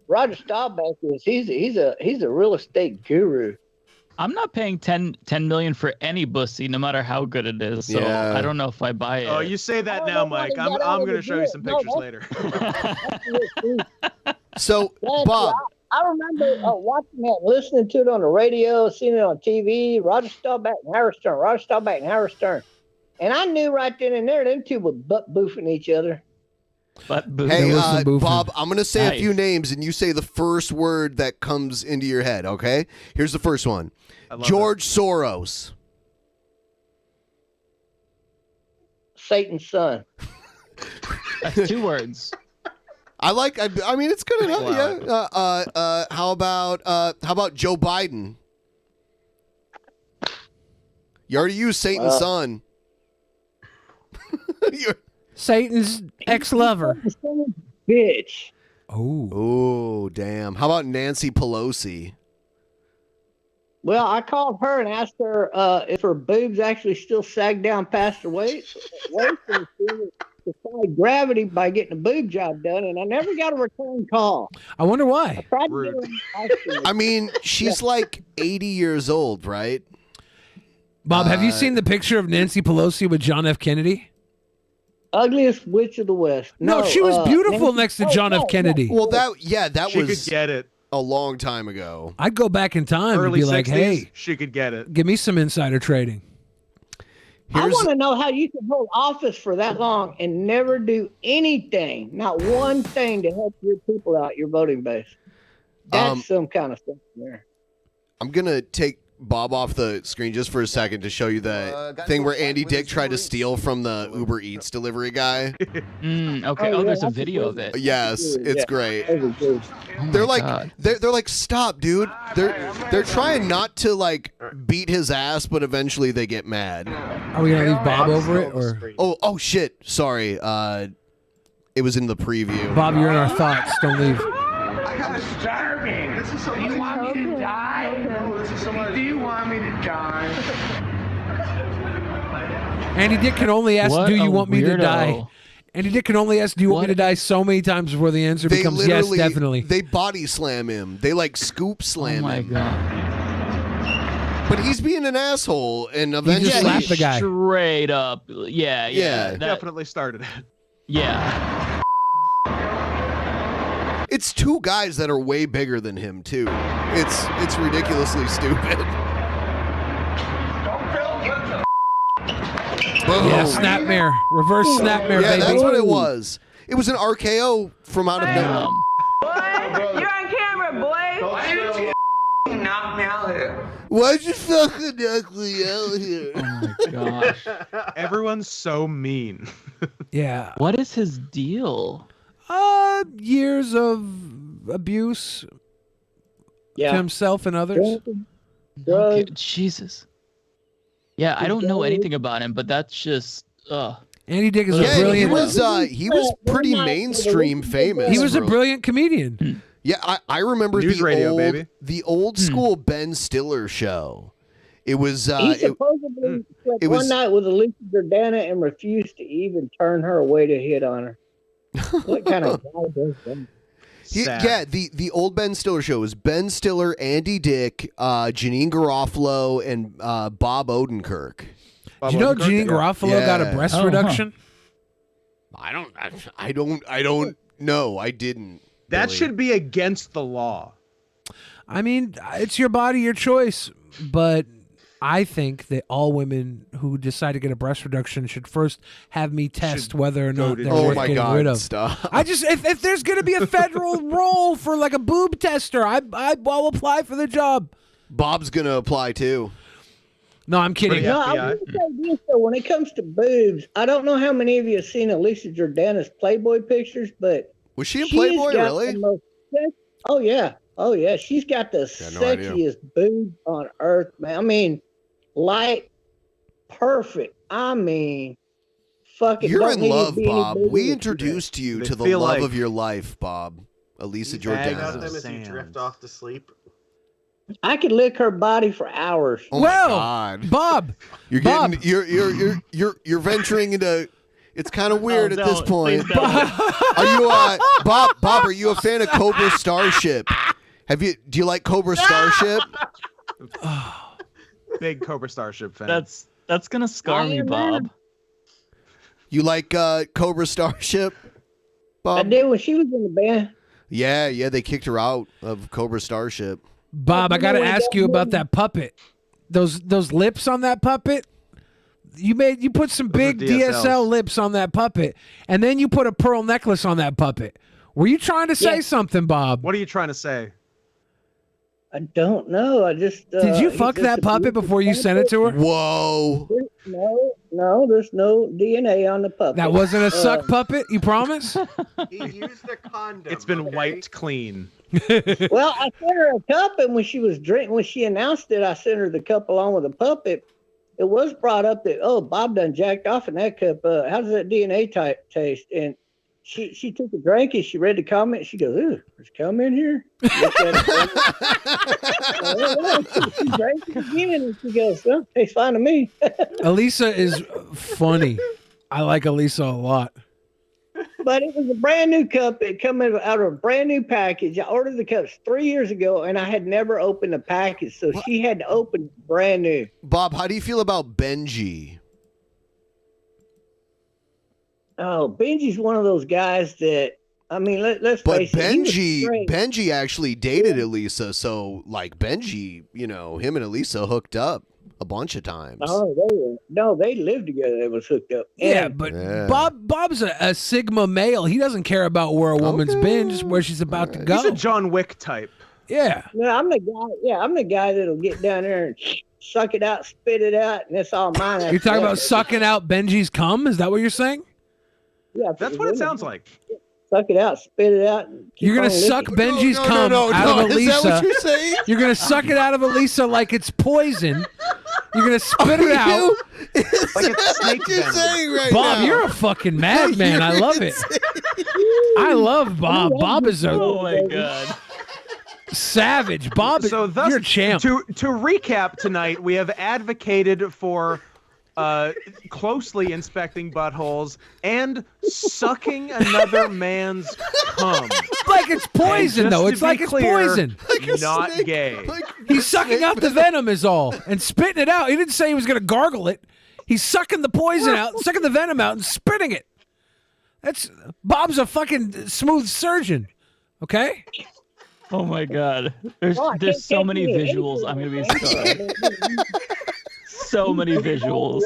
Roger Staubach he's a real estate guru. I'm not paying 10 million for any pussy, no matter how good it is. So Yeah. I don't know if I buy it. Oh, you say that now, Mike. I'm going to show you some pictures later. So, Bob. I remember watching that, listening to it on the radio, seeing it on TV. Roger Staubach and Howard Stern. Roger Staubach and Howard Stern. And I knew right then and there, them two were butt boofing each other. Hey, Bob, I'm going to say a few names, and you say the first word that comes into your head, okay? Here's the first one. George Soros. Satan's son. That's 2 words. I mean, it's good enough, yeah. How about Joe Biden? You already used Satan's son. Satan's ex-lover. Bitch. Oh, damn. How about Nancy Pelosi? Well, I called her and asked her if her boobs actually still sag down past her waist. And she defied gravity by getting a boob job done, and I never got a return call. I wonder why. I tried to get her I mean, she's like 80 years old, right? Bob, have you seen the picture of Nancy Pelosi with John F. Kennedy? Ugliest witch of the West. No, she was beautiful next to John F. Kennedy. Well, that She was could get it. a long time ago. I'd go back in time Early and be like, 60s, hey, she could get it. give me some insider trading. I want to know how you can hold office for that long and never do anything, not one thing to help your people out, your voting base. That's some kind of stuff there. I'm going to take Bob off the screen just for a second to show you the thing where Andy Dick tried to steal from the Uber Eats delivery guy. Okay. Oh, there's a video of it. Yes, it's great. Oh They're my like God. they're like, stop, dude. They're trying not to like beat his ass, but eventually they get mad. Are we gonna leave Bob over it, or oh shit, sorry. It was in the preview. Bob, you're in our thoughts. Don't leave. I got starving. This is so do you want me to die? Do you want me to die? Andy Dick can only ask, What "Do you a want me to weirdo. die?" Andy Dick can only ask, "Do you want me to die?" so many times before the answer becomes yes, definitely. They body slam him. They like scoop slam him. God. But he's being an asshole, and eventually slapped the guy. Straight up. Yeah. Yeah. Definitely started it. Yeah. It's 2 guys that are way bigger than him too. It's ridiculously stupid. Boom. Yeah, snapmare, reverse snapmare, Yeah, baby. that's what it was. It was an RKO from out of nowhere. Boy, you're on camera, boy. Why did you knock me out here? Why'd you fucking knock me out here? Oh my gosh. Everyone's so mean. Yeah. What is his deal? Years of abuse to himself and others. Okay, Jesus. Yeah, I don't know anything about him, but that's just. Andy Dick is a Yeah, brilliant. he was pretty mainstream famous. He was a bro. brilliant comedian. Yeah, I remember News radio, baby. the old school Ben Stiller show. It was He supposedly slept one night with Alicia Jordana and refused to even turn her away to hit on her. What kind of guy does that? the old Ben Stiller show was Ben Stiller, Andy Dick, Janine Garofalo, and Bob Odenkirk. Did you know Janine Garofalo got a breast reduction? I don't know. I didn't. That Billy. should be against the law. I mean, it's your body, your choice. But I think that all women who decide to get a breast reduction should first have me test whether or not they're worth getting rid of. Stop. I just, if there's going to be a federal role for like a boob tester, I'll apply for the job. Bob's gonna apply too. No, I'm kidding. No, I want to say this though. When it comes to boobs, I don't know how many of you have seen Alicia Jordana's Playboy pictures, but Was she in She's Playboy, got really? the most oh yeah. She's got the no idea. sexiest boobs on earth, man. I mean, light, perfect. I mean, fucking. You're don't in need to love, be any Bob. bigger We than introduced you They to the feel love like- of your life, Bob. Elisa Got Jordan. them as you drift off to sleep. I could lick her body for hours. Oh my God, Bob, you're Bob. getting you're venturing into. It's kind of weird at this don't. point. Please don't. Are you Bob? Bob, are you a fan of Cobra Starship? Do you like Cobra Starship? Big Cobra Starship fan. That's gonna scar me, Bob. You like Cobra Starship, Bob? I did when she was in the band. Yeah, they kicked her out of Cobra Starship. Bob, I got to ask you about that puppet. Those lips on that puppet. You put some big DSL lips on that puppet, and then you put a pearl necklace on that puppet. Were you trying to say something, Bob? What are you trying to say? I don't know. I just Did you fuck that puppet before you sent it to her? Whoa! No, there's no DNA on the puppet. That wasn't a suck puppet. You promise? He used a condom. It's been wiped clean. Well, I sent her a cup, and when she announced it, I sent her the cup along with the puppet. It was brought up that, oh, Bob done jacked off in that cup. How does that DNA type taste? And she took a drink and she read the comment. She goes, "Ooh, there's cum in here." She drank it again and she goes, "Oh, tastes fine to me." Elisa is funny. I like Elisa a lot. But it was a brand new cup. It came out of a brand new package. I ordered the cups 3 years ago, and I had never opened the package, so she had to open it brand new. Bob, how do you feel about Benji? Oh, Benji's one of those guys that, I mean, let's But face it. he was great. Benji actually dated Elisa, so like Benji, him and Elisa hooked up a bunch of times. Oh, they lived together. They was hooked up. Yeah, And- but Bob's a Sigma male. He doesn't care about where a woman's been, just where she's about to go. He's a John Wick type. Yeah. No, I'm the guy. Yeah, I'm the guy that'll get down there and suck it out, spit it out, and it's all mine. You're talking about sucking out Benji's cum? Is that what you're saying? Yeah, That's what it sounds like. Suck it out, spit it out. and keep You're gonna on suck licking. Benji's cum out of Elisa. Is that what you're saying? You're gonna suck it out of Elisa like it's poison. You're gonna spit it out. Like it's snake venom. Saying right Bob, now. you're a fucking madman. I love it. I love Bob. Bob is a Oh my god. savage. Bob, So thus, you're a champ. To recap tonight, we have advocated for closely inspecting buttholes and sucking another man's cum. Like it's poison, And just though. to It's be like it's clear, poison. Not gay. He's sucking out the venom is all and spitting it out. He didn't say he was going to gargle it. He's sucking the poison out, sucking the venom out and spitting it. Bob's a fucking smooth surgeon. Okay? Oh my god. Oh, I can't There's so take many any- visuals. I'm gonna be scarred. So many visuals.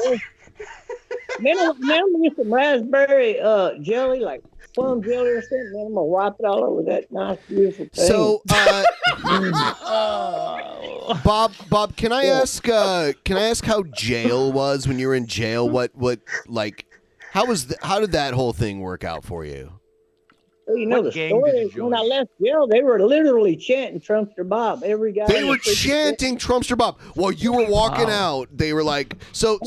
Man, I'm gonna get some raspberry jelly, like plum jelly or something. Man, I'm gonna wipe it all over that nice, beautiful thing. So, Bob, can I ask how jail was when you were in jail? How did that whole thing work out for you? Well, you know What the gang story. did you is when join? I left jail, they were literally chanting Trumpster Bob. Every guy. They in were the freaking- chanting Trumpster Bob while you were walking out. They were like, so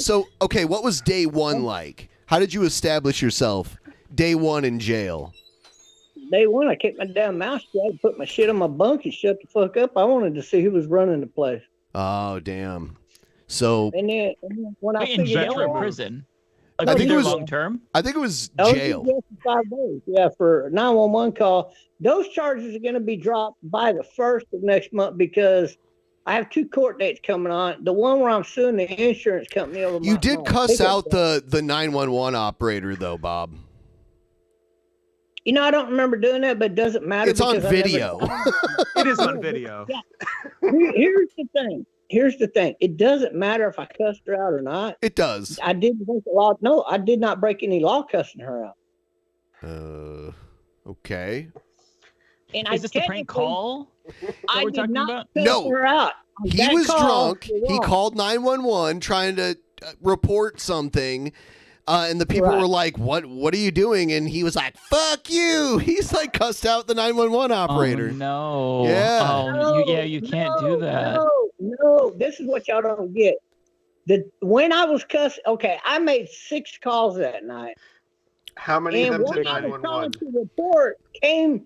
okay, what was day one like? How did you establish yourself day one in jail? Day one, I kept my damn mouth shut, put my shit on my bunk, and shut the fuck up. I wanted to see who was running the place. Oh, damn. So And then when I Wait, in figured Metro out, prison. Like, I think it was long term. I think it was I was in jail. jail for 5 days. Yeah, for 911 call. Those charges are going to be dropped by the 1st of next month because I have 2 court dates coming on. The one where I'm suing the insurance company over You my did my cuss pickup out truck. the 911 operator though, Bob. You know, I don't remember doing that, but it doesn't matter. It's on because I never- video. It is on video. Yeah. Here's the thing. It doesn't matter if I cussed her out or not. It does. I didn't break the law. No, I did not break any law cussing her out. Okay. And Is this the prank call? I we're did talking not about? cuss No. her out. On He that was call, drunk. you're He wrong. called 911 trying to report something. And the people were like, "What are you doing?" And he was like, "Fuck you!" He's like cussed out the 911 operator. Oh, no. Yeah. Oh, you can't do that. No, this is what y'all don't get. When I was cussing, okay, I made 6 calls that night. How many of them to And what I was 911? calling to report came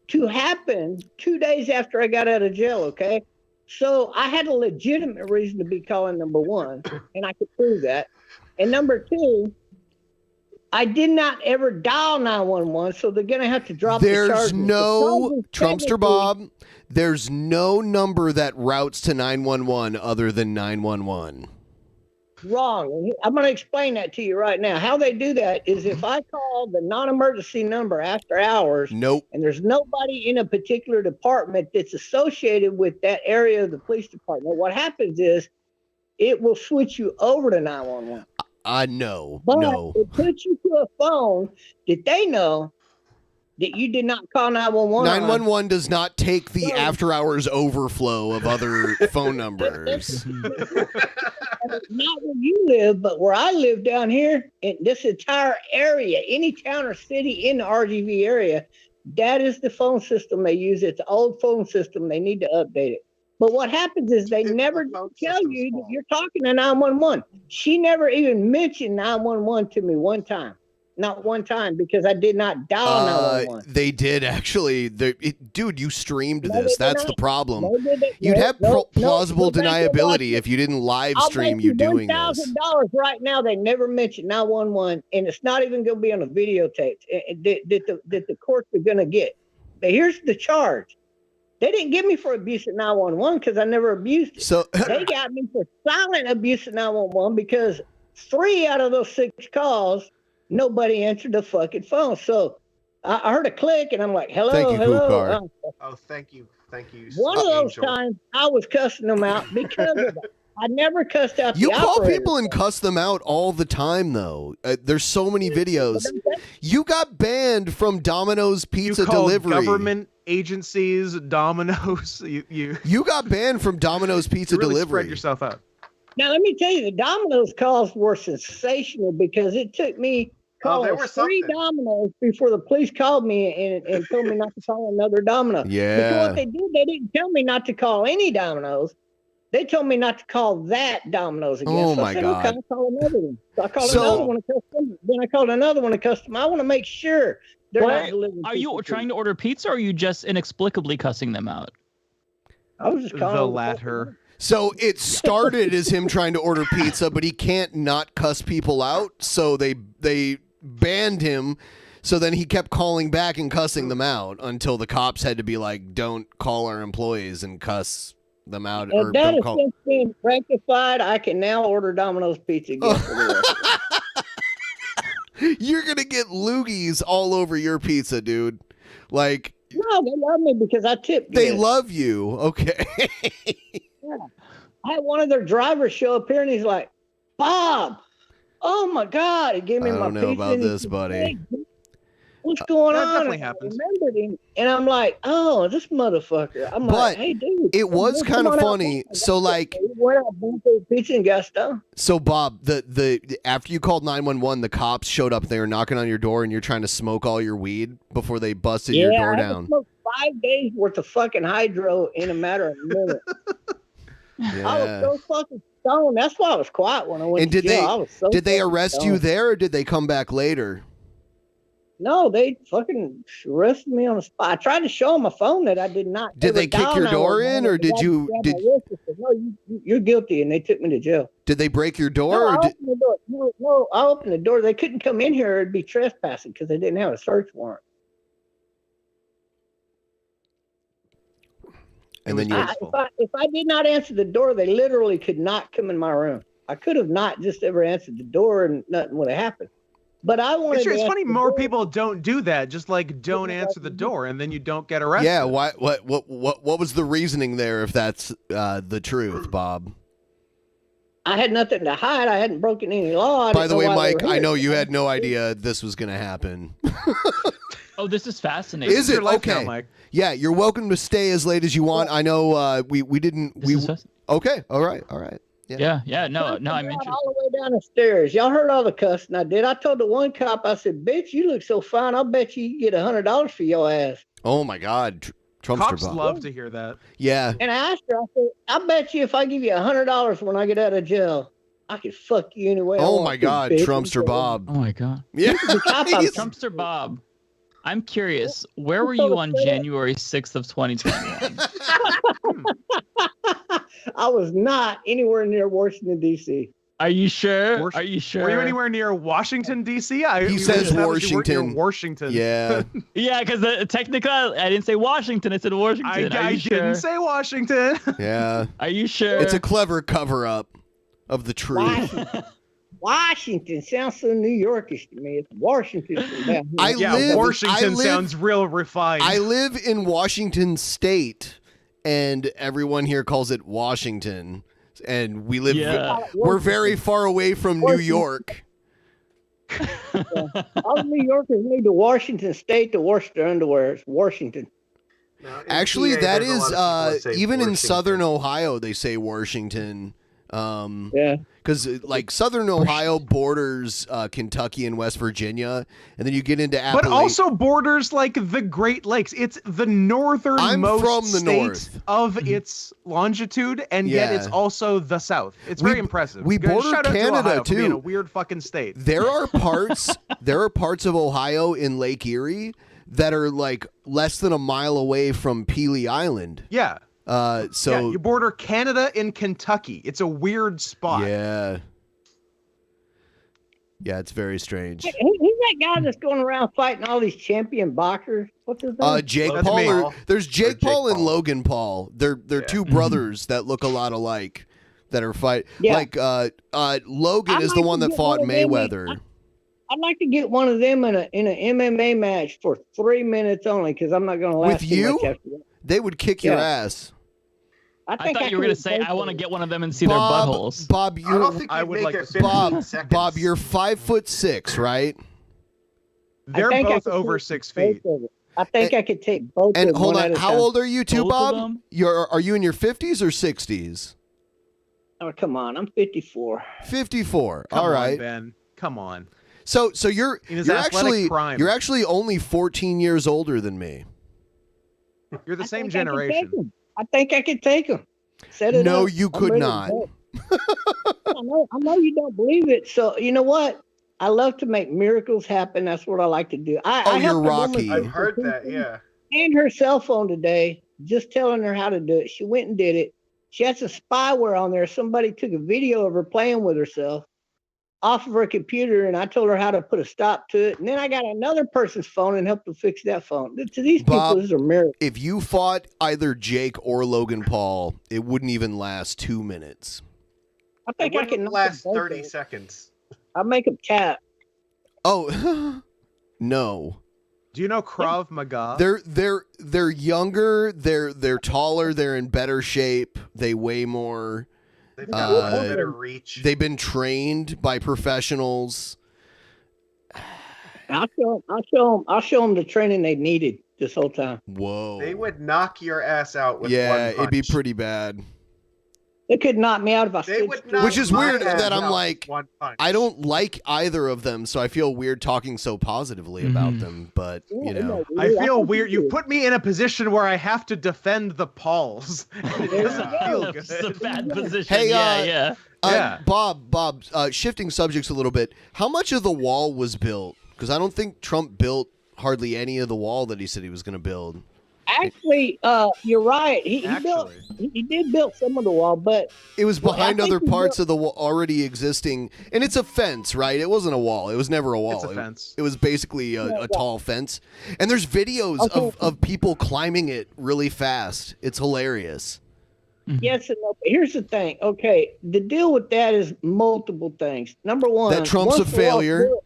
to happen 2 days after I got out of jail, okay? So I had a legitimate reason to be calling, number one, and I could prove that. And number two, I did not ever dial 911, so they're going to have to drop the charges. There's no, Trumpster Bob, there's no number that routes to 911 other than 911. Wrong. I'm going to explain that to you right now. How they do that is if I call the non-emergency number after hours, nope, and there's nobody in a particular department that's associated with that area of the police department, what happens is it will switch you over to 911. No, But no. it puts you to a phone that they know that you did not call 911. 911 does not take the after-hours overflow of other phone numbers. Not where you live, but where I live down here, in this entire area, any town or city in the RGV area, that is the phone system they use. It's an old phone system. They need to update it. But what happens is they never tell you that you're talking to 911. She never even mentioned 911 to me one time. Not one time, because I did not dial 911. They did actually. Dude, you streamed No, this. they did That's the not. problem. No, they didn't. You'd No, have no, plausible go back and watch deniability it. if you didn't live I'll stream bet you doing this. $1,000 right now. They never mentioned 911, and it's not even going to be on a videotape that the courts are going to get. But here's the charge. They didn't get me for abuse at 911 because I never abused it. So they got me for silent abuse at 911 because 3 out of those 6 calls, nobody answered the fucking phone. So I heard a click, and I'm like, hello, Thank you, hello. Kukar. Oh, thank you. One of those times, I was cussing them out because of that. I never cussed out You the call operator. people and cuss them out all the time, though. There's so many videos. You got banned from Domino's Pizza called Delivery. government agencies, Domino's. You got banned from Domino's Pizza really Delivery. Spread yourself out. Now, let me tell you, the Domino's calls were sensational because it took me calling 3 Domino's before the police called me and told me not to call another Domino. Yeah. Because what they did, they didn't tell me not to call any Domino's. They told me not to call that Domino's again. Oh, so my I said, God. okay, I'll call another one. So I called So- another one, a customer. Then I called another one, a customer. I want to make sure they're not delivering Are you pizza trying to order pizza, or are you just inexplicably cussing them out? I was just calling The them. latter. So it started as him trying to order pizza, but he can't not cuss people out. So they banned him. So then he kept calling back and cussing them out until the cops had to be like, "Don't call our employees and cuss them out." Or And that don't has call. since been rectified. I can now order Domino's pizza again. For the rest. You're gonna get loogies all over your pizza, dude. Like No, they love me because I tip they good. love you. Okay. Yeah. I had one of their drivers show up here, and he's like, "Bob, oh my God!" He gave me I my don't know pizza. about and he this, said, buddy. "Hey, what's going That on?" definitely And I happens. remembered him, and I'm like, "Oh, this motherfucker!" I'm But like, "Hey, dude, it was come kind of on out funny. back." So like, He went out, bought the pizza, and got stoned. so Bob, the after you called 911, the cops showed up. They were knocking on your door, and you're trying to smoke all your weed before they busted your door I had to down. smoke 5 days worth of fucking hydro in a matter of minutes. I Yeah. was so fucking stoned. That's why I was quiet when I went And to did jail. they I was so did they fucking arrest you stoned. there, or did they come back later? No, they fucking arrested me on the spot. I tried to show them a phone that I did not. Did ever they kick dial your door 911, in, or and the did guy you- grabbed did- my wrist and said, "No, you're guilty," and they took me to jail. Did they break your door? No, I or did, opened the door. No, I opened the door. They couldn't come in here; it'd be trespassing because they didn't have a search warrant. and then you If I did not answer the door, they literally could not come in my room. I could have not just ever answered the door, and nothing would have happened. But I wanted. It's, true. to It's answer funny the more door. people don't do that. Just like don't answer the door, and then you don't get arrested. yeah. What was the reasoning there? If that's the truth, Bob. I had nothing to hide. I hadn't broken any law. I By didn't the know way, why they Mike, were I here. know you had no idea this was going to happen. Oh, this is fascinating. Is it okay? Yeah, you're welcome to stay as late as you want. I know we didn't. This is fascinating. Okay, all right. Yeah. No, I'm Out interested. all the way down the stairs. Y'all heard all the cussing I did. I told the one cop, I said, "Bitch, you look so fine. I'll bet you get $100 for your ass." Oh my God, Trumpster Cops Bob. love to hear that. Yeah. And I asked her, I said, "I bet you if I give you $100 when I get out of jail, I could fuck you anyway." Oh my God, Trumpster Bob. Oh my God. Yeah. Trumpster Bob. I'm curious, where were you on January 6th of 2021? I was not anywhere near Washington, D.C. Are you sure? Are you sure? Were you anywhere near Washington, D.C.? He says Washington. Washington. Yeah. Yeah, because technically, I didn't say Washington. I said Washington. I didn't say Washington. Yeah. Are you sure? It's a clever cover-up of the truth. Washington sounds so New Yorkish to me. It's Washington. Washington sounds real refined. I live in Washington State, and everyone here calls it Washington. And we live. We're very far away from New York. All New Yorkers need to Washington State to wash their underwear. It's Washington. Actually, that is even in Southern Ohio. They say Washington. Yeah. Because like Southern Ohio borders Kentucky and West Virginia, and then you get into Appalachia. But also borders like the Great Lakes. It's the northernmost state of its longitude, and yet it's also the South. It's very impressive. We border Shout out to Canada Ohio for being too. a weird fucking state. There are parts of Ohio in Lake Erie that are like less than a mile away from Pelee Island. Yeah. So you border Canada and Kentucky. It's a weird spot. Yeah, it's very strange. Who's that guy that's going around fighting all these champion boxers? What's his name? Jake Paul. There's Jake Paul and Logan Paul. They're two brothers that look a lot alike that are fight. Yeah. Like Logan is the one that fought Mayweather. I'd like to get one of them in an MMA match for 3 minutes only, because I'm not going to last With too you? much after that. They would kick your ass. I thought you were going to say, I want to get one of them and see their buttholes. Bob, I don't think you'd make it 15 seconds. Bob, you're 5'6", right? They're both over 6 feet. I think I could take both of them. And hold one on, at a how time. old are you two, Both of Bob? them? Are you in your 50s or 60s? Oh, come on, I'm 54. 54. Come All on, right. Ben. Come on. So you're In his you're athletic prime. actually only 14 years older than me. You're the same I think I could take generation. 'em. I think I could take them. Set it No, up. you I'm could ready to not. go. I know you don't believe it. So you know what? I love to make miracles happen. That's what I like to do. I you're helped a woman Rocky. I've heard that, yeah. and her cell phone today, just telling her how to do it. She went and did it. She had some spyware on there. Somebody took a video of her playing with herself off of her computer, and I told her how to put a stop to it. And then I got another person's phone and helped them fix that phone. To these Bob, people, this is a miracle. If you fought either Jake or Logan Paul, it wouldn't even last 2 minutes. I think I can knock last them both 30 out. seconds. I'll make them tap. Oh, no. Do you know Krav Maga? They're younger. They're taller. They're in better shape. They weigh more. They've got a little bit of reach. They've been trained by professionals. I'll show them the training they needed this whole time. Whoa. They would knock your ass out with Yeah, one it'd punch. be pretty bad. They could knock me out if I They stood would still. knock Which is my weird ass that I'm out like, with one punch. I don't like either of them, so I feel weird talking so positively about them. But, you know. I feel weird. You put me in a position where I have to defend the Pauls. It doesn't feel good. It's a bad position. Hey, yeah. Bob, shifting subjects a little bit. How much of the wall was built? Because I don't think Trump built hardly any of the wall that he said he was going to build. Actually, you're right. He did build some of the wall, but It was behind I think other he parts built- of the wall already existing. And it's a fence, right? It wasn't a wall. It was never a wall. It's a fence. It was basically a tall fence. And there's videos of people climbing it really fast. It's hilarious. Yes and no. But here's the thing. Okay, the deal with that is multiple things. Number one, That Trump's a once the wall's failure. built-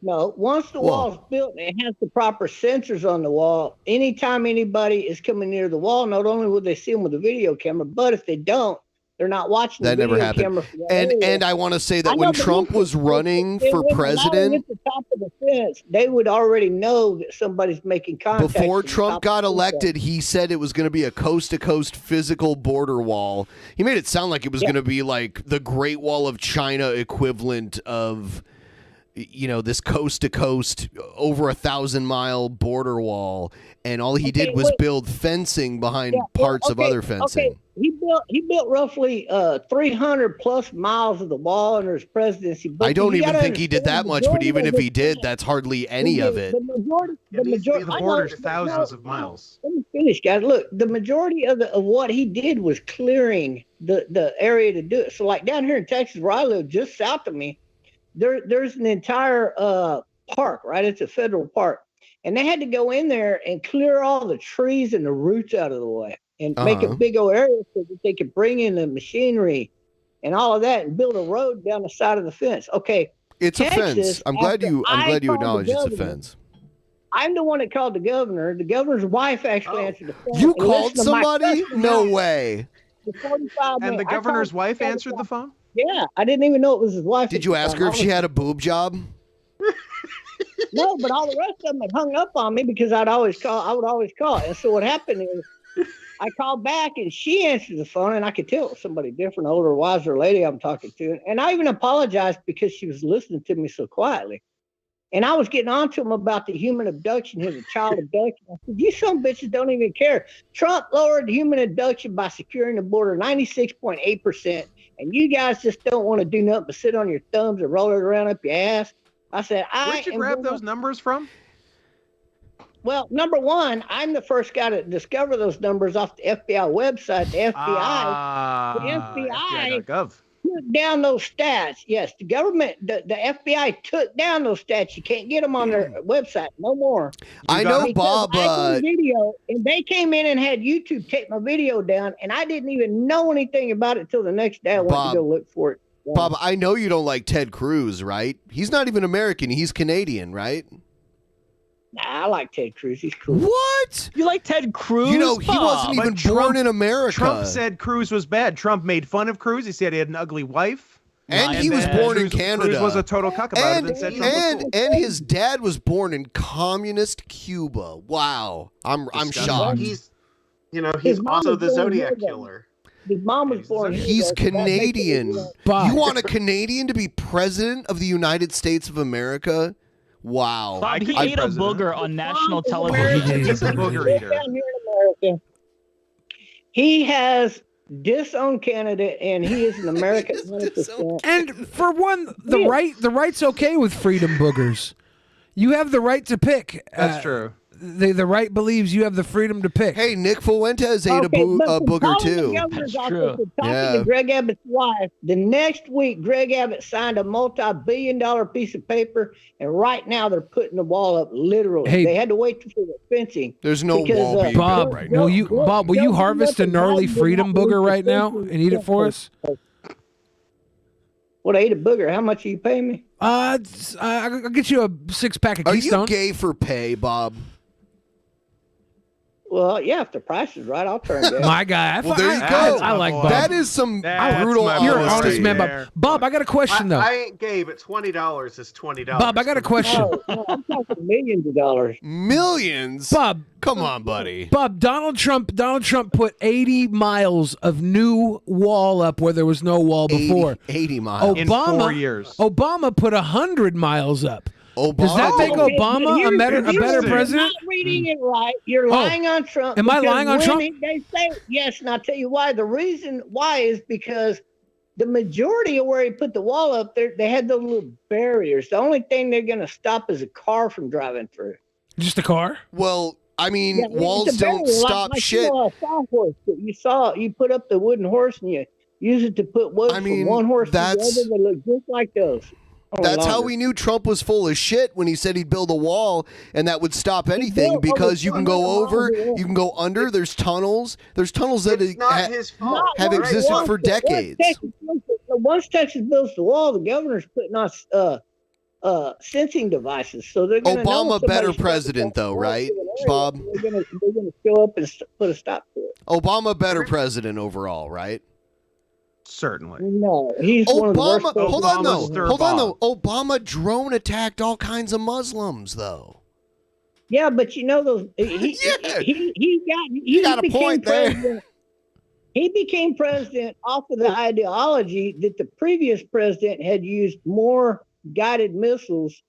no, once the wall's built and it has the proper sensors on the wall, anytime anybody is coming near the wall, not only will they see them with a video camera, but if they don't, They're not watching That the never video happened. camera for that And area. and I want to say I that know, when but Trump listen, was running when for they president, at the top of the fence, they would already know that somebody's making contact. before from the Trump top got of the fence. elected, he said it was going to be a coast-to-coast physical border wall. He made it sound like it was going to be like the Great Wall of China equivalent of, this coast-to-coast, over 1,000-mile border wall, and all he did was build fencing behind parts of other fencing. Okay, he built roughly 300 plus miles of the wall under his presidency. But I don't you even gotta think he did that understand, much, but majority even of if the he did, that's hardly any of it. The majority, The border's thousands of miles. Let me finish, guys. Look, the majority of what he did was clearing the area to do it. So, like down here in Texas, where I live, just south of me, there's an entire park, right? It's a federal park, and they had to go in there and clear all the trees and the roots out of the way, and make a big old area so that they could bring in the machinery and all of that, and build a road down the side of the fence. Okay, It's Texas, a fence. I'm glad you called the acknowledge it's a governor, fence. I'm the one that called the governor. The governor's wife actually answered the phone. You and called listened to my somebody? customer No out way. for 45 And the minutes. I governor's called wife 45 answered the phone? Yeah, I didn't even know it was his wife. Did you ask her if she had a boob job? No, but all the rest of them had hung up on me because I would always call. And so what happened is I called back and she answered the phone, and I could tell it was somebody different, older, wiser lady I'm talking to. And I even apologized because she was listening to me so quietly. And I was getting on to him about the human abduction, his child abduction. I said, you some bitches don't even care. Trump lowered human abduction by securing the border 96.8%. And you guys just don't want to do nothing but sit on your thumbs and roll it around up your ass. I said, Where'd you grab those numbers from? Well, number one, I'm the first guy to discover those numbers off the FBI website. The FBI, FBI.gov. took down those stats. Yes, the government, the FBI took down those stats. You can't get them on their website no more. I know Because Bob. I did video, and they came in and had YouTube take my video down, and I didn't even know anything about it till the next day. I went Bob, to go look for it. Bob, I know you don't like Ted Cruz, right? He's not even American. He's Canadian, right? Nah, I like Ted Cruz. He's cool. What? You like Ted Cruz? You know, he wasn't even born in America. Trump said Cruz was bad. Trump made fun of Cruz. He said he had an ugly wife. And he was born in Canada. Cruz was a total cuck about it and said Trump was cool. And his dad was born in communist Cuba. Wow. I'm shocked. He's also the Zodiac killer. His mom was born here. He's so that makes it Canadian. easier. You want a Canadian to be president of the United States of America? Wow. Bob, he ate a booger on national television. He's a booger eater. Down here in America, he has disowned Canada, and he is an American 100%. And for one, the right's okay with freedom boogers. You have the right to pick. That's true. The right believes you have the freedom to pick. Hey, Nick Fuentes ate a booger too. That's true. Talking to Greg Abbott's wife, the next week, Greg Abbott signed a multi-billion-dollar piece of paper, and right now they're putting the wall up. Literally, Hey. they had to wait for the fencing. There's no because, wall being Bob, built right now. will you harvest a gnarly freedom booger right now and eat it for us? What, I ate a booger? How much are you paying me? I'll get you a 6-pack of Are Keystone. you gay for pay, Bob? Well, yeah, if the price is right, I'll turn it. My guy. Well, there you go. I like Bob. That is some brutal You're an honesty. honest man, Bob. Bob, I got a question though. I ain't gay, but $20 is $20. Bob, I got a question. No, I'm talking millions of dollars. Millions? Bob, come on, buddy. Bob, Donald Trump put 80 miles of new wall up where there was no wall before. 80 miles. In 4 years. Obama put 100 miles up. Obama? Does that make Obama a better president? You're not reading it right. You're lying on Trump. Am I because lying on when Trump? They say yes, and I'll tell you why. The reason why is because the majority of where he put the wall up there, they had those little barriers. The only thing they're going to stop is a car from driving through. Just a car? Well, I mean, Yeah, walls it's a don't barrier, stop like shit. You saw a horse that you put up the wooden horse and you use it to put wood from one horse to the other. They look just like those. That's how we knew Trump was full of shit when he said he'd build a wall and that would stop anything because you can go over, you can go under. There's tunnels. There's tunnels that have existed for decades. Once Texas builds the wall, the governor's putting on sensing devices, so they're going to know Obama if better somebody's president though, right, Bob? They're going to show up and put a stop to it. Obama better president overall, right? Certainly. No, he's one of the worst. Obama. Hold on Obama though. Hold on though. Obama drone attacked all kinds of Muslims though. Yeah, but you know those. He got a point there. He became president off of the ideology that the previous president had used more guided missiles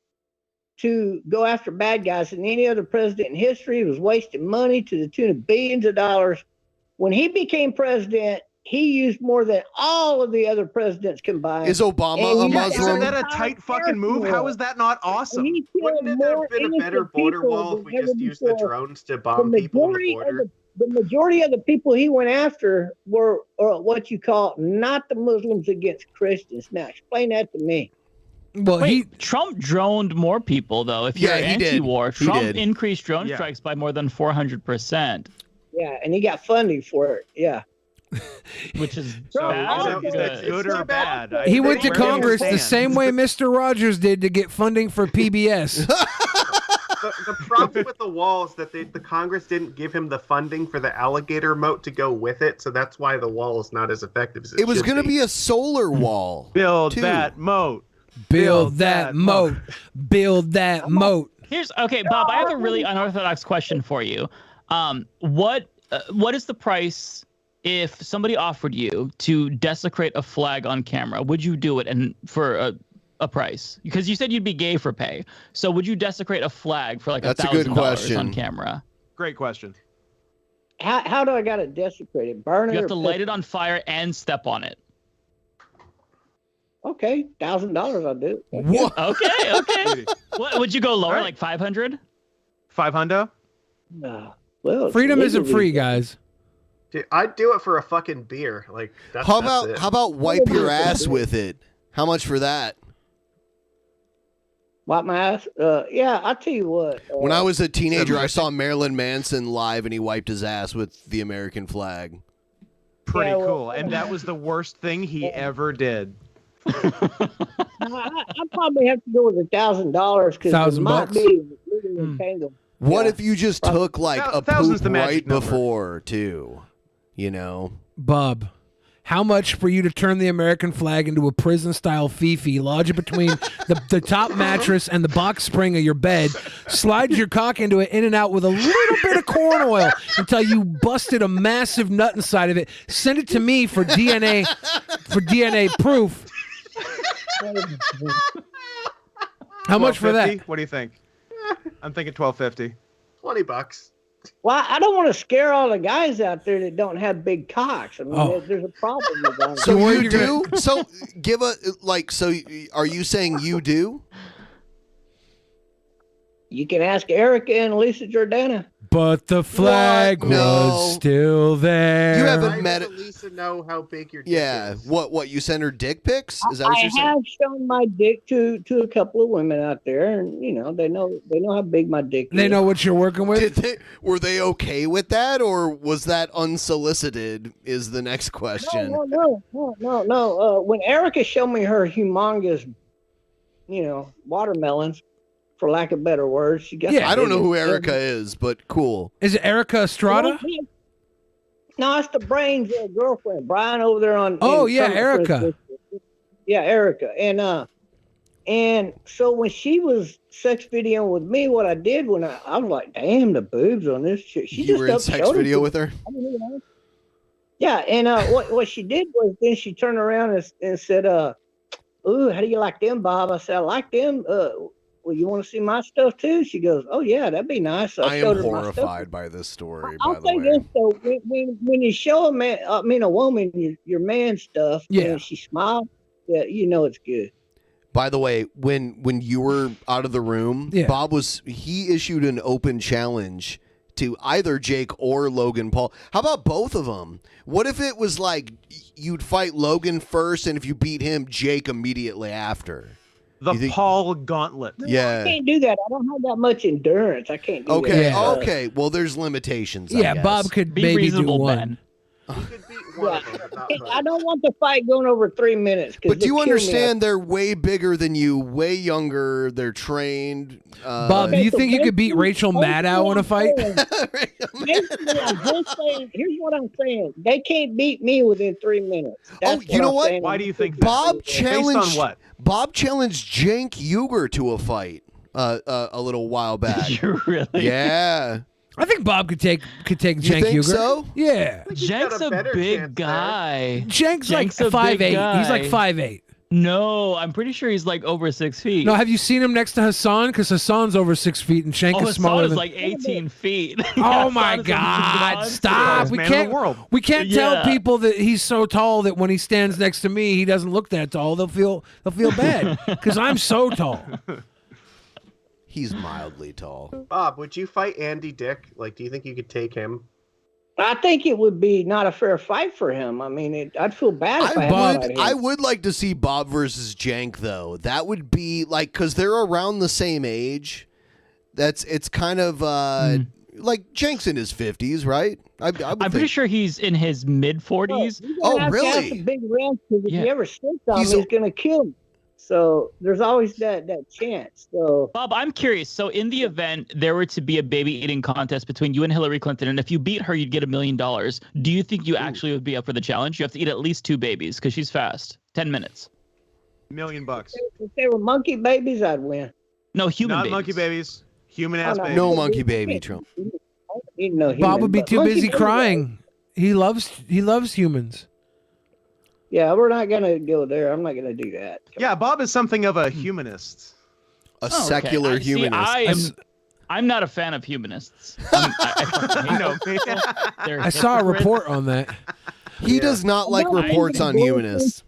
to go after bad guys than any other president in history. He was wasting money to the tune of billions of dollars. When he became president, he used more than all of the other presidents combined. Is Obama a Muslim? Isn't that a tight fucking move? How is that not awesome? Wouldn't it have been a better border wall if we just used the drones to bomb people on the border? The majority of the people he went after were what you call not the Muslims against Christians. Now, explain that to me. Well, Trump droned more people, though. If you're anti-war, Trump increased drone strikes by more than 400%. Yeah, and he got funding for it. Yeah. Which is bad. Is that good or bad? He went to Congress the same way Mr. Rogers did to get funding for PBS. The problem with the wall is that the Congress didn't give him the funding for the alligator moat to go with it, so that's why the wall is not as effective as it was going to be a solar wall. Build that moat. Build that moat. Build that moat. Okay, Bob, I have a really unorthodox question for you. What is the price if somebody offered you to desecrate a flag on camera? Would you do it and for a price? Because you said you'd be gay for pay. So would you desecrate a flag for like $1,000 on camera? Great question. How do I got to desecrate it? Burn it? You have to light it on fire and step on it. Okay, $1,000 I'll do. What? Okay. What would you go lower, like 500? 500? No. Well, freedom isn't free, guys. Dude, I'd do it for a fucking beer. Like, how about wipe your ass with it? How much for that? Wipe my ass? Yeah, I'll tell you what. When I was a teenager, I saw Marilyn Manson live, and he wiped his ass with the American flag. Pretty cool. And that was the worst thing he ever did. I'd probably have to go with $1,000 because it might be legally entangled. What if you just took like a poop right before too? You know, Bob, how much for you to turn the American flag into a prison-style fifi, lodge it between the top mattress and the box spring of your bed, slide your cock into it in and out with a little bit of corn oil until you busted a massive nut inside of it, send it to me for DNA proof. How much for that? What do you think? I'm thinking $12.50. $20. Well, I don't want to scare all the guys out there that don't have big cocks. I mean, there's a problem with that. So you do? So give a So are you saying you do? You can ask Erica and Lisa Jordana. But the flag was still there. You haven't met it. Lisa know how big your dick is. What you send her dick pics? Is that what you're saying? I have shown my dick to a couple of women out there, and they know how big my dick is. They know what you're working with. Were they okay with that, or was that unsolicited? Is the next question. No. When Erica showed me her humongous, watermelons, for lack of better words, she got. Yeah, I don't know who Erica is, but cool. Is it Erica Estrada? No, it's the Brains' girlfriend, Brian over there on. Oh yeah, Erica. Yeah, Erica, and so when she was sex videoing with me, what I did when I was like, damn, the boobs on this chick. She you just were in sex video with her. Yeah, and what she did was then she turned around and said, "Ooh, how do you like them, Bob?" I said, "I like them." Well, you want to see my stuff too? She goes, "Oh yeah, that'd be nice." So I am horrified by this story. I'll say this though: when you show a woman your man stuff, and she smiles, yeah, it's good. By the way, when you were out of the room, Bob he issued an open challenge to either Jake or Logan Paul. How about both of them? What if it was like you'd fight Logan first, and if you beat him, Jake immediately after? The Paul Gauntlet. Yeah. I can't do that. I don't have that much endurance. I can't do that. Okay. Well, there's limitations. I guess. Bob could maybe do one. He could beat one of them, but not both. I don't want the fight going over 3 minutes. But do you understand they're way bigger than you, way younger, they're trained? Bob, do you think you could beat Rachel Maddow in a fight? Basically, I'm just saying, here's what I'm saying. They can't beat me within 3 minutes. That's you know I'm what? saying. Why do you think Bob Based on challenged what? Bob challenged Cenk Uygur to a fight a little while back. Really? Yeah. I think Bob could take Cenk You think Uygur. so? Yeah. Cenk's a big guy. Cenk's like a 5'8". big guy. He's like 5'8". No, I'm pretty sure he's like over 6 feet. No, have you seen him next to Hassan? Because Hassan's over 6 feet and Cenk is smaller Hassan is than. like 18 feet. Oh my God! Stop! We can't tell people that he's so tall that when he stands next to me, he doesn't look that tall. They'll feel bad because I'm so tall. He's mildly tall. Bob, would you fight Andy Dick? Like, do you think you could take him? I think it would be not a fair fight for him. I mean, I'd feel bad if I had to fight him. I would like to see Bob versus Cenk though. That would be like because they're around the same age. It's kind of like Cenk's in his 50s, right? I'm pretty sure he's in his mid 40s. Oh, really? Have a big wrench because if he ever sits on him, he's going to kill him. So there's always that chance. So Bob, I'm curious. So in the event there were to be a baby eating contest between you and Hillary Clinton, and if you beat her, you'd get $1 million. Do you think you actually would be up for the challenge? You have to eat at least 2 babies because she's fast. 10 minutes. $1 million. If they were monkey babies, I'd win. No, human Not babies. monkey babies. Human ass babies. No monkey baby, Trump. Bob would be too busy crying. He loves humans. Yeah, we're not gonna go there. I'm not gonna do that. Yeah, Bob is something of a humanist. A secular humanist. I'm not a fan of humanists. I saw a report on that. He does not like reports on humanists.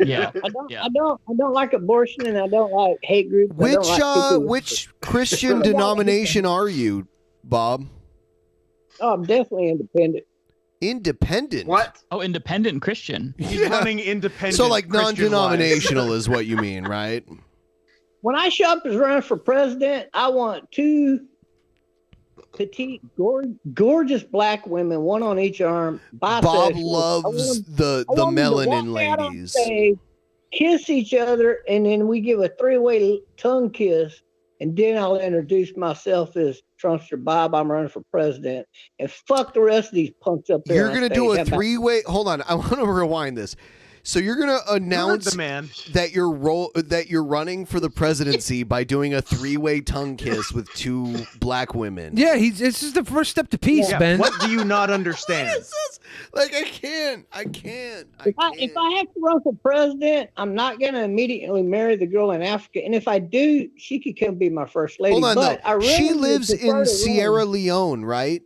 Yeah. I don't like abortion and I don't like hate groups. Which Christian denomination are you, Bob? Oh, I'm definitely independent. Independent? What? Oh, independent Christian. He's running independent. So like Christian non-denominational life. is what you mean, right? When I show up as running for president, I want 2 petite, gorgeous black women, one on each arm. Bob loves the melanin ladies. Stage, kiss each other, and then we give a 3-way tongue kiss, and then I'll introduce myself as Trumpster Bob. I'm running for president, and fuck the rest of these punks up there. You're gonna do a 3-way. Hold on, I want to rewind this. So you're gonna announce that you're running for the presidency by doing a 3-way tongue kiss with 2 black women. Yeah, it's just the first step to peace, Ben. What do you not understand? Like I can't. If I have to run for president, I'm not gonna immediately marry the girl in Africa. And if I do, she could come be my first lady. Hold on, but though. I really She lives would prefer in to Sierra run. Leone, right?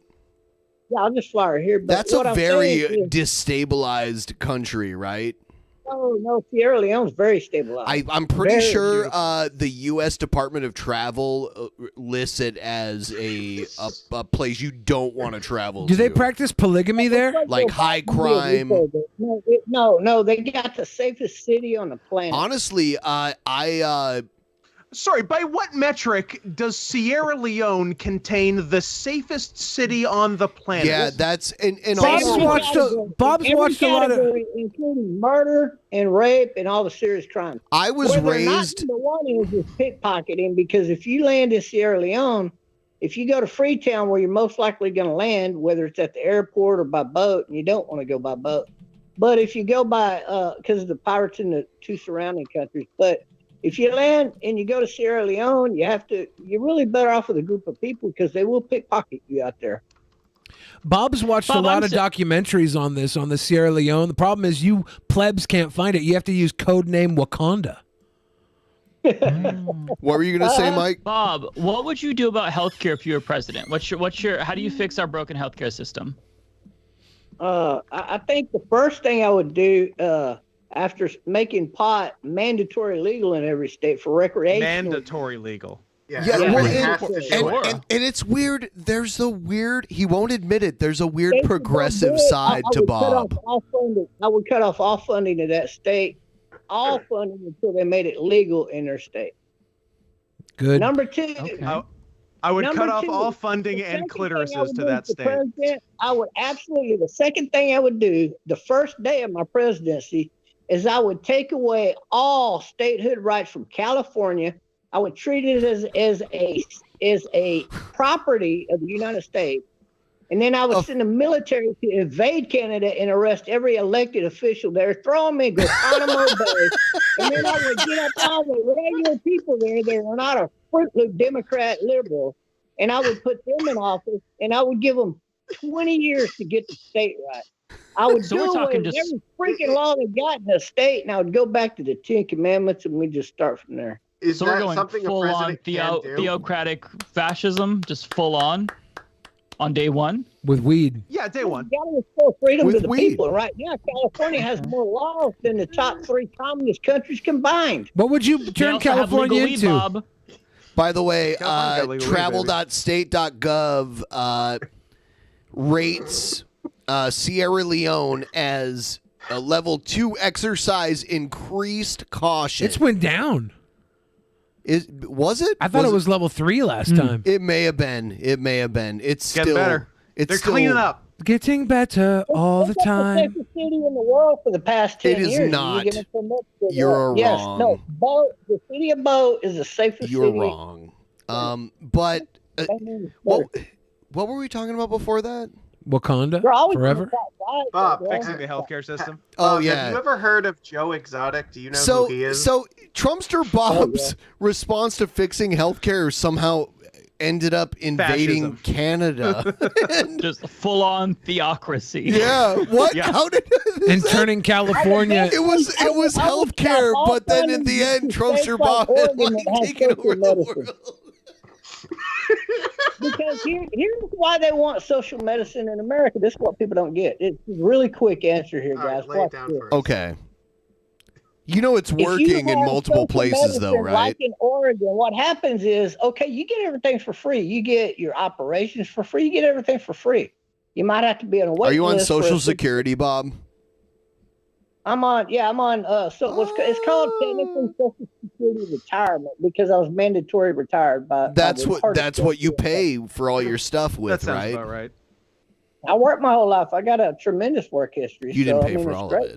Yeah, I'll just fly her here. But That's what a I'm very saying is, destabilized country, right? no, Sierra Leone's very stabilized. I'm pretty Very sure the U.S. Department of Travel lists it as a place you don't want to travel to. Do they practice polygamy there? Like high crime. No, they got the safest city on the planet. Honestly, Sorry, by what metric does Sierra Leone contain the safest city on the planet? Yeah, that's and Bob's also watched a lot of, including murder and rape and all the serious crimes. I was raised. The one is pickpocketing, because if you land in Sierra Leone, if you go to Freetown, where you're most likely going to land, whether it's at the airport or by boat, and you don't want to go by boat, but if you go by because of the pirates in the 2 surrounding countries, but if you land and you go to Sierra Leone, you're really better off with a group of people because they will pickpocket you out there. Bob's watched a lot of documentaries on this, on the Sierra Leone. The problem is you plebs can't find it. You have to use codename Wakanda. What were you going to say, Mike? Bob, what would you do about healthcare if you were president? How do you fix our broken healthcare system? I think the first thing I would do, after making pot mandatory legal in every state for recreation. Mandatory legal. And it's weird. He won't admit it. There's a weird progressive side to Bob. I would cut off all funding to that state, all funding until they made it legal in their state. Good. Number 2, I would Number cut off two, all funding the and second thing I clitorises would to do that as the state. president, I would absolutely, the second thing I would do, the first day of my presidency, is I would take away all statehood rights from California. I would treat it as a property of the United States. And then I would send the military to invade Canada and arrest every elected official there, throw them in Guantanamo Bay. And then I would get up all the regular people there that were not a Fruit Loop Democrat liberal, and I would put them in office, and I would give them 20 years to get the state right. I would So do we're away talking with just- every freaking law they got in the state, and I would go back to the 10 Commandments, and we just start from there. Is So that we're going something a full on president can do? theocratic fascism, just full on day one? With weed. Yeah, day one. You got to restore freedom With to the weed. people. Right now, California has more laws than the top 3 communist countries combined. What would you turn California into? By the way, got legal weed, travel.state.gov rates Sierra Leone as a level 2 exercise increased caution. It's went down. Was it? I thought it was level 3 last time. It may have been. It may have been. It's Getting still better. It's They're still, cleaning up. Getting better all the It's the time. safest city in the world for the past 10 It is years. not. You get it from Mexico. You're yes, wrong. No, the city of Bo is the safest You're city. wrong. But what were we talking about before that? Wakanda You're always forever. Bob, Fixing the healthcare system. Oh, yeah. Have you ever heard of Joe Exotic? Do you know So who he is? so Trumpster Bob's response to fixing healthcare somehow ended up invading Fascism. Canada. Just full on theocracy. Yeah. What? Yeah. How did And turning California. It was healthcare, but then in the end, Trumpster Bob had like taken over the world. Because here's why they want social medicine in America. This is what people don't get. It's a really quick answer here, guys. lay it Watch down this. first. Okay. You know it's If you working in have multiple social places, medicine, though, right? Like in Oregon, what happens is, okay, you get everything for free. You get your operations for free. You get everything for free. You might have to be on a wait Are you on list for Social a- Security, Bob? I'm on. So it's called technically Social Security retirement because I was mandatory retired by. That's by the what party you system. pay for all your stuff with, That sounds right? about right. I worked my whole life. I got a tremendous work history. You didn't so, pay I mean, for it's all great. of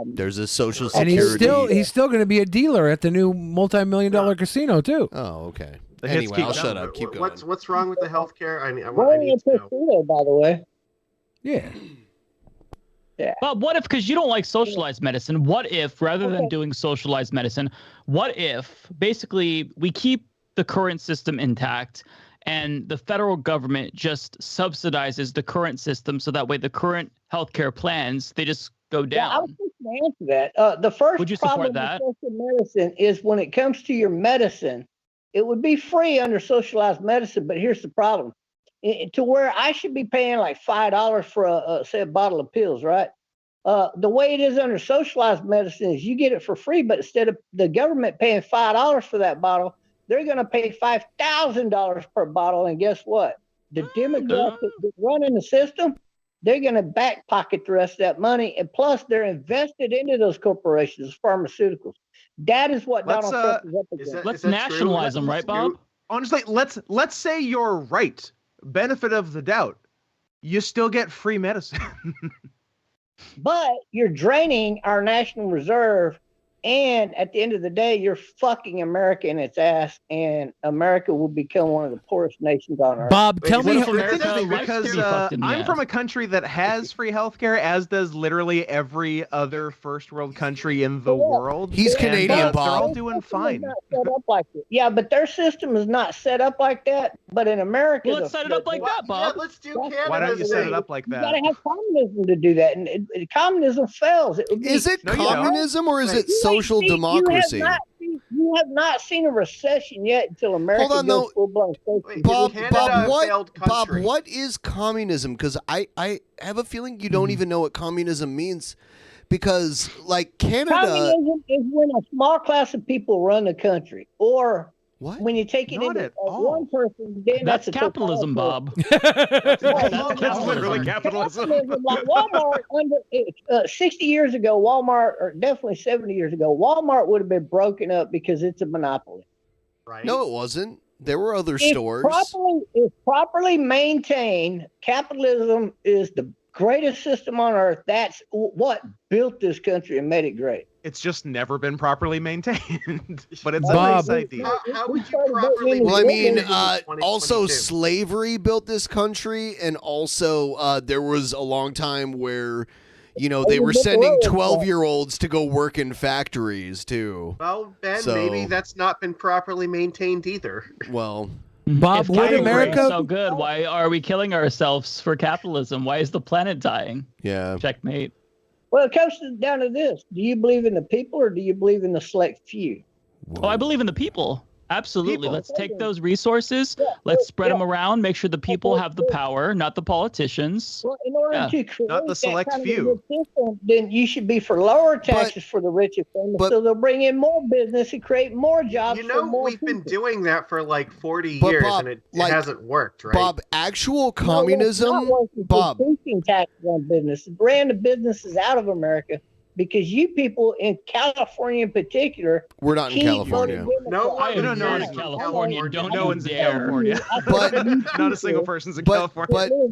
it. There's a Social And Security. he's still going to be a dealer at the new multi-million-dollar casino too. Oh, okay. The hits Anyway, keep I'll coming. shut up. Keep going. What's wrong with the healthcare? I We're in need to know. Tuxedo, by the way. Yeah. Yeah. But what if, because you don't like socialized medicine, what if, rather than doing socialized medicine, what if basically we keep the current system intact and the federal government just subsidizes the current system so that way the current healthcare plans, they just go Yeah, I down? was just going to answer that. The first Would you support problem that? with social medicine is when it comes to your medicine, it would be free under socialized medicine, but here's the problem. To where I should be paying like $5 for say a bottle of pills, right? The way it is under socialized medicine is you get it for free, but instead of the government paying $5 for that bottle, they're going to pay $5,000 per bottle. And guess what? The Democrats that run in the system, they're going to back pocket the rest of that money. And plus, they're invested into those corporations, pharmaceuticals. That is what Donald Trump is up against. Let's nationalize them, right, Bob? Honestly, let's say you're right. Benefit of the doubt. You still get free medicine. But you're draining our national reserve, and at the end of the day, you're fucking America in its ass, and America will become one of the poorest nations on earth. Bob, tell me It's interesting because I'm from a country that has free healthcare, as does literally every other first world country in the world. He's And, Canadian, they're Bob. all doing fine. Not set up like that. Yeah, but their system is not set up like that. But in America, Well, let's set it up like that, Bob. Let's do Canada. Why don't you set it up like You that? gotta have communism to do that, and communism fails. It would be, Is it communism or is it social democracy? You have not seen a recession yet until America Hold on, goes though. full blown socialism. Bob, what is communism? Because I have a feeling you don't even know what communism means. Because, like, Canada... Communism is when a small class of people run the country. Or when you take it into one person, then That's a capitalism, Bob. That's literally capitalism. Like Walmart, 60 years ago, Walmart, or definitely 70 years ago, Walmart would have been broken up because it's a monopoly. Right. No, it wasn't. There were other If stores. If properly maintained, capitalism is the greatest system on earth. That's what built this country and made it great. It's just never been properly maintained, but it's Bob. a nice idea. How would you properly? Well, I mean, maintain 2022? also slavery built this country, and also there was a long time where, they were sending 12-year-olds to go work in factories too. Well, Ben, So- maybe that's not been properly maintained either. Well, Bob, If would capitalism America? is so good, why are we killing ourselves for capitalism? Why is the planet dying? Yeah. Checkmate. Well, it comes down to this: do you believe in the people or do you believe in the select few? Oh, I believe in the people. Absolutely. People. Let's take those resources. Let's spread them around. Make sure the people have the power, not the politicians. Well, in order Yeah. to create Not the that select kind of few. a good system, then you should be for lower taxes for the rich and famous, so they'll bring in more business and create more jobs You for know, more we've people. been doing that for like 40 But years, Bob, and it like, hasn't worked, right? Bob, actual No, communism, that's not working. Bob. Increasing taxes on business, ran the businesses out of America because you people in California in particular. We're not in keep California. voting No, I am No, no, not no. in California. Don't No one's in dare. California. But Not a single person's in but California.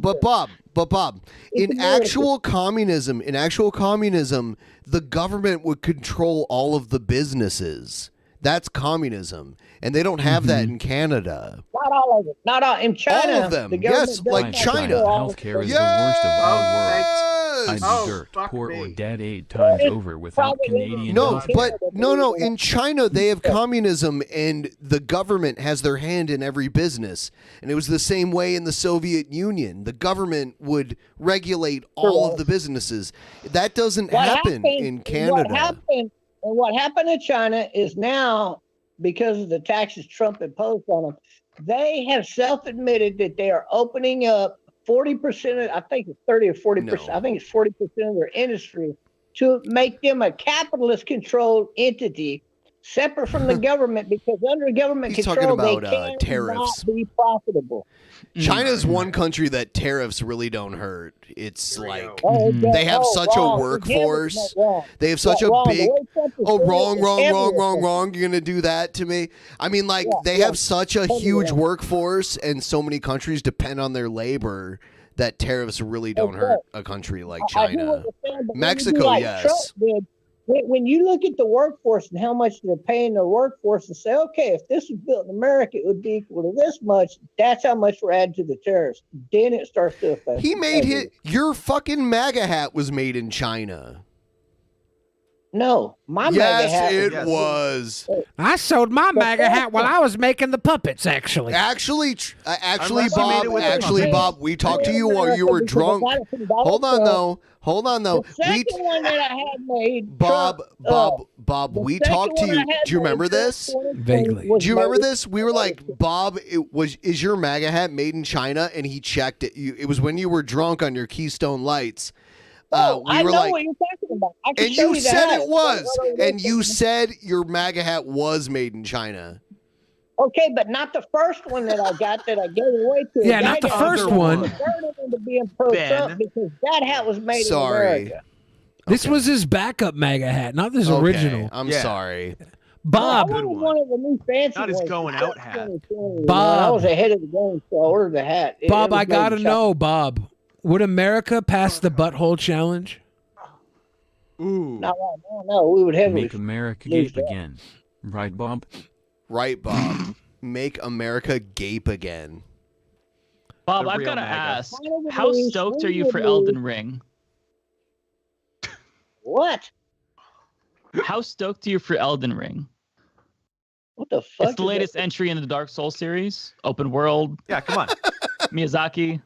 but Bob, in actual communism, the government would control all of the businesses. That's communism, and they don't have that in Canada. Not all of it. Not all in China. All of them. the government Yes, does like not China. control all Healthcare is Yes! the worst of all worlds. I'd Oh, be dirt, fuck poor, or me. dead 8 times over without Canadian No, healthcare. but no. In China, they have communism, and the government has their hand in every business. And it was the same way in the Soviet Union. The government would regulate all of the businesses. That doesn't happen in Canada. What happened in China is now, because of the taxes Trump imposed on them, they have self-admitted that they are opening up 40%, I think it's 30 or 40%, I think it's 40% of their industry to make them a capitalist-controlled entity separate from the government, because under government He's control, talking they about, cannot tariffs. be profitable. China's one country that tariffs really don't hurt. It's like Oh, they have such a wrong. workforce. Wrong. They have such a Wrong. The big. way Trump is Oh, doing wrong, it wrong, is wrong, wrong, everywhere. wrong. You're gonna do that to me? I mean, like they have such a huge workforce, and so many countries depend on their labor that tariffs really don't hurt a country like I hear China. what you're saying, but when you do Mexico, like yes. Trump did, when you look at the workforce and how much they're paying their workforce and say, okay, if this was built in America, it would be equal to this much. That's how much we're adding to the tariffs. Then it starts to affect. He made your fucking MAGA hat was made in China. No, my yes, MAGA hat it was. I sold my MAGA hat while I was making the puppets. Actually, Actually, Unless you made Bob. it with the Actually, puppets. Bob. We talked to you while you were drunk. Hold on, though. Hold on, though. The second one that I had made, Bob. the We second talked to one you. I had Do you remember made, this? Vaguely. Do you remember this? We were like, Bob, is your MAGA hat made in China? And he checked it. It was when you were drunk on your Keystone Lights. We I were know like, what you're talking about. I can and show you the said hat. it was, and you said your MAGA hat was made in China. Okay, but not the first one that I got that I gave away to. a Yeah, guy not the that first was one. converted into being pro-Trump because that hat was made in America. This was his backup MAGA hat, not his Okay, original. I'm sorry. Bob. I wanted one of the new fancy Not his ones. going out hat. Bob. I was ahead of the game, so I ordered the hat. Bob, It was I gotta made in know, Bob. Would America pass the butthole challenge? Ooh. No, we would heavily Make America lose gape that. again. Right, Bob? Right, Bob. Make America gape again. Bob, The I've real got to MAGA. ask, how stoked are you for Elden Ring? What? How stoked are you for Elden Ring? What the fuck? It's the latest entry in the Dark Souls series. Open world. Yeah, come on. Miyazaki.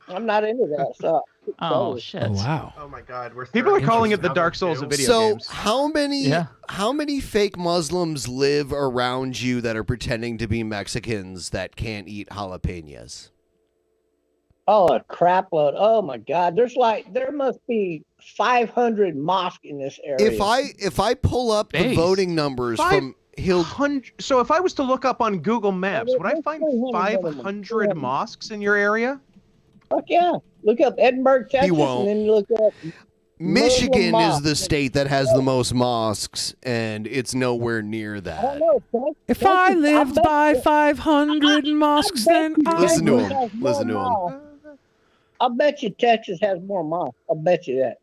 I'm not into that stuff. Oh, shit. Wow. Oh my God, we're People are throwing calling it the out Dark there, Souls too. of video So games. how many fake Muslims live around you that are pretending to be Mexicans that can't eat jalapenos? Oh, a crap load. Oh my God. There must be 500 mosques in this area. If I pull up the Base. voting numbers from So if I was to look up on Google Maps, would I find 500 mosques in your area? Fuck yeah. Look up Edinburgh, Texas, won't. and then look up Michigan Muslim is the state that has the most mosques, and it's nowhere near I that. don't know. If I lived by 500 mosques, then I Listen to would. him. Listen to him. I bet you Texas has more mosques. I'll bet you that.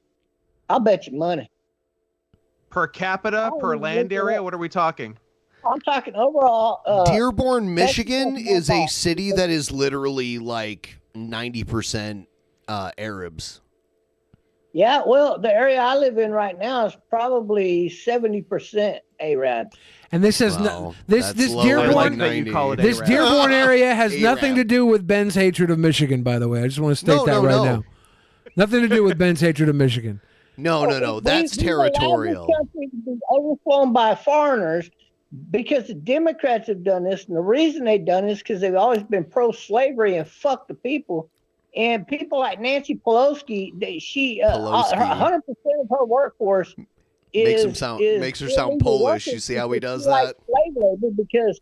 I'll bet you money. Per capita, per land area, what are we talking? I'm talking overall. Dearborn, Michigan Texas has is a more mosques. city that is literally like 90% Arabs. Yeah, well, the area I live in right now is probably 70% Arab. And this has Well, this that's lower than Dearborn 90. this Dearborn area has Arab. nothing to do with Ben's hatred of Michigan. By the way, I just want to state that right now. Nothing to do with Ben's hatred of Michigan. No. That's territorial. We allowed this country to be overflown by foreigners because the Democrats have done this, and the reason they've done this is because they've always been pro-slavery and fuck the people. And people like Nancy Pelosi, 100% of her workforce Makes is her sound illegal Polish. workers You see how he does she likes that? slave labor because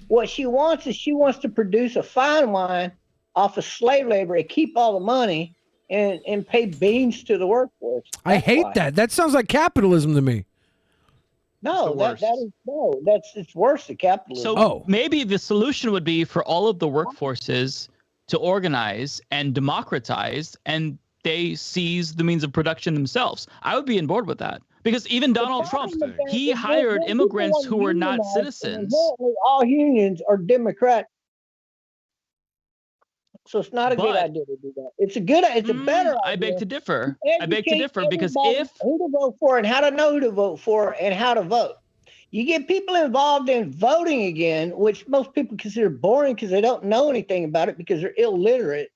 what she wants is she wants to produce a fine wine off of slave labor and keep all the money and pay beans to the workforce. I hate why. that. That sounds like capitalism to me. No, it's worse than capitalism. So maybe the solution would be for all of the workforces to organize and democratize, and they seize the means of production themselves. I would be on board with that. Because even Donald Trump, he hired immigrants who were not citizens. Inherently, all unions are Democrat. So it's not a good idea to do that. It's a better idea. I beg to differ. Because if who to vote for and how to know who to vote for and how to vote. You get people involved in voting again, which most people consider boring because they don't know anything about it because they're illiterate.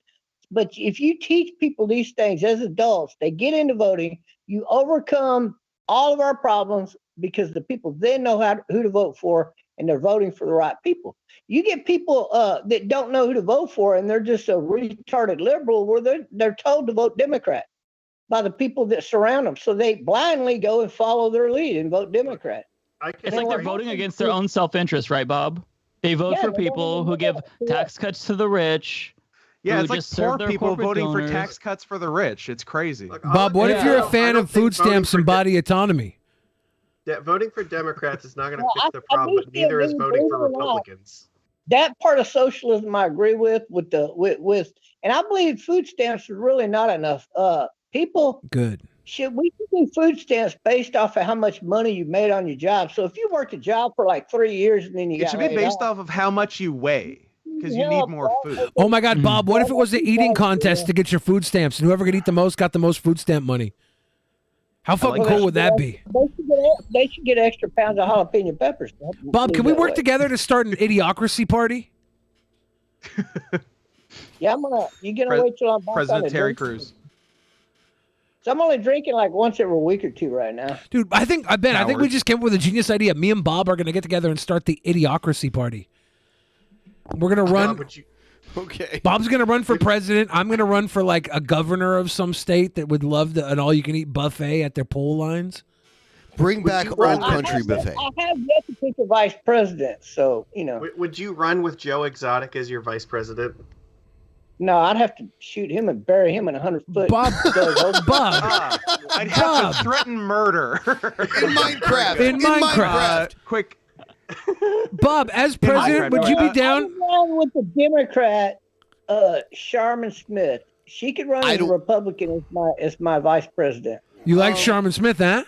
But if you teach people these things as adults, they get into voting, you overcome all of our problems because the people then know who to vote for and they're voting for the right people. You get people that don't know who to vote for and they're just a retarded liberal where they're told to vote Democrat by the people that surround them. So they blindly go and follow their lead and vote Democrat. It's like they're voting against their own self-interest, right, Bob? They vote for people who give tax cuts to the rich. Yeah, who it's just like serve poor their people corporate voting donors. for tax cuts for the rich. It's crazy. Bob, what if you're a fan of food stamps and body autonomy? Voting for Democrats is not going to fix the problem, but neither is voting for Republicans. That part of socialism I agree with and I believe food stamps are really not enough. People Good. We should do food stamps based off of how much money you made on your job. So if you worked a job for like 3 years and then you It got should be laid based off, off of how much you weigh, because you need more food. Oh my God, Bob! What if it was an eating contest to get your food stamps, and whoever could eat the most got the most food stamp money? How fucking cool would that be? They should get extra pounds of jalapeno peppers. Bob, can we work together to start an idiocracy party? Yeah, you're gonna wait till I'm back President on the Terry drink. Crews. So I'm only drinking like once every week or two right now. Dude, I think we just came up with a genius idea. Me and Bob are gonna get together and start the idiocracy party. We're gonna run. Okay. Bob's gonna run for president. I'm gonna run for like a governor of some state that would love an all-you-can-eat buffet at their poll lines. Bring back old country buffet. I have yet to pick a vice president, so you know. Would you run with Joe Exotic as your vice president? No, I'd have to shoot him and bury him in 100-foot. Bob, I'd have to threaten murder. In Minecraft. In Minecraft. Quick. Bob, as president, would you be down? I'm down with the Democrat, Sharman Smith. She could run as a Republican as my vice president. You like Sharman Smith, huh?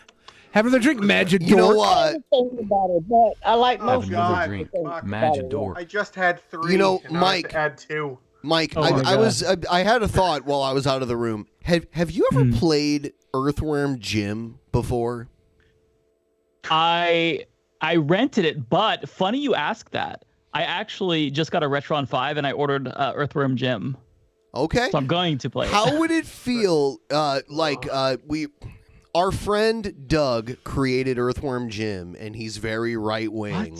Have another drink, Majid. You know what? About it, but I like most another drink, Majidor. I just had 3. You know, and now I have Mike. to add 2. Mike, Oh my I had a thought while I was out of the room. Have you ever played Earthworm Jim before? I rented it, but funny you ask that. I actually just got a Retron 5 and I ordered Earthworm Jim. Okay. So I'm going to play it. How would it feel our friend Doug created Earthworm Jim, and he's very right-wing.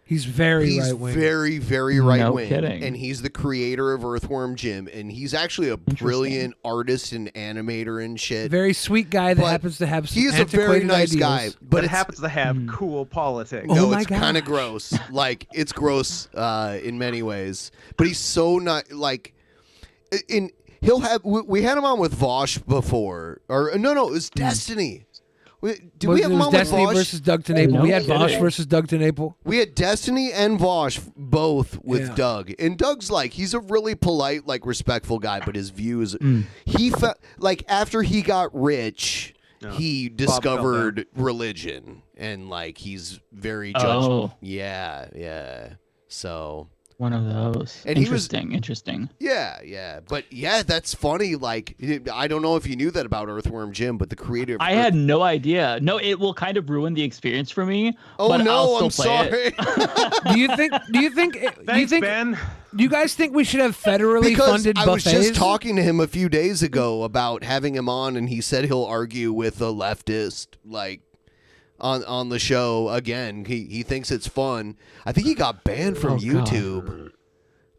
He's very right-wing. Very, very right-wing. kidding. And he's the creator of Earthworm Jim, and he's actually a brilliant artist and animator and shit. Very sweet guy that But happens to have some he's a very antiquated nice ideas. guy, But but it happens to have cool politics. Oh No, my it's kind of gross. Like, it's gross in many ways. But he's so not, like, he'll have. We had him on with Vosh before, or no, it was Destiny. Did we have him on Destiny with Vosh versus Doug TenNapel? We had Vosh versus Doug TenNapel. We had Destiny and Vosh both with Doug, and Doug's like he's a really polite, like respectful guy, but his views he felt like after he got rich, he discovered religion, and like he's very judgmental. Yeah. So one of those. And interesting. Yeah. But yeah, that's funny. Like, I don't know if you knew that about Earthworm Jim, but the creator of I had no idea. No, it will kind of ruin the experience for me. Oh but no, I'll I'm still play sorry. Do you think Ben. Do you guys think we should have federally Because funded I buffets? was just talking to him a few days ago about having him on, and he said he'll argue with a leftist, like, on the show again. He thinks it's fun. I think he got banned from YouTube.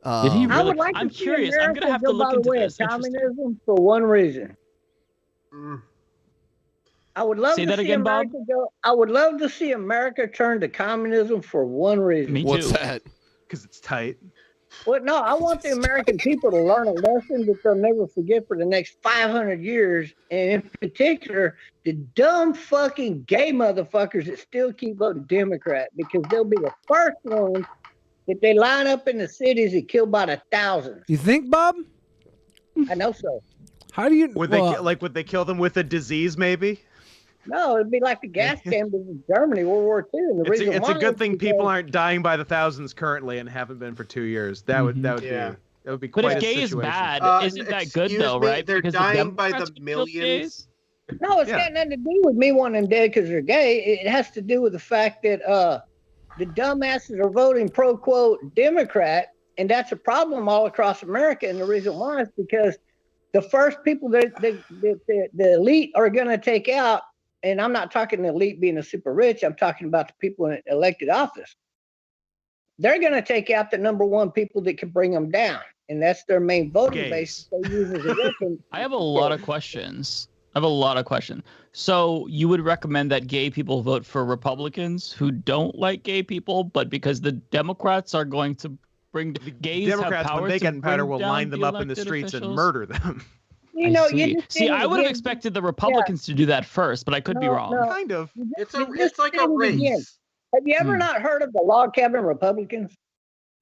Did he really? I would like I'm to see curious. I'm America gonna have to go look by the into way this. of communism for one reason. I would love Say to that see again, Bob? America go. I would love to see America turn to communism for one reason. Me What's too. that? Because it's tight. Well, no, I want the American people to learn a lesson that they'll never forget for the next 500 years. And in particular, the dumb fucking gay motherfuckers that still keep voting Democrat, because they'll be the first ones that they line up in the cities and kill by the thousands. You think, Bob? I know so. How do you? Would they kill them with a disease? Maybe. No, it'd be like the gas chambers in Germany, World War II. And the reason It's a why good is thing because- people aren't dying by the thousands currently and haven't been for 2 years. That would be But quite if a gay is situation. bad, isn't that good excuse though, me, right? they're Because dying by Democrats the would kill millions. gays? No, it's got nothing to do with me wanting them dead because they're gay. It has to do with the fact that the dumbasses are voting pro-quote Democrat, and that's a problem all across America. And the reason why is because the first people that the elite are going to take out, and I'm not talking the elite being the super rich, I'm talking about the people in elected office. They're going to take out the number one people that can bring them down, and that's their main voting base. They use as a weapon. I have a lot of questions. So you would recommend that gay people vote for Republicans who don't like gay people, but because the Democrats are going to bring gays Democrats, have power when they to get in power, bring will down line them the up in the elected streets and officials? murder them. You know, See, I would have expected the Republicans to do that first, but I could be wrong. Kind of. It's like a race. Have you ever not heard of the log cabin Republicans?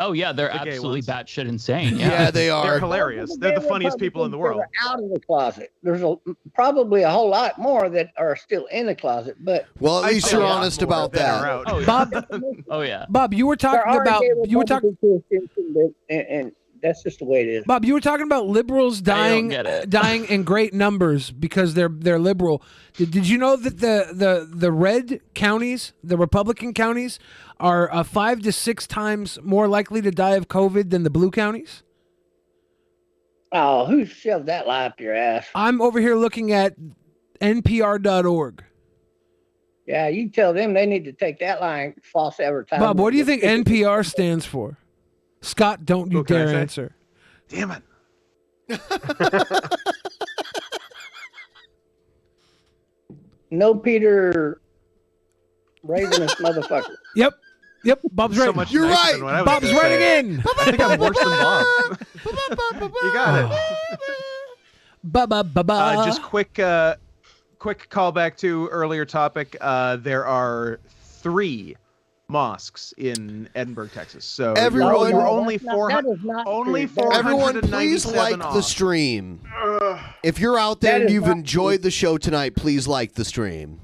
Oh yeah, they're The gay absolutely ones. batshit insane. Yeah, they are. They're hilarious. They're the funniest people in the world. Out of the closet. There's probably a whole lot more that are still in the closet, but Well, at least you're yeah, honest more about that are that. out. Oh, yeah. Bob, Oh yeah. Bob, you were there talking are about gay you and that's just the way it is. Bob, you were talking about liberals dying get it. dying in great numbers because they're liberal. Did you know that the red counties, the Republican counties, are 5 to 6 times more likely to die of COVID than the blue counties? Oh, who shoved that lie up your ass? I'm over here looking at NPR.org. Yeah, you tell them they need to take that line false advertising. Bob, what do you think NPR stands for? Scott, don't you What can I dare say? answer. Damn it. No Peter Ravenous motherfucker. Yep. Bob's So right. much You're nicer right. than what I was Bob's gonna writing say. in. I think I'm worse than Bob. You got it. Ba-ba-ba-ba. Just quick callback to earlier topic. There are 3 mosques in Edinburgh, Texas. So Everyone- you're only That's not- that is not only true. That- Everyone, please 497 like the off. stream. If you're out there That and is you've not enjoyed the show tonight, please like the stream.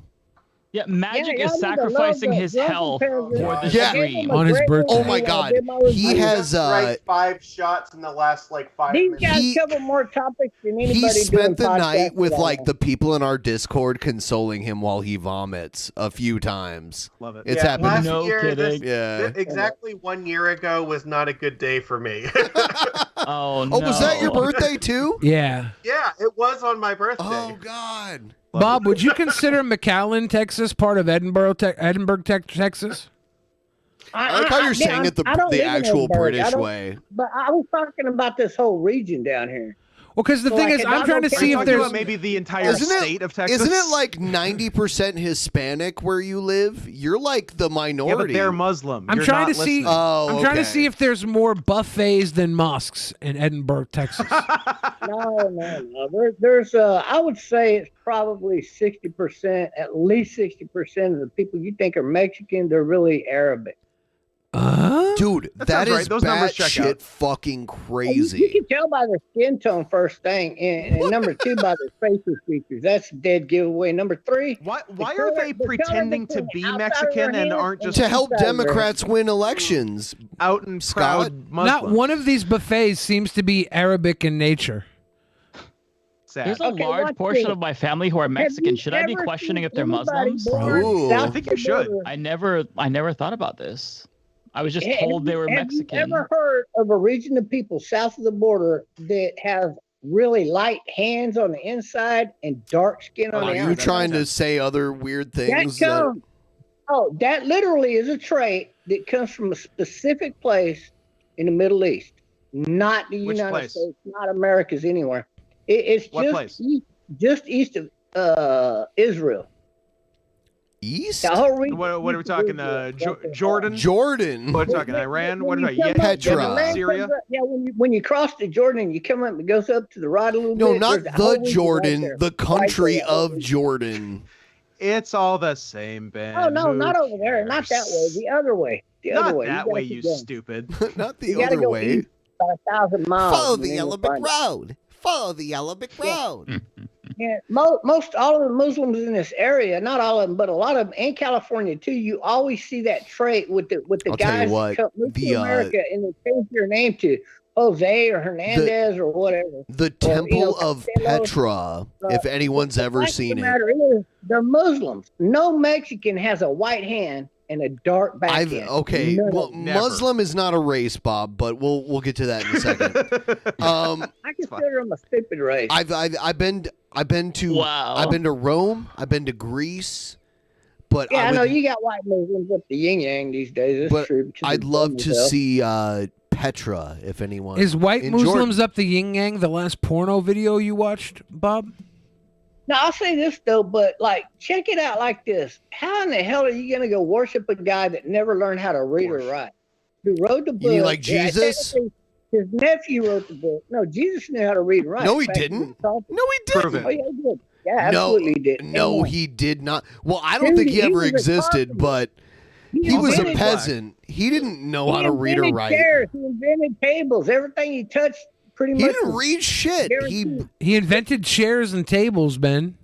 Yeah, Magic y'all is need to love sacrificing the his Drunken health Peasants. for the Yeah. stream. On his birthday. Oh my God, he has Right, 5 shots in the last 5 These minutes. guys He- cover more topics than anybody. he spent the doing night podcasts with right like now. the people in our Discord consoling him while he vomits a few times. Love it. It's Yeah, happened. last No year, kidding. Yeah. exactly 1 year ago was not a good day for me. Oh no. Oh, was that your birthday too? Yeah. Yeah, it was on my birthday. Oh God. Bob, would you consider McAllen, Texas, part of Edinburgh, Texas? I like how you're saying it I don't the live in actual Edinburgh. British I don't- way. But I was talking about this whole region down here. Well, because the thing like, is, I I'm don't trying to care. see Are you if talking there's about maybe the entire state of Texas? Isn't it like 90% Hispanic where you live? You're like the minority. Yeah, but they're Muslim. I'm You're trying not to see. listening. I'm trying to okay. see if there's more buffets than mosques in Edinburgh, Texas. No. There's I would say it's probably 60%, at least 60% of the people you think are Mexican, they're really Arabic. Dude, that sounds is right. Those numbers check batshit out. fucking You crazy. can tell by their skin tone, first thing, and number two, by their facial features. That's a dead giveaway. Number three, why are they pretending to be Mexican and aren't just To help Democrats win elections. out and Scott? proud Muslims? Not one of these buffets seems to be Arabic in nature. Sad. There's a large portion of my family who are Mexican. Should I be questioning if they're Muslims? I think you should. I never thought about this. I was just told they were Mexican. Have you ever heard of a region of people south of the border that have really light hands on the inside and dark skin on the outside? Are you trying to say other weird things? That literally is a trait that comes from a specific place in the Middle East, not the Which United place? States, not America's anywhere. It's What place? just east of Israel. East? The whole region What are we talking? Jordan? Jordan. What are we talking? Iran? What are we talking? Petra. Syria? When you cross the Jordan, you come up, it goes up to the right a little No, bit. not There's a whole the region Jordan, right there. the country Right there. of Jordan. It's all the same, Ben. Oh no, Who not over there, not that way. The other way. The other Not way. that gotta way, keep you going. stupid. Not the You gotta other go way. east about 1,000 miles. Follow and the then yellow you'll brick find it. road. Follow the yellow brick road. Yeah, most all of the Muslims in this area, not all of them, but a lot of them in California too. You always see that trait with the I'll tell you guys what, that move the, to America and they change their name to Jose or Hernandez or whatever. The Temple of Petra, if anyone's ever The fact of seen the it. matter is, they're Muslims. No Mexican has a white hand and a dark back end. Okay, None well, of them. Muslim is not a race, Bob, but we'll get to that in a second. I consider them a stupid race. I've been to Rome, I've been to Greece, but Yeah, I know would- you got white Muslims up the yin yang these days. That's but true. because I'd they love burn to themselves. see Petra if anyone Is white in Muslims Jordan. up the yin yang the last porno video you watched, Bob? Now I'll say this though, but like check it out like this. How in the hell are you gonna go worship a guy that never learned how to read or write? Who wrote the book? You mean like Jesus? Technically, his nephew wrote the book. No, Jesus knew how to read and write. No, he Back when didn't. was talking. No, he didn't. Oh yeah, he did. Yeah, absolutely he did. No, And, he did not. Well, I don't Dude, think he he ever was a existed, carpenter. but he was a invented- peasant. He didn't know how he to read or invented write. Chairs, he invented tables. Everything he touched, pretty He much. didn't was read shit. guaranteed. He invented chairs and tables, Ben.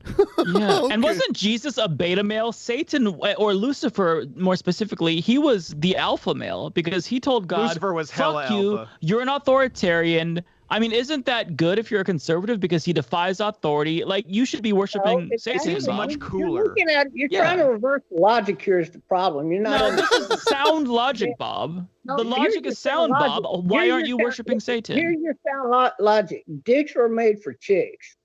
Yeah. And wasn't Jesus a beta male? Satan, or Lucifer more specifically, he was the alpha male because he told God, Lucifer was fuck hella you, alpha. you're an authoritarian. I mean, isn't that good if you're a conservative because he defies authority? Like, you should be worshiping Satan. Seems Bob. much You're cooler. looking at it, you're Yeah. trying to reverse the logic here is the problem. You're not. No, this is sound logic, Bob. No, The here's logic your is sound, logic. Bob. Why Here's aren't your you sound- worshiping Satan? Here's your sound logic. Dicks were made for chicks.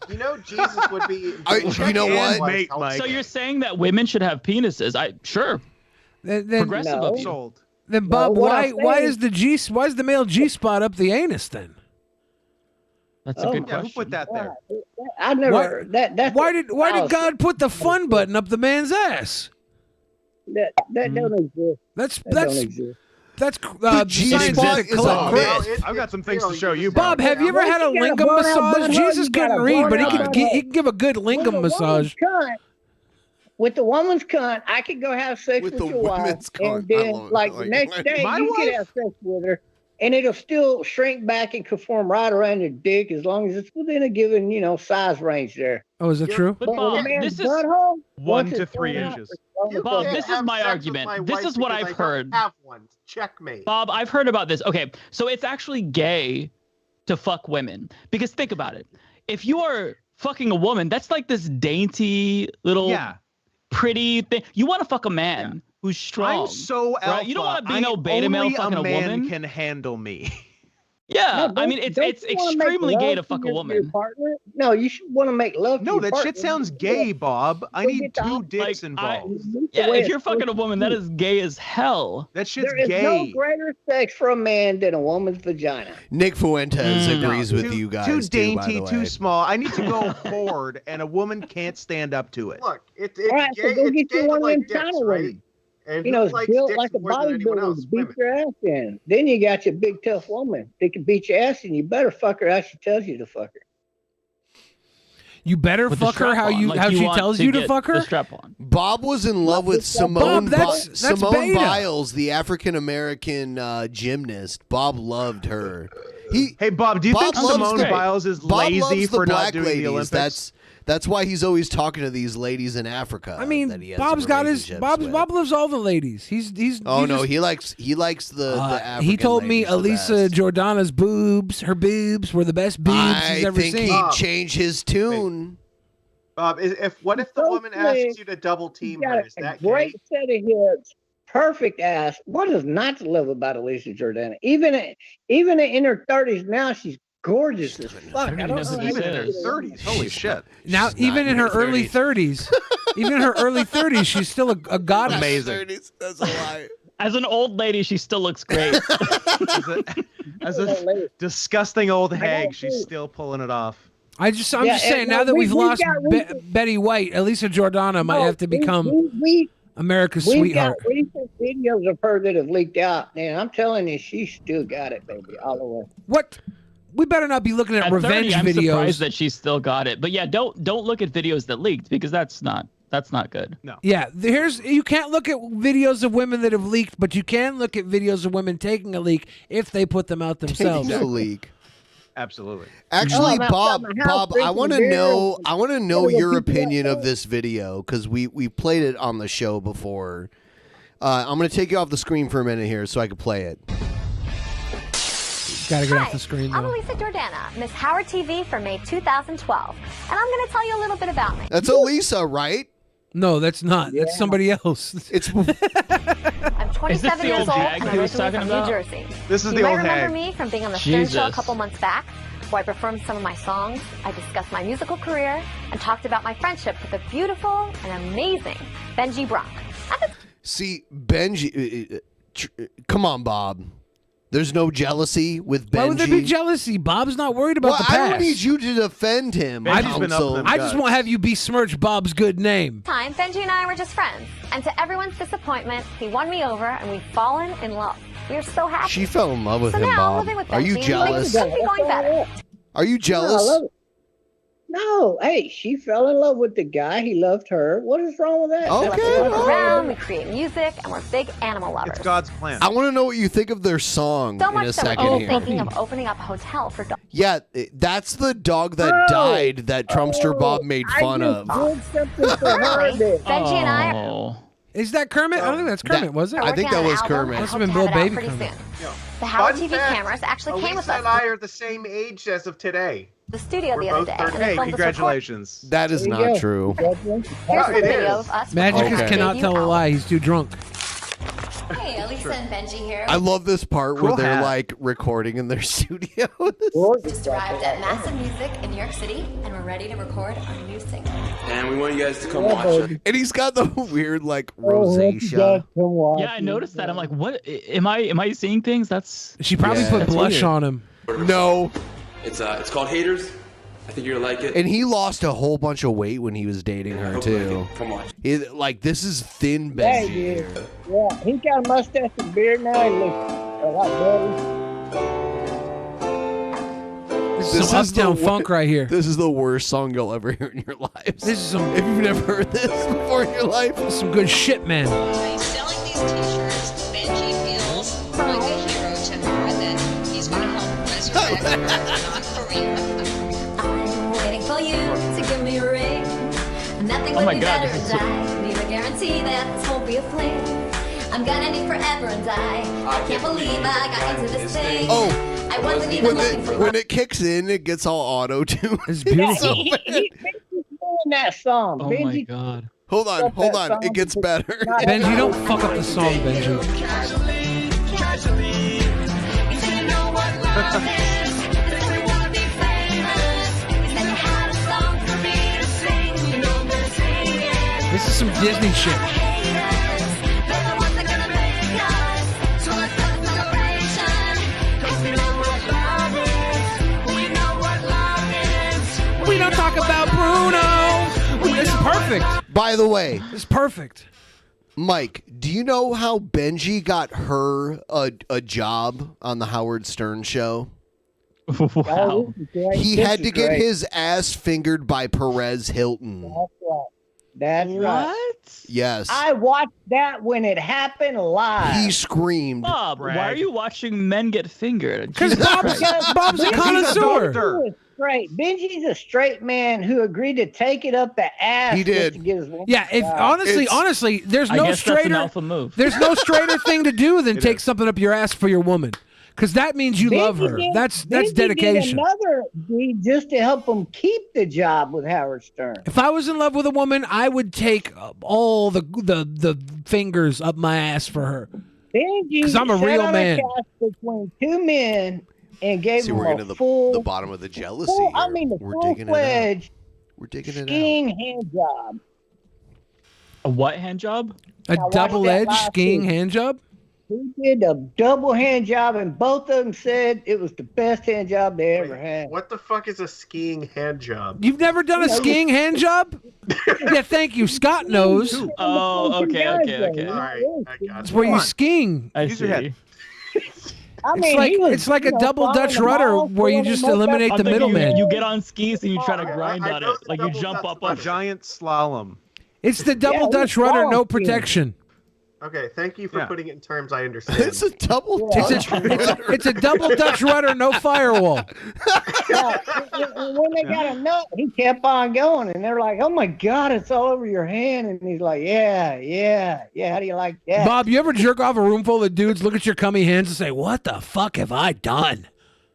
You know, Jesus would be. You know what? Mate, Mike. So you're saying that women should have penises? Sure. Then, Progressive of you. Sold. then Bob, what why I'm why saying- is the male G spot up the anus then? That's a good Yeah, who question. put that there? I never. Why- That's Why did fallacy. God put the fun button up the man's ass? that don't exist? That's That that's don't exist. that's The G spot scientific is a collect- myth. I've got some things to show you, Bob, have you ever had a Once you got a lingam blown out massage? butthole, Jesus you got couldn't a read, but he blown could out he could give a good lingam With a massage. woman's cunt- With the woman's cunt, I could go have sex With with, the your wife, woman's cunt, and I then love it. like the Like, next day my you wife? could have sex with her, and it'll still shrink back and conform right around your dick as long as it's within a given size range there. Oh, is that true? But But with a Bob, man's this is butthole, 1 once to it's 3 thrown out, inches. it's over. Bob, can't this is have my sex with argument. my This wife is what because I've I don't heard. Have one. Checkmate. Bob, I've heard about this. Okay, so it's actually gay to fuck women because think about it. If you are fucking a woman, that's like this dainty little pretty thing. You want to fuck a man who's strong. I'm so alpha. right? You don't want to be no beta male only fucking a man woman. can handle me. Yeah, No, I mean it's don't you wanna make extremely gay to love fuck a your woman. partner? No, you should want to make love. No, to your that partner. shit sounds gay, Bob. I need two dicks involved. Yeah, if you're fucking a woman, that is gay as hell. That shit's There is no greater sex for a man than a woman's vagina. Nick Fuentes agrees with Too- you guys. Too too, by dainty, the too way. small. I need to go forward, and a woman can't stand up to it. Look, it's All right, gay. so go It's get gay you to one of like them dicks, China right? women. And You who know, it's likes built dicks like a more than anyone bodybuilder else? to beat Women. your ass in. Then you got your big tough woman that can beat your ass, and you better fuck her how she tells you to fuck her. You better With the fuck her how strap-on, you like how you she want tells to you to get fuck her. the strap-on. Bob was in love with Simone that's Simone beta. Biles, the African American gymnast. Bob loved her. Hey, Bob, do you think loves Simone the- Biles is Bob lazy loves the for not black doing ladies. the Olympics? That's why he's always talking to these ladies in Africa. I mean, that he has Bob's got his relationships with. Bob loves all the ladies. He's Oh he no, just- he likes the African he told me ladies the Elisa best. Jordana's boobs, her boobs were the best boobs he's I ever think seen. he'd change his tune. Bob, what if the woman asks you to double team her? Is that Great gay? set of hips, perfect ass. What is not to love about Elisa Jordana? Even in her 30s now, she's gorgeous as fuck. I don't know how Even in you her get away. 30s. Holy shit. Now, even in her early 30s, even in her early 30s, she's still a goddess. Amazing. That's a lie. As an old lady, she still looks great. As a disgusting old hag, she's still pulling it off. I'm just saying. Now that we've lost Betty White, Elisa Jordana might have to become America's We've sweetheart. got recent videos of her that have leaked out, and I'm telling you, she still got it, baby, all the way. What? We better not be looking at revenge 30, I'm videos. surprised that she still got it. But yeah, don't look at videos that leaked because that's not good. No. Yeah, you can't look at videos of women that have leaked, but you can look at videos of women taking a leak if they put them out themselves. Taking a leak. Absolutely. Actually, Bob, I want to know. I want to know your people opinion of this video because we played it on the show before. I'm going to take you off the screen for a minute here so I can play it. Got to get off the screen. I'm Though. Elisa Jordana, Miss Howard TV for May 2012, and I'm going to tell you a little bit about me. That's Elisa, right? No, that's not. That's somebody else. It's. I'm 27 years old and I'm originally from New Jersey. This is you the might old remember hag. me from being on the Stern Show a Jesus. couple months back, where I performed some of my songs. I discussed my musical career and talked about my friendship with the beautiful and amazing Benji Bronk. See, Benji. Come on, Bob. There's no jealousy with Benji. Why would there be jealousy? Bob's not worried about Well, the I past. don't need you to defend him. I counsel. just won't have you besmirch Bob's good name. Time, Benji and I were just friends, and to everyone's disappointment, he won me over and we've fallen in love. We are so happy. She fell in love with so him, now Bob. I'm living with Are you Benji and jealous? things could be going better. Are you No, I jealous? love it. No, hey, she fell in love with the guy. He loved her. What is wrong with that? We love to Okay. walk around, we create music, and we're big animal lovers. It's God's plan. I want to know what you think of their song So in much a so we're second even here. thinking of opening up a hotel for dogs. Yeah, that's the dog that died that Trumpster Bob made fun of. Did something for her. Benji and I Oh. Is that Kermit? I don't think that's Kermit, was it? are I think working that on was an album Kermit. and Must hope have been to Bill have it out Baby pretty Kermit. soon. The Howard Fun TV fact, cameras actually came with Elisa us and I are the same age as of today. to the studio We're the other both day. 30. And they Hey, filmed this congratulations. That is There you not go. true. Here's a It video is. of us. Magicus performing our cannot debut tell a album. lie. He's too drunk. Hey, Elisa and Benji here. I love this part where Cool they're hat. like recording in their studio. Just arrived at Massive Music in New York City, and we're ready to record our new single. And we want you guys to come watch it. And he's got the weird like rosacea. Yeah, I noticed that. I'm like, what? Am I seeing things? That's She probably Yeah. put That's blush weird. on him. No. It's called Haters. I think you're gonna like it. And he lost a whole bunch of weight when he was dating her Hope you like too. it. Come watch. Like this is thin Yeah, Benji he here. did. Yeah, he's got a mustache and beard now. He looks a lot better. This is some Uptown Funk right here. This is the worst song you'll ever hear in your lives. This is some. If you've never heard this before in your life, this is some good shit, man. By selling these t-shirts, Benji feels like a hero to her and that he's going to help resurrect her, not for real. I'm waiting for you to give me a ring. Nothing Oh would my be God, better this is and so- I need a guarantee that this won't be a fling. I'm gonna need forever and I can't believe I got into this thing. Oh, I wasn't even looking for when it kicks in, it gets all auto tune. It's Yeah, beautiful. Benji's doing that song. Oh my Benji, god. Hold on, Stop hold that on. song It gets because- better. Benji, don't fuck up the song, Benji. Casually, casually. If you know what This is some Disney shit. We don't talk about Bruno. This is perfect. By the way, it's perfect. Mike, do you know how Benji got her a job on the Howard Stern show? Wow. He had to get his ass fingered by Perez Hilton. That's right. That's right. Yes. I watched that when it happened live. He screamed. Bob, why are you watching men get fingered? Because Bob's a connoisseur. Straight. Benji's a straight man who agreed to take it up the ass. He did. Just to get his woman Yeah, if job. honestly, there's I no guess that's an straighter alpha move. There's no straighter thing to do than take something up your ass for your woman, because that means you love her. Benji That's did dedication. another deed just to help him keep the job with Howard Stern. If I was in love with a woman, I would take all the fingers up my ass for her. Benji 'Cause I'm a sat real on man. couch between two men and gave See, him we're a getting to full, the bottom of the jealousy full here. I mean, the We're digging it out. full-fledged We're digging it out. skiing hand job. A what hand job? A watched that double-edged last skiing week. hand job. He did a double hand job, and both of them said it was the best hand job they ever had. What the fuck is a skiing hand job? You've never done a skiing hand job? Yeah, thank you. Scott knows. Oh, okay. All right, I got It's it. where you skiing. I Use your head. I mean, It's like a double Dutch rudder where you just eliminate the middleman. You get on skis and you try to grind on it, like you jump up A on giant slalom. It's the double Dutch rudder, no protection. Okay, thank you for Yeah. putting it in terms I understand. It's a double It's a double Dutch rudder, no firewall. Yeah, and when they got a nut, he kept on going, and they're like, "Oh my God, it's all over your hand!" And he's like, "Yeah. How do you like that?" Bob, you ever jerk off a room full of dudes, look at your cummy hands, and say, "What the fuck have I done?"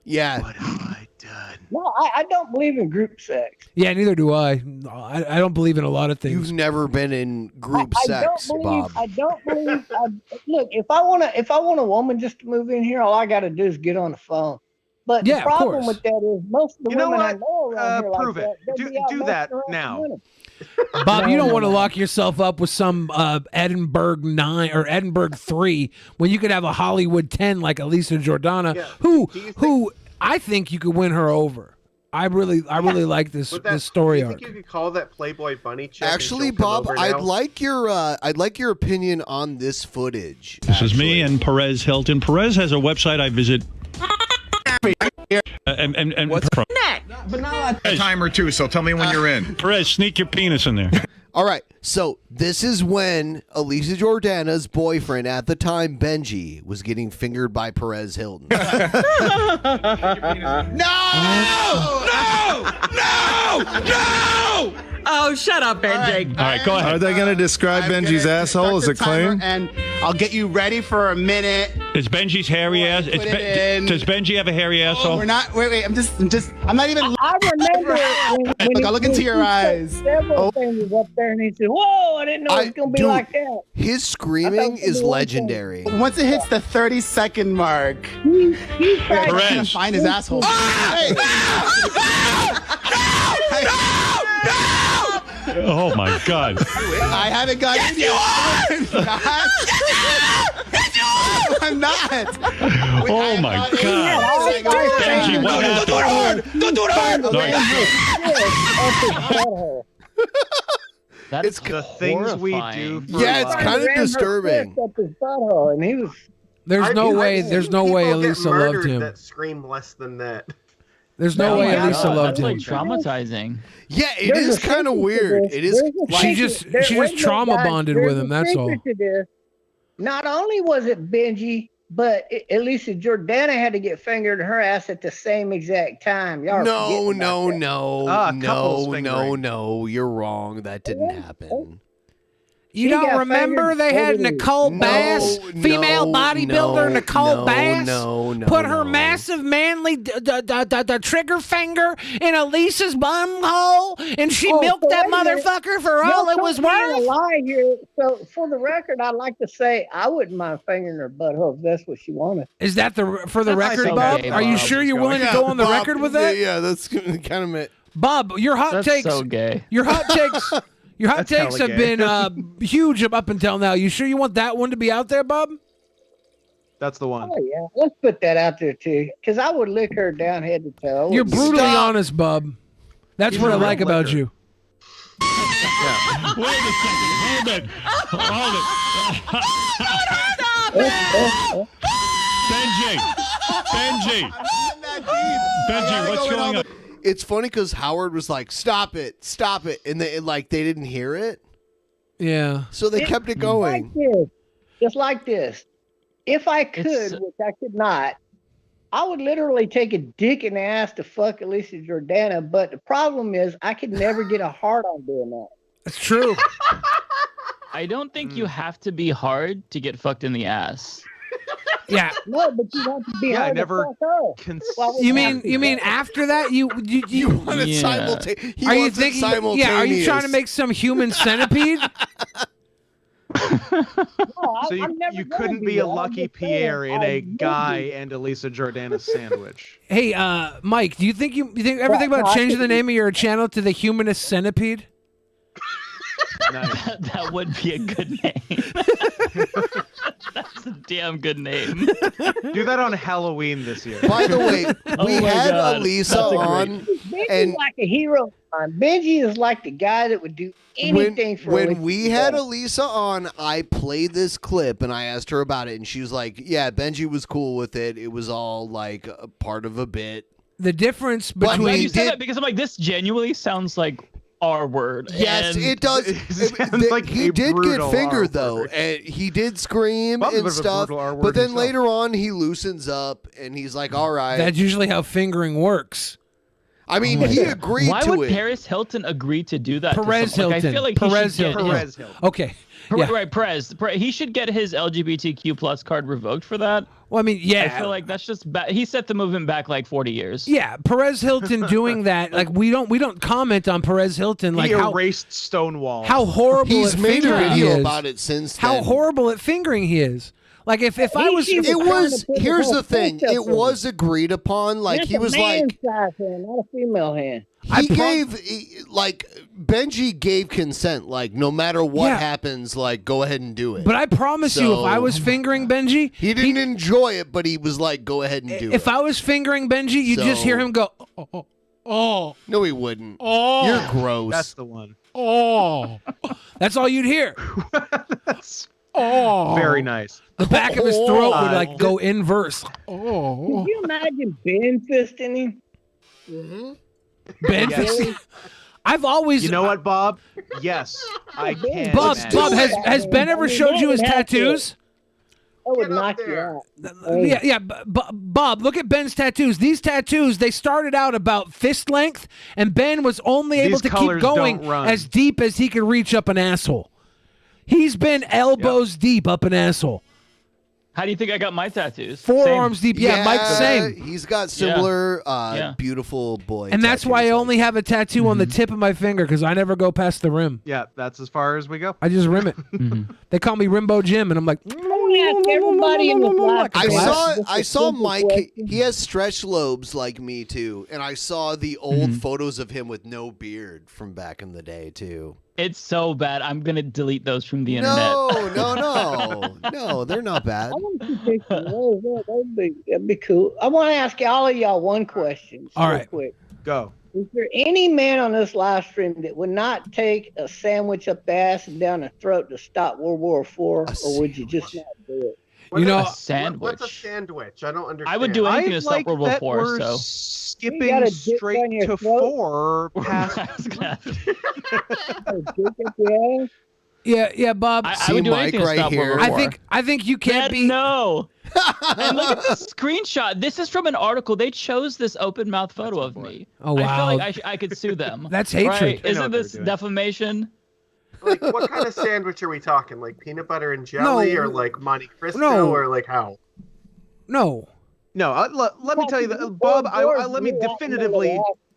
Yeah. What have I done? No, I don't believe in group sex. Yeah, neither do I. I don't believe in a lot of things. You've never been in group sex, Bob. I don't believe. Look, if I want a woman just to move in here, all I got to do is get on the phone. But Yeah, the of problem course. with that is most of the You know women I what? know around here Prove like it. that, they'll be out Do messing that around with now. women. Bob, you don't want to No. lock yourself up with some Edinburgh 9 or Edinburgh 3 when you could have a Hollywood 10 like Elisa Jordana, who I think you could win her over. I really like this story Do you arc. think you could call that Playboy bunny chick? and Actually, she'll come Bob, over I'd now? like your opinion on this footage. This is me and Perez Hilton. Perez has a website I visit. And what's But not a time or two, so tell me when you're in. Perez, sneak your penis in there. All right, so this is when Elisa Jordana's boyfriend at the time, Benji, was getting fingered by Perez Hilton. Oh, shut up, Benji. All right, go ahead. Are they going to describe Benji's asshole as a claim? And I'll get you ready for a minute. Is Benji's hairy ass? Put it in. Does Benji have a hairy asshole? We're not. Wait. I'm not even. I remember when Look, I'll look into your eyes. Several things up there, and he said, "Whoa, I didn't know it was gonna be dude, like that." His screaming is legendary. Once it hits the 30-second mark, He's I Perez. can't find his asshole. Hey. Oh my God! I haven't got in yet. I'm not. Oh my God! Benji, what happened? Don't do it hard. That It's the things we do. For Yeah, it's life. kind of Ran her disturbing. fist up his butthole, and he was. There's no way People get Elisa murdered loved him. That scream less than that. There's no way Elisa loved That's him. like traumatizing. Yeah, it There's is a kind of secret to weird. this. It is. There's a She secret. just Wait, trauma guys, bonded there's with a him. That's all. secret to this. Not only was it Benji, but Elisa Jordana had to get fingered in her ass at the same exact time. Y'all are forgetting about that. No. You're wrong. That didn't happen. You don't remember they had Nicole Bass, female bodybuilder Nicole Bass, put her massive manly trigger finger in Elisa's bum hole, and she milked that motherfucker for all it was worth? A lie here. So, for the record, I'd like to say I wouldn't mind fingering her butthole if that's what she wanted. Is that for the record, Bob? Are you sure you're willing to go on the record with that? Yeah, that's kind of it. Bob, your hot That's takes. so gay. Your hot takes. Your hot That's takes hella have gay. been huge up until now. You sure you want that one to be out there, Bob? That's the one. Oh yeah, let's put that out there too, because I would lick her down head to toe. You're brutally honest, Bob. That's what I like about you. Wait a second. Hold it. Benji, what's going on? It's funny because Howard was like, "Stop it, and they didn't hear it. Yeah. So they kept it going. Just like this. If I could, which I could not, I would literally take a dick in the ass to fuck Alicia Jordana. But the problem is, I could never get a hard on doing that. That's true. I don't think you have to be hard to get fucked in the ass. Yeah. No, but you have to be hard to fuck her. You mean after that you want it simultaneous? Are you thinking? Yeah. Are you trying to make some human centipede? So you couldn't be a Lucky Pierre in a Guy and Elisa Jordana sandwich. Hey, Mike, do you think ever think about changing the name of your channel to the Humanist Centipede? Nice. That would be a good name. That's a damn good name. Do that on Halloween this year. By the way, we had God. Elisa on, Benji's and like a hero. Benji is like the guy that would do anything for when Elisa we had Jordana. Elisa on, I played this clip and I asked her about it, and she was like, "Yeah, Benji was cool with it. It was all like a part of a bit." The difference I'm between glad you said that because I'm like, this genuinely sounds like R word. Yes, and it does. like he a did get brutal fingered R though, word. and he did scream Bob's a and bit of a stuff. brutal R word But then himself. later on, he loosens up and he's like, "All right." that's usually how fingering works. I mean, he agreed Why to would it. Paris Hilton agree to do that? Perez to someone? Like, Hilton. I feel like Perez he should Hilton. get Perez Hilton. Okay. Yeah. Right, Perez. He should get his LGBTQ plus card revoked for that. Well, I mean, yeah. I feel like that's just he set the movement back like 40 years. Yeah, Perez Hilton doing that. Like we don't comment on Perez Hilton. Like He erased Stonewall. how horrible He's at made a fingering he video is. about it since How then. horrible at fingering he is. Like if I was He It was trying was. to put Here's whole the thing. face up It there. was agreed upon. Like That's he a was man's like size hand, not a female hand. he gave like Benji gave consent. Like no matter what Yeah. happens, like go ahead and do it. But I promise you, if I was fingering Benji, he didn't enjoy it, but he was like, "Go ahead and do it." if I was fingering Benji, you'd just hear him go, oh, No, he wouldn't. oh, You're gross. That's the one. oh. That's all you'd hear. Oh, Very nice. The back of his throat would like go inverse. Oh, Could you imagine Ben fisting him? Ben, Yes. I've always. You know what, Bob? Yes, I can. Bob, imagine. Bob, has Ben ever showed you his tattoos? I would knock you out. Yeah. Bob, look at Ben's tattoos. These tattoos, they started out about fist length, and Ben was only able These to keep colors going don't run. as deep as he could reach up an asshole. He's been elbows deep up an asshole. How do you think I got my tattoos? Forearms deep. Yeah, Mike's same. He's got similar beautiful boy. And that's why I only have a tattoo on the tip of my finger, because I never go past the rim. Yeah, that's as far as we go. I just rim it. They call me Rimbo Jim, and I'm like, Everybody in the live I saw Mike. He has stretch lobes like me too, and I saw the old photos of him with no beard from back in the day too. It's so bad. I'm gonna delete those from the internet. No, they're not bad. I want to see pictures. That'd be cool. I want to ask all of y'all one question. All real right. quick. Go. Is there any man on this live stream that would not take a sandwich up the ass and down the throat to stop World War IV, or would you just not do it? You know, a sandwich. What's a sandwich? I don't understand. I would do anything I to stop like World War that IV. we're So You skipping got a dick down straight your to throat? 4 past. Oh, dick up the ass? yeah, Bob. I would do anything to stop World War IV. I think you can't be. No. And look at this screenshot. This is from an article. They chose this open mouth photo of me. Oh, I wow. feel like I could sue them. That's hatred. Right? They know Isn't what they're this doing. defamation? Like, what kind of sandwich are we talking? Like peanut butter and jelly, or like Monte Cristo, or like how? No. Let me tell you that, Bob.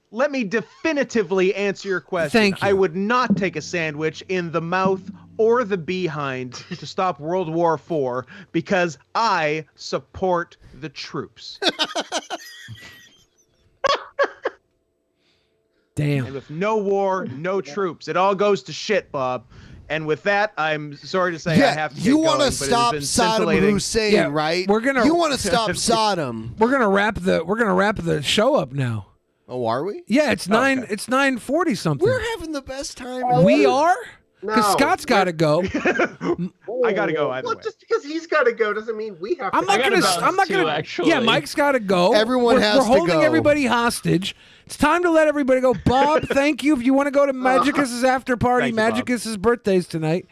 Let me definitively answer your question. Thank you. I would not take a sandwich in the mouth or the behind to stop World War IV because I support the troops. Damn. And with no war, no troops. It all goes to shit, Bob. And with that, I'm sorry to say I have to get you want to stop Saddam Hussein, right? We're gonna. You want to stop Saddam? We're gonna wrap the show up now. Oh, are we? Yeah, it's 9:40 something. We're having the best time. We are? Because No, Scott's got to go. I got to go either way. Just because he's got to go doesn't mean we have to. I'm not gonna. Actually. Yeah, Mike's got to go. Everyone has We're to holding go. everybody hostage. It's time to let everybody go. Bob, thank you. If you want to go to Magicus's after party, Thank you, Bob. Magicus's birthday's tonight.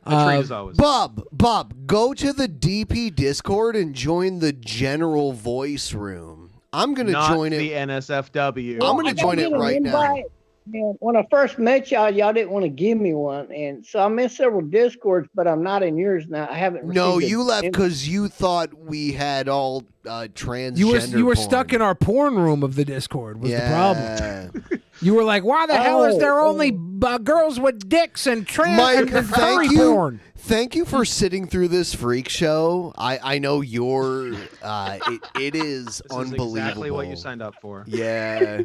A treat as always. Bob, go to the DP Discord and join the general voice room. I'm gonna Not join the it. NSFW. I'm gonna I join got it an right now. invite. Man, when I first met y'all didn't want to give me one, and so I'm in several Discords, but I'm not in yours now. I haven't. No, received you it. left because you thought we had all transgender. You were porn. stuck in our porn room of the Discord. Was the problem? You were like, why the hell is there only girls with dicks and Mike, and furry porn? Thank you for sitting through this freak show. I know you're. It is This unbelievable. is exactly what you signed up for. Yeah.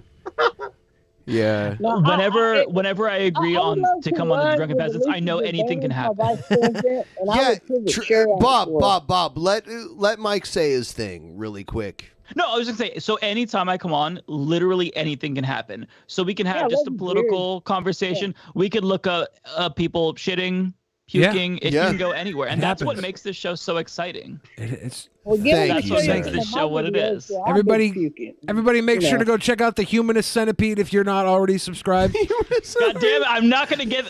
Yeah. No, Whenever I agree I would on love to to come on the run Drunken with Peasants, I know Elizabeth anything can Banks, my happen. vice president, and I Yeah, would put a chair out for her. Bob, let Mike say his thing really quick. No, I was gonna say. So anytime I come on, literally anything can happen. So we can have Yeah, just a that'd be political conversation. We could look up people shitting, puking. It Yeah. can go anywhere, and It that's what happens. makes this show so exciting. It's Well, give me Thank a you, chair Makes sir. in this my show what it video, is. so I'll be Everybody- puking. everybody make You sure to know. go check out the Humanist Centipede if you're not already subscribed. God damn it! I'm not gonna give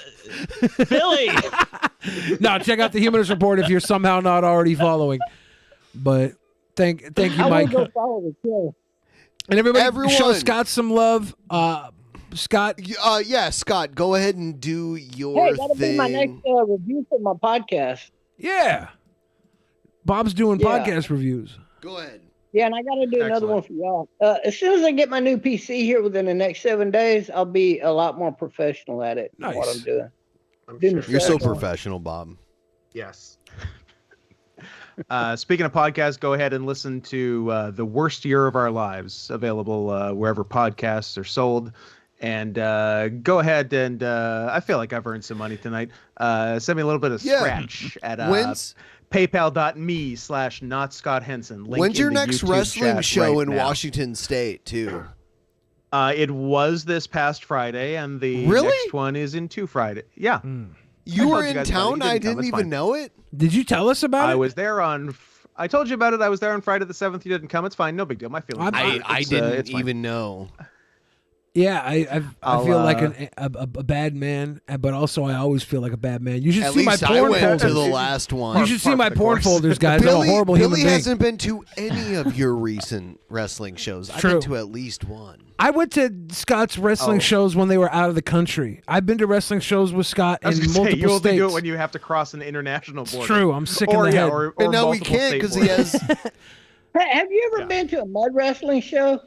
Billy. No, check out the Humanist Report if you're somehow not already following. But thank you, I Mike. want to go follow the show. And everybody Everyone. show Scott some love. Scott, Yeah, Scott, go ahead and do your Hey, that'll thing. be my next review for my podcast. yeah. Bob's doing Yeah. podcast reviews. Go ahead. Yeah, and I got to do another one for y'all. As soon as I get my new PC here within the next 7 days, I'll be a lot more professional at it. than What Nice. I'm doing. I'm Doing sure. the You're so second one. professional, Bob. Yes. Speaking of podcasts, go ahead and listen to The Worst Year of Our Lives, available wherever podcasts are sold. And go ahead and I feel like I've earned some money tonight. Send me a little bit of Yeah. scratch at When's paypal.me/NotScottHenson. Link when's your in the next YouTube wrestling chat show right in now. Washington State too? It was this past Friday, and the Really? next one is in 2 Friday. Yeah. You I were told you in guys about it. town. You I didn't come. didn't It's even fine. know it. Did you tell us about I it? was there on. I told you about it. I was there on Friday the 7th. You didn't come. It's fine. No big deal. My feelings. I didn't even know. Yeah, I I'll, feel like a bad man, but also I always feel like a bad man. You should At see my least I porn went folders. to the last one. You should see my porn folders, guys. I'm a horrible human Billy being. hasn't been to any of your recent wrestling shows. I've True. been to at least one. I went to Scott's wrestling shows when they were out of the country. I've been to wrestling shows with Scott I was in gonna say, multiple you only states. do it when you have to cross an international border. True, I'm sick in or, the yeah, head. Or But now we multiple can't state because he borders. has. Hey, have you ever been to a mud wrestling show?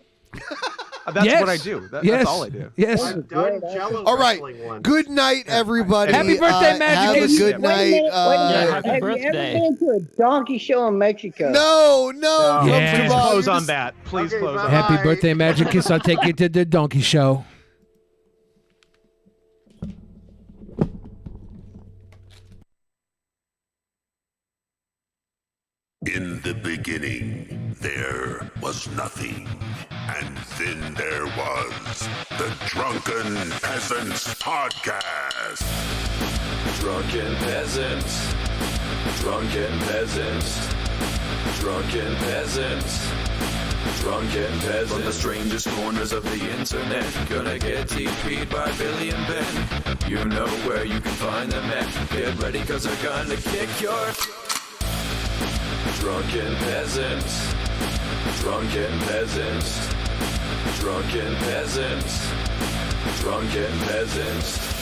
That's Yes. what I do. Yes. That's all I do. Yes. I've done Jello All right. wrestling once. Good night, everybody. Happy birthday, Magic Have a Kiss. good Wait a night. minute, wait a minute. happy Have birthday. you ever been to a donkey show in Mexico? No. Yeah. Please Bob, close you're on just- that. Please Okay, close bye. on that. Happy birthday, Magic Kiss. I'll take you to the donkey show. In the beginning, there was nothing. And then there was the Drunken Peasants Podcast. Drunken Peasants. Drunken Peasants. Drunken Peasants. Drunken Peasants. From the strangest corners of the internet, gonna get TP'd by Billy and Ben. You know where you can find them at. Get ready, cause they're gonna kick your... Drunken Peasants. Drunken Peasants. Drunken Peasants. Drunken Peasants.